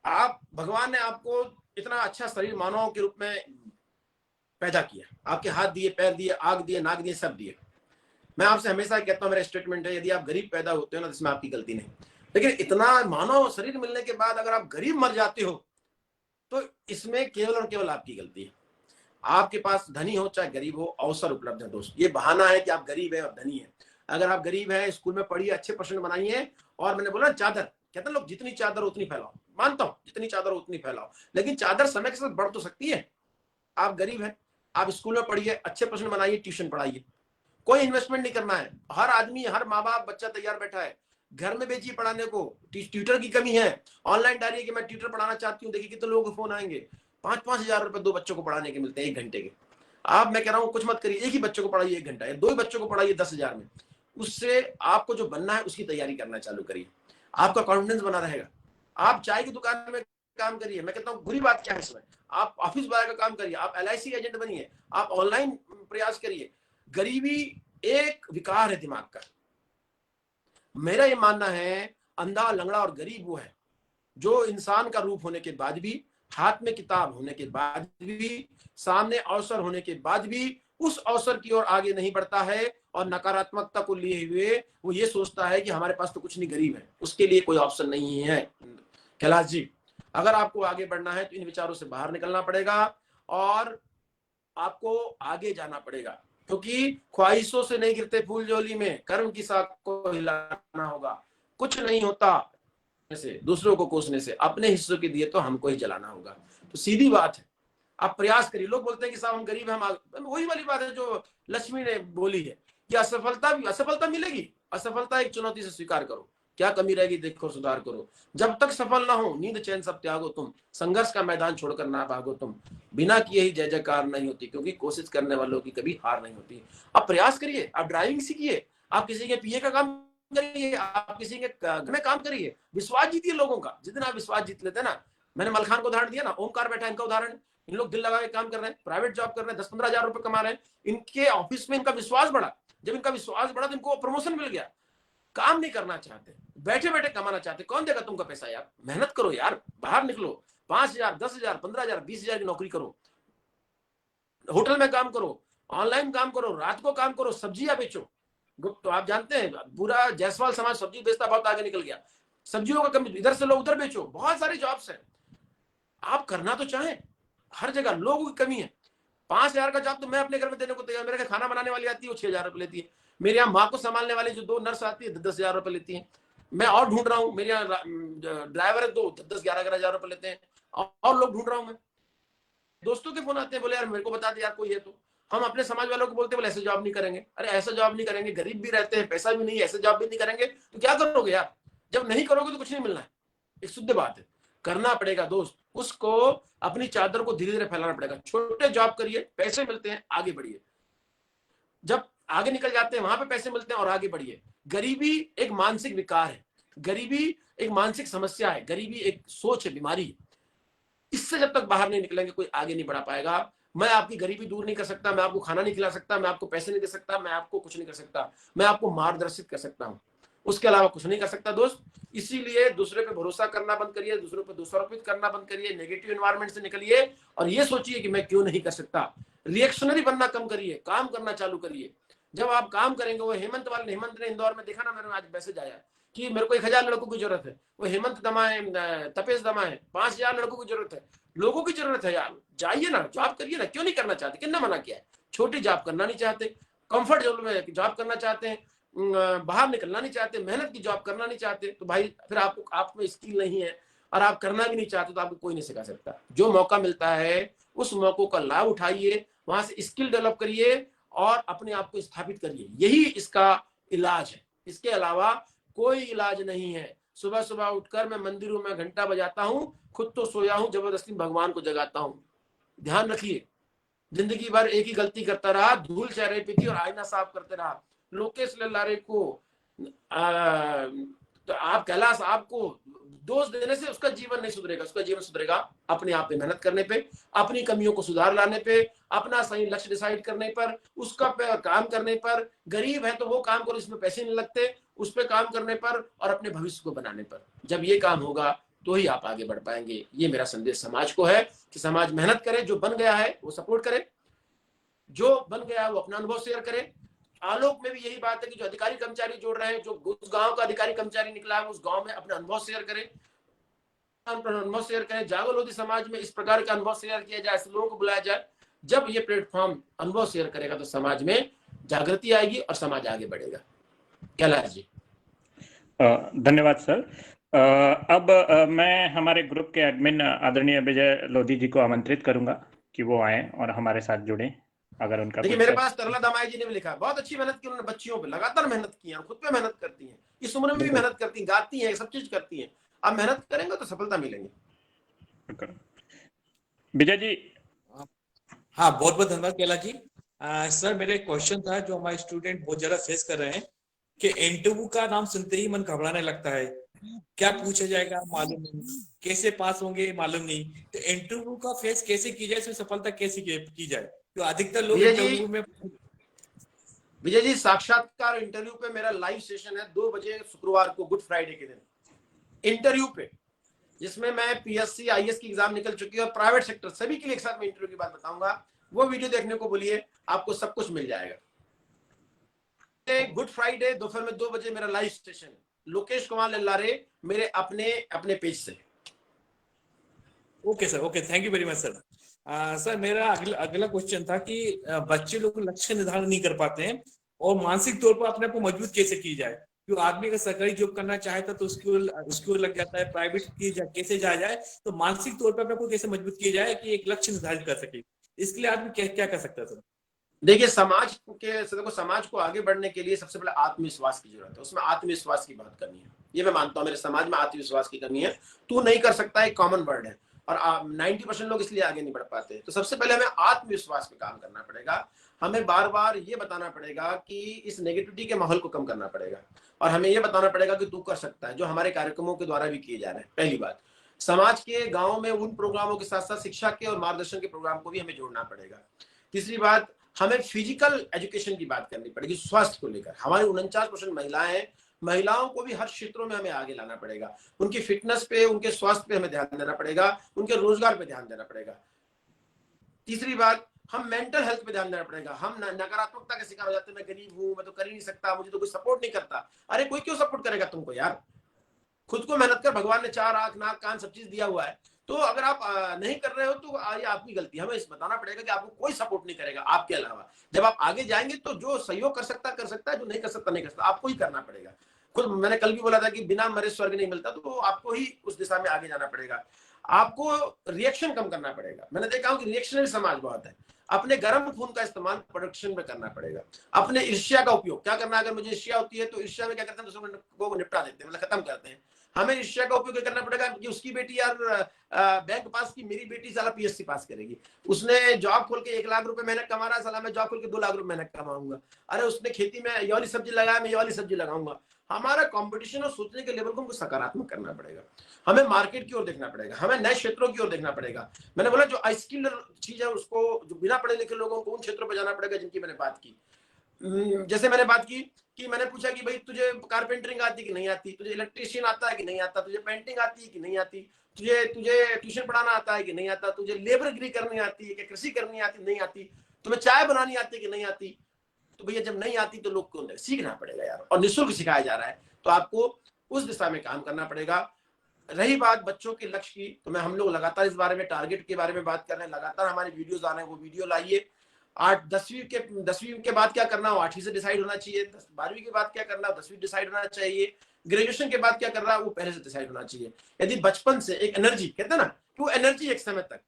आप, भगवान ने आपको इतना अच्छा शरीर मानव के रूप में पैदा किया, आपके हाथ दिए, पैर दिए, आग दिए, नाक दिए, सब दिए। मैं आपसे हमेशा कहता हूं, मेरा स्टेटमेंट है, यदि आप गरीब पैदा होते हो ना, तो इसमें आपकी गलती नहीं। लेकिन इतना मानव शरीर मिलने के बाद अगर आप गरीब मर जाते हो, तो इसमें केवल और केवल आपकी गलती है। आपके पास धनी हो चाहे गरीब हो, अवसर उपलब्ध है दोस्त। ये बहाना है कि आप गरीब है और धनी है। अगर आप गरीब है, स्कूल में पढ़िए, अच्छे परसेंट बनाइए। और मैंने बोला चादर, कहते हैं लोग, जितनी चादर उतनी फैलाओ। मानता हूं, जितनी चादर उतनी फैलाओ, लेकिन चादर समय के साथ बढ़ तो सकती है। आप गरीब है, आप स्कूल में पढ़िए, अच्छे परसेंट बनाइए, ट्यूशन पढ़ाइए। कोई इन्वेस्टमेंट नहीं करना है। हर आदमी, हर माँ बाप, बच्चा तैयार बैठा है, घर में बेचिए पढ़ाने को। ट्यूटर की कमी है, ऑनलाइन डालिए कि मैं ट्यूटर पढ़ाना चाहती हूँ। देखिए कितने लोगों को फोन आएंगे, 5-5 हजार रुपए 2 बच्चों को पढ़ाने के मिलते हैं 1 घंटे के। आप, मैं कह रहा हूँ, कुछ मत करिए, एक ही बच्चों को पढ़ाइए 1 घंटा, या 2 बच्चों को पढ़ाइए 10,000 में। उससे आपको जो बनना है उसकी तैयारी करना चालू करिए, आपका कॉन्फिडेंस बना रहेगा। आप चाय की दुकान में काम करिए, मैं कहता हूँ बुरी बात क्या है इसमें। आप ऑफिस बॉय का काम करिए, आप LIC एजेंट बनिए, आप ऑनलाइन प्रयास करिए। गरीबी एक विकार है दिमाग का। मेरा ये मानना है, अंधा, लंगड़ा और गरीब वो है जो इंसान का रूप होने के बाद भी, हाथ में किताब होने के बाद भी, सामने अवसर होने के बाद भी उस अवसर की ओर आगे नहीं बढ़ता है और नकारात्मकता को लिए हुए वो ये सोचता है कि हमारे पास तो कुछ नहीं, गरीब है, उसके लिए कोई ऑप्शन नहीं है। कैलाश जी, अगर आपको आगे बढ़ना है तो इन विचारों से बाहर निकलना पड़ेगा और आपको आगे जाना पड़ेगा, क्योंकि ख्वाहिशों से नहीं गिरते फूल झोली में, कर्म की साख को हिलाना होगा। कुछ नहीं होता से, दूसरों को कोसने से, अपने हिस्सों के दिए तो हमको ही जलाना होगा। तो सीधी बात है, आप प्रयास करिए। लोग बोलते हैं कि साहब हम गरीब हैं, हम वही वाली बात है जो लक्ष्मी ने बोली है कि असफलता मिलेगी। असफलता एक चुनौती से स्वीकार करो, क्या कमी रहेगी देखो, सुधार करो। जब तक सफल ना हो, नींद चैन सब त्यागो तुम, संघर्ष का मैदान छोड़कर ना भागो तुम, बिना किए ही जय जयकार नहीं होती, क्योंकि कोशिश करने वालों की कभी हार नहीं होती। आप प्रयास करिए, आप ड्राइविंग सीखिए, आप किसी के PA का काम करिए, आप किसी के घर में काम करिए, विश्वास जीतिए लोगों का। जितना आप विश्वास जीत लेते हैं ना, मैंने मलखान को उदाहरण दिया ना, ओमकार बैठा है, इनका उदाहरण। इन लोग दिल लगा के काम कर रहे हैं, प्राइवेट जॉब कर रहे हैं, 10-15 हजार रुपए कमा रहे हैं। इनके ऑफिस में इनका विश्वास बढ़ा, जब इनका विश्वास बढ़ा तो इनको प्रमोशन मिल गया। काम नहीं करना चाहते, बैठे बैठे कमाना चाहते। कौन देगा तुमका पैसा यार? मेहनत करो यार, बाहर निकलो, 5,000, 10,000, 15,000, 20,000 की नौकरी करो, होटल में काम करो, ऑनलाइन काम करो, रात को काम करो, सब्जियां बेचो। तो आप जानते हैं पूरा जायसवाल समाज सब्जी बेचता बहुत आगे निकल गया। सब्जियों का कमी, इधर से लो उधर बेचो, बहुत सारी जॉब्स हैं। आप करना तो चाहें, हर जगह लोगों की कमी है। 5,000 का जॉब तो मैं अपने घर में देने को तैयार। मेरे घर खाना बनाने वाली आती है, वो 6,000 रुपए लेती है। मेरे यहाँ माँ को संभालने वाली जो 2 नर्स आती है, 10,000 रुपए लेती है। मैं और ढूंढ रहा हूँ, मेरे यहाँ ड्राइवर है 2, 10-11 हजार रुपए लेते हैं, और लोग ढूंढ रहा हूँ मैं। दोस्तों के फोन आते हैं, बोले यार मेरे को बता दे यार कोई है तो। हम अपने समाज वालों को बोलते हैं, बोले ऐसे जॉब नहीं करेंगे। अरे ऐसा जॉब नहीं करेंगे, गरीब भी रहते हैं, पैसा भी नहीं है, ऐसे जॉब भी नहीं करेंगे तो क्या करोगे यार? जब नहीं करोगे तो कुछ नहीं मिलना है, एक शुद्ध बात है। करना पड़ेगा दोस्त, उसको अपनी चादर को धीरे धीरे फैलाना पड़ेगा। छोटे जॉब करिए, पैसे मिलते हैं, आगे बढ़िए। जब आगे निकल जाते हैं वहां पे पैसे मिलते हैं और आगे बढ़िए। गरीबी एक मानसिक विकार है, गरीबी एक मानसिक समस्या है, गरीबी एक सोच है, बीमारी है। इससे जब तक बाहर नहीं निकलेंगे कोई आगे नहीं बढ़ा पाएगा। मैं आपकी गरीबी दूर नहीं कर सकता, मैं आपको खाना नहीं खिला सकता, मैं आपको पैसे नहीं दे सकता, मैं आपको कुछ नहीं कर सकता, मैं आपको मार्गदर्शित कर सकता हूं, उसके अलावा कुछ नहीं कर सकता दोस्त। इसीलिए दूसरे पे भरोसा करना बंद करिए, दूसरों पे दोषारोपित करना बंद करिए, नेगेटिव एनवायरनमेंट से निकलिए और ये सोचिए कि मैं क्यों नहीं कर सकता। रिएक्शनरी बनना कम करिए, काम करना चालू करिए। जब आप काम करेंगे, वो हेमंत ने इंदौर में देखा ना, मैंने आज मैसेज आया कि मेरे को 1000 लड़कों की जरूरत है, वो हेमंत दमाए, तपेश दमाए 5000 लड़कों की जरूरत है, लोगों की जरूरत है यार, जाइए ना, जॉब करिए ना। क्यों नहीं करना चाहते, कितना मना किया है? छोटी जॉब करना नहीं चाहते, कंफर्ट जोन में जॉब करना चाहते हैं, बाहर निकलना नहीं चाहते, मेहनत की जॉब करना नहीं चाहते, तो भाई फिर आपको, आप में स्किल नहीं है और आप करना भी नहीं चाहते, तो आपको कोई नहीं सिखा सकता। जो मौका मिलता है उस मौकों का लाभ उठाइए, वहां से स्किल डेवलप करिए और अपने आप को स्थापित करिए। यही इसका इलाज है, इसके अलावा कोई इलाज नहीं है। सुबह सुबह उठकर मैं मंदिरों में घंटा बजाता हूँ, खुद तो सोया हूँ, जबरदस्ती भगवान को जगाता हूँ। ध्यान रखिए, जिंदगी भर एक ही गलती करता रहा, धूल चेहरे पे थी और आईना साफ करते रहा। लोकेश लल्लारे को तो आप कैलाश आपको दोष देने से उसका जीवन नहीं सुधरेगा, उसका जीवन सुधरेगा अपने आप पे मेहनत करने पे, अपनी कमियों को सुधार लाने पे, अपना सही लक्ष्य डिसाइड करने पर, उसका पे काम करने पर। गरीब है तो वो काम करो जिसमें पैसे नहीं लगते, उस पर काम करने पर और अपने भविष्य को बनाने पर। जब ये काम होगा तो ही आप आगे बढ़ पाएंगे। ये मेरा संदेश समाज को है कि समाज मेहनत करे, जो बन गया है वो सपोर्ट करे, जो बन गया है वो अपना अनुभव शेयर करे। आलोक में भी यही बात है कि जो अधिकारी कर्मचारी जोड़ रहे हैं, जो उस गांव का अधिकारी कर्मचारी निकला है, उस गांव में अपना अनुभव शेयर करें, अनुभव शेयर करें। जागो लोधी समाज में इस प्रकार का अनुभव शेयर किया जाए, ऐसे लोगों को बुलाया जाए। जब ये प्लेटफॉर्म अनुभव शेयर करेगा तो समाज में जागृति आएगी और समाज आगे बढ़ेगा। कैलाश जी धन्यवाद सर। अब मैं हमारे ग्रुप के एडमिन आदरणीय विजय लोधी जी को आमंत्रित करूंगा कि वो आए और हमारे साथ जुड़े। अगर उनका देखिए, मेरे पास तरला दमाई जी ने भी लिखा, बहुत अच्छी मेहनत की उन्होंने, बच्चियों पे लगातार मेहनत की है, खुद पे मेहनत करती हैं, इस उम्र में भी मेहनत करती हैं, गाती हैं, सब चीज करती हैं। आप मेहनत करेंगे तो सफलता मिलेंगे। विजय जी। हाँ, बहुत बहुत धन्यवाद कैलाश जी। सर, मेरा एक क्वेश्चन था जो हमारे स्टूडेंट बहुत ज्यादा फेस कर रहे हैं कि इंटरव्यू का नाम सुनते ही मन घबराने लगता है, क्या पूछा जाएगा मालूम नहीं, कैसे पास होंगे मालूम नहीं, तो इंटरव्यू का फेस कैसे की जाए, इसमें सफलता कैसे की जाए? तो अधिकतर लोग इंटरव्यू में। विजय जी, साक्षात्कार इंटरव्यू पे मेरा लाइव सेशन है 2 बजे शुक्रवार को, गुड फ्राइडे के दिन इंटरव्यू पे, जिसमें मैं पीएससी आईएएस की एग्जाम निकल चुकी है और प्राइवेट सेक्टर सभी के लिए एक साथ में इंटरव्यू की बात बताऊंगा। वो वीडियो देखने को बोलिए, आपको सब कुछ मिल जाएगा। गुड फ्राइडे दोपहर में 2 बजे मेरा लाइव सेशन है, लोकेश कुमार लल्लारे, मेरे अपने पेज से। Okay sir, okay, thank you very much sir. Sir, मेरा अगला क्वेश्चन था कि बच्चे लोग लक्ष्य निर्धारण नहीं कर पाते हैं और मानसिक तौर पर अपने आप को मजबूत कैसे की जाए? क्यों आदमी अगर सरकारी जॉब करना चाहता तो उसको लग जाता है, प्राइवेट की कैसे जाए, तो मानसिक तौर पर अपने को कैसे मजबूत किया जाए कि एक लक्ष्य निर्धारित कर सके? इसके लिए आदमी क्या कर सकता है सर? देखिए, समाज को आगे बढ़ने के लिए सबसे पहले आत्मविश्वास की जरूरत है। उसमें आत्मविश्वास की बात करनी है, ये मैं मानता हूं मेरे समाज में आत्मविश्वास की कमी है। तू नहीं कर सकता एक कॉमन वर्ड है और 90% लोग इसलिए आगे नहीं बढ़ पाते। तो सबसे पहले हमें आत्मविश्वास पे काम करना पड़ेगा। हमें बार बार ये बताना पड़ेगा कि इस नेगेटिविटी के माहौल को कम करना पड़ेगा और हमें ये बताना पड़ेगा कि तू कर सकता है, जो हमारे कार्यक्रमों के द्वारा भी किए जा रहे हैं। पहली बात, समाज के गाँव में उन प्रोग्रामों के साथ साथ शिक्षा के और मार्गदर्शन के प्रोग्राम को भी हमें जोड़ना पड़ेगा। तीसरी बात, हमें फिजिकल एजुकेशन की बात करनी पड़ेगी, स्वास्थ्य को लेकर। हमारी 49% महिलाएं हैं, महिलाओं को भी हर क्षेत्रों में हमें आगे लाना पड़ेगा। उनकी फिटनेस पे, उनके स्वास्थ्य पे हमें ध्यान देना पड़ेगा, उनके रोजगार पे ध्यान देना पड़ेगा। तीसरी बात, हम मेंटल हेल्थ पे ध्यान देना पड़ेगा। हम नकारात्मकता के शिकार हो जाते हैं, मैं गरीब हूं, मैं तो कर ही नहीं सकता, मुझे तो कोई सपोर्ट नहीं करता। अरे कोई क्यों सपोर्ट करेगा तुमको यार? खुद को मेहनत कर, भगवान ने 4 आंख, नाक, कान सब चीज दिया हुआ है। तो अगर आप नहीं कर रहे हो तो ये आपकी गलती है। हमें इस बताना पड़ेगा कि आपको कोई सपोर्ट नहीं करेगा आपके अलावा। जब आप आगे जाएंगे तो जो सहयोग कर सकता है, जो नहीं कर सकता नहीं कर सकता, आपको ही करना पड़ेगा। खुद मैंने कल भी बोला था कि बिना मरे स्वर्ग नहीं मिलता, तो आपको ही उस दिशा में आगे जाना पड़ेगा। आपको रिएक्शन कम करना पड़ेगा। मैंने देखा हूं कि रिएक्शनरी समाज बहुत है। अपने गर्म खून का इस्तेमाल प्रोडक्शन में करना पड़ेगा। अपने ईर्ष्या का उपयोग क्या करना है? अगर मुझे ईर्ष्या होती है तो ईर्ष्या में क्या करते हैं, दूसरों को निपटा देते हैं, मतलब खत्म करते हैं। हमें इस शिक्षा का उपयोग करना पड़ेगा कि उसकी बेटी यार बैंक पास की, मेरी बेटी साला पीएचडी पास करेगी। उसने जॉब खोल के 1 लाख रुपए मेहनत कमा रहा है, साला मैं जॉब खोल के 2 लाख रुपए मेहनत कमाऊंगा। अरे उसने खेती में ये वाली सब्जी लगाया, मैं ये वाली सब्जी लगाऊंगा। हमारा कंपटीशन और सोचने के लेवल को हमको सकारात्मक करना पड़ेगा। हमें मार्केट की ओर देखना पड़ेगा, हमें नए क्षेत्रों की ओर देखना पड़ेगा। मैंने बोला जो अस्किल्ड चीज है उसको, जो बिना पढ़े लिखे लोगों को उन क्षेत्रों पर जाना पड़ेगा जिनकी मैंने बात की। जैसे मैंने बात की कि मैंने पूछा कि भाई तुझे कारपेंटरिंग आती कि नहीं आती, तुझे इलेक्ट्रिशियन आता है कि नहीं आता, तुझे पेंटिंग आती है कि नहीं आती, तुझे ट्यूशन पढ़ाना आता है कि नहीं आता, तुझे लेबरगिरी करनी आती है कि कृषि करनी आती नहीं आती, तुम्हें चाय बनानी आती है कि नहीं आती। तो भैया जब नहीं आती तो लोग क्यों दें, सीखना पड़ेगा यार, और निःशुल्क सिखाया जा रहा है, तो आपको उस दिशा में काम करना पड़ेगा। रही बात बच्चों के लक्ष्य की, तो मैं हम लोग लगातार इस बारे में, टारगेट के बारे में बात कर रहे हैं, लगातार हमारे वीडियोज आ रहे हैं, वो वीडियो लाइए। 10वीं के बाद क्या करना हो 8वीं से डिसाइड होना चाहिए, 12वीं के बाद क्या करना हो 10वीं डिसाइड होना चाहिए, ग्रेजुएशन के बाद क्या कर रहा है वो पहले से डिसाइड होना चाहिए। यदि बचपन से एक एनर्जी, कहते हैं ना कि वो एनर्जी एक समय तक,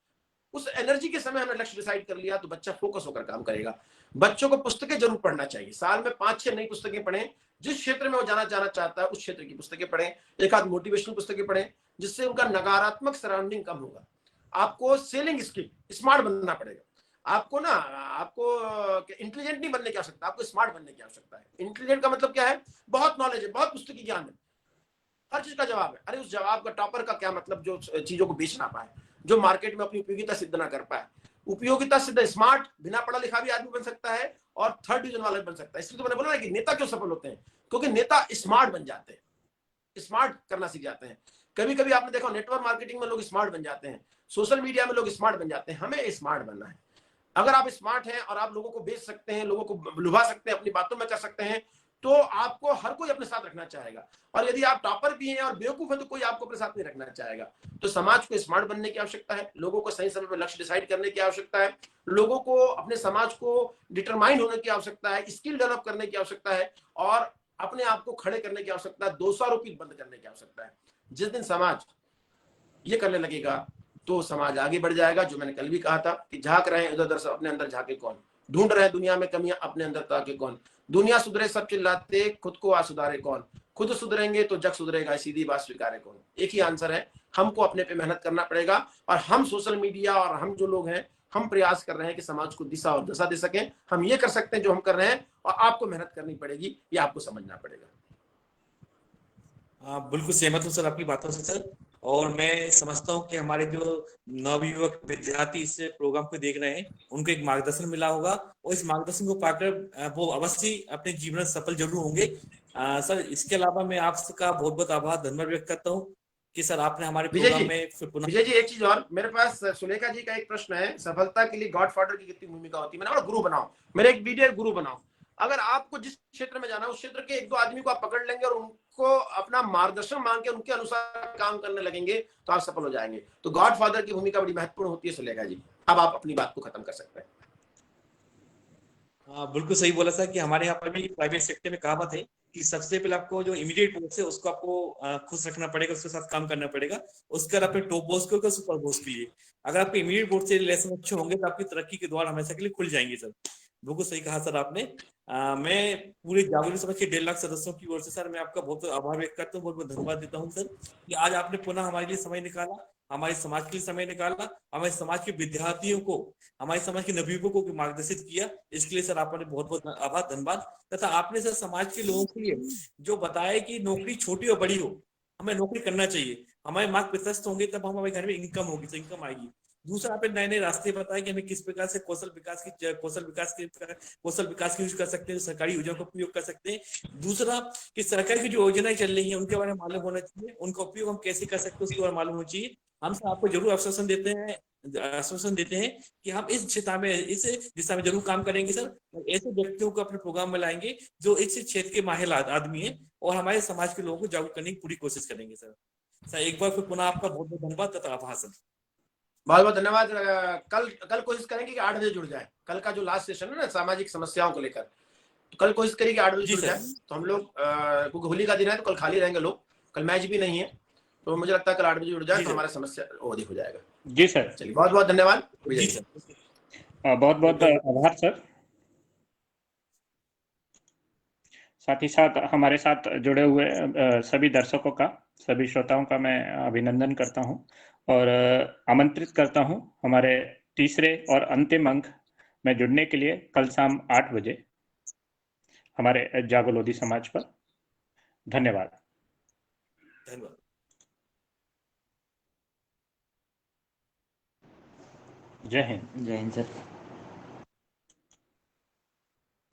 उस एनर्जी के समय हमने लक्ष्य डिसाइड कर लिया तो बच्चा फोकस होकर काम करेगा। बच्चों को पुस्तकें जरूर पढ़ना चाहिए, साल में 5-6 नई पुस्तकें पढ़ें, जिस क्षेत्र में वो जाना चाहता है उस क्षेत्र की पुस्तकें पढ़ें, एक आध मोटिवेशनल पुस्तकें पढ़ें, जिससे उनका नकारात्मक सराउंडिंग कम होगा। आपको सेलिंग स्किल स्मार्ट बनना पड़ेगा। आपको इंटेलिजेंट नहीं बनने की आवश्यकता, आपको स्मार्ट बनने की आवश्यकता है। इंटेलिजेंट का मतलब क्या है, बहुत नॉलेज है, बहुत पुस्तकीय ज्ञान है, हर चीज का जवाब है। अरे उस जवाब का टॉपर का क्या मतलब, जो चीजों को बेच ना पाए, जो मार्केट में अपनी उपयोगिता सिद्ध ना कर पाए। उपयोगिता सिद्ध स्मार्ट, बिना पढ़ा लिखा भी आदमी बन सकता है और 3rd डिवीजन वाला भी बन सकता है। इसलिए तो मैंने बोला ना कि नेता क्यों सफल होते हैं, क्योंकि नेता स्मार्ट बन जाते हैं, स्मार्ट करना सीख जाते हैं। कभी कभी आपने देखा नेटवर्क मार्केटिंग में लोग स्मार्ट बन जाते हैं, सोशल मीडिया में लोग स्मार्ट बन जाते हैं। हमें स्मार्ट बनना है। अगर आप स्मार्ट हैं और आप लोगों को बेच सकते हैं, लोगों को लुभा सकते हैं, अपनी बातों में कर सकते हैं, तो आपको हर कोई अपने साथ रखना चाहेगा। और यदि आप टॉपर भी हैं और बेवकूफ हैं तो कोई आपको अपने साथ नहीं रखना चाहेगा। तो समाज को स्मार्ट बनने की आवश्यकता है, लोगों को सही समय पर लक्ष्य डिसाइड करने की आवश्यकता है, लोगों को अपने समाज को डिटरमाइन होने की आवश्यकता है, स्किल डेवलप करने की आवश्यकता है, और अपने आप को खड़े करने की आवश्यकता है, दोषारोपित बंद करने की आवश्यकता है। जिस दिन समाज ये करने लगेगा तो समाज आगे बढ़ जाएगा। जो मैंने कल भी कहा था कि झांक रहे हैं इधर उधर, अपने अंदर झांके कौन, ढूंढ रहे हैं दुनिया में कमियां, अपने अंदर ताके कौन, दुनिया सुधरे सब चिल्लाते, खुद को आज सुधारे कौन, खुद सुधरेंगे तो जग सुधरेगा, सीधी बात स्वीकारे कौन। एक ही आंसर है, हमको अपने पे मेहनत करना पड़ेगा। और हम सोशल मीडिया और हम जो लोग हैं, हम प्रयास कर रहे हैं कि समाज को दिशा और दशा दे सकें। हम ये कर सकते हैं जो हम कर रहे हैं, और आपको मेहनत करनी पड़ेगी, ये आपको समझना पड़ेगा। बिल्कुल सहमत हूँ सर आपकी बातों से सर। और मैं समझता हूँ कि हमारे जो नवयुवक विद्यार्थी इस प्रोग्राम को देख रहे हैं, उनको एक मार्गदर्शन मिला होगा, और इस मार्गदर्शन को पाकर वो अवश्य अपने जीवन में सफल जरूर होंगे। सर इसके अलावा मैं आपका बहुत बहुत आभार धन्यवाद व्यक्त करता हूँ कि सर आपने हमारे प्रोग्राम में विजय जी एक चीज और, मेरे पास सुलेखा जी का एक प्रश्न है, सफलता के लिए गॉडफादर की कितनी भूमिका होती है। मैंने बोला गुरु बनाओ, मेरे एक वीडियो गुरु बनाओ। अगर आपको जिस क्षेत्र में जाना है उस क्षेत्र के 1-2 आदमी को आप पकड़ लेंगे और उनको अपना मार्गदर्शन मांग के उनके अनुसार काम करने लगेंगे तो आप सफल हो जाएंगे। तो गॉडफादर की भूमिका बड़ी महत्वपूर्ण होती है सुलेखा जी। अब आप अपनी बात को खत्म कर सकते हैं। बिल्कुल सही बोला सर कि हमारे यहाँ पर भी प्राइवेट सेक्टर में कहावत है कि सबसे पहले आपको जो इमीडिएट बॉस है उसको आपको खुश रखना पड़ेगा, उसके साथ काम करना पड़ेगा। उसके बाद अपने टॉप बॉस को सुपर बॉस के लिए, अगर आपके इमीडिएट बॉस से रिलेशन अच्छे होंगे तो आपकी तरक्की के द्वार हमेशा के लिए खुल जाएंगे सर। बिल्कुल सही कहा सर आपने। मैं पूरे जागरूक समाज के 1.5 लाख सदस्यों की ओर से सर मैं आपका बहुत आभार व्यक्त करता हूँ, बहुत बहुत धन्यवाद देता हूँ सर कि आज आपने पुनः हमारे लिए समय निकाला, हमारे समाज के लिए समय निकाला, हमारे समाज के विद्यार्थियों को, हमारे समाज के नवयुवकों को मार्गदर्शित किया। इसके लिए सर आपका बहुत बहुत आभार धन्यवाद। तथा आपने सर समाज के लोगों के लिए जो बताया कि नौकरी छोटी और बड़ी हो, हमें नौकरी करना चाहिए, हमारे मार्ग प्रशस्त होंगे तब हमारे घर में इनकम होगी, तो इनकम आएगी। दूसरा आपने नए नए रास्ते बताए कि हमें किस प्रकार से कौशल विकास की यूज कर सकते हैं, सरकारी योजनाओं का उपयोग कर सकते हैं। दूसरा कि सरकार की जो योजनाएं चल रही हैं उनके बारे में मालूम होना चाहिए, उनका उपयोग हम कैसे कर सकते हैं उसके बारे में मालूम होना चाहिए। हम सब आपको जरूर आश्वासन देते हैं कि हम इस दिशा में जरूर काम करेंगे सर। ऐसे व्यक्तियों को अपने प्रोग्राम में लाएंगे जो इस क्षेत्र के माहिर आदमी है, और हमारे समाज के लोगों को जागरूक करने की पूरी कोशिश करेंगे सर। एक बार फिर पुनः आपका बहुत बहुत धन्यवाद तथा आभार सर। बहुत बहुत धन्यवाद। कल कोशिश करेंगे कि 8 बजे जुड़ जाए। कल का जो लास्ट सेशन है ना सामाजिक समस्याओं को लेकर, तो कल कोशिश करिए कि 8 बजे जुड़ जाए। तो हम लोग क्योंकि होली का दिन है तो कल खाली रहेंगे लोग, कल मैच भी नहीं है, तो मुझे लगता है कल 8 बजे जुड़ जाए तो हमारा समस्या अधिक हो जाएगा। जी सर। चलिए बहुत बहुत धन्यवाद। बहुत बहुत आभार सर। साथ ही साथ हमारे साथ जुड़े हुए सभी दर्शकों का, सभी श्रोताओं का मैं अभिनंदन करता हूं और आमंत्रित करता हूं हमारे तीसरे और अंतिम अंक में जुड़ने के लिए कल शाम 8 बजे हमारे जागो लोधी समाज पर। धन्यवाद। धन्यवाद। जय हिंद। जय हिंद सर।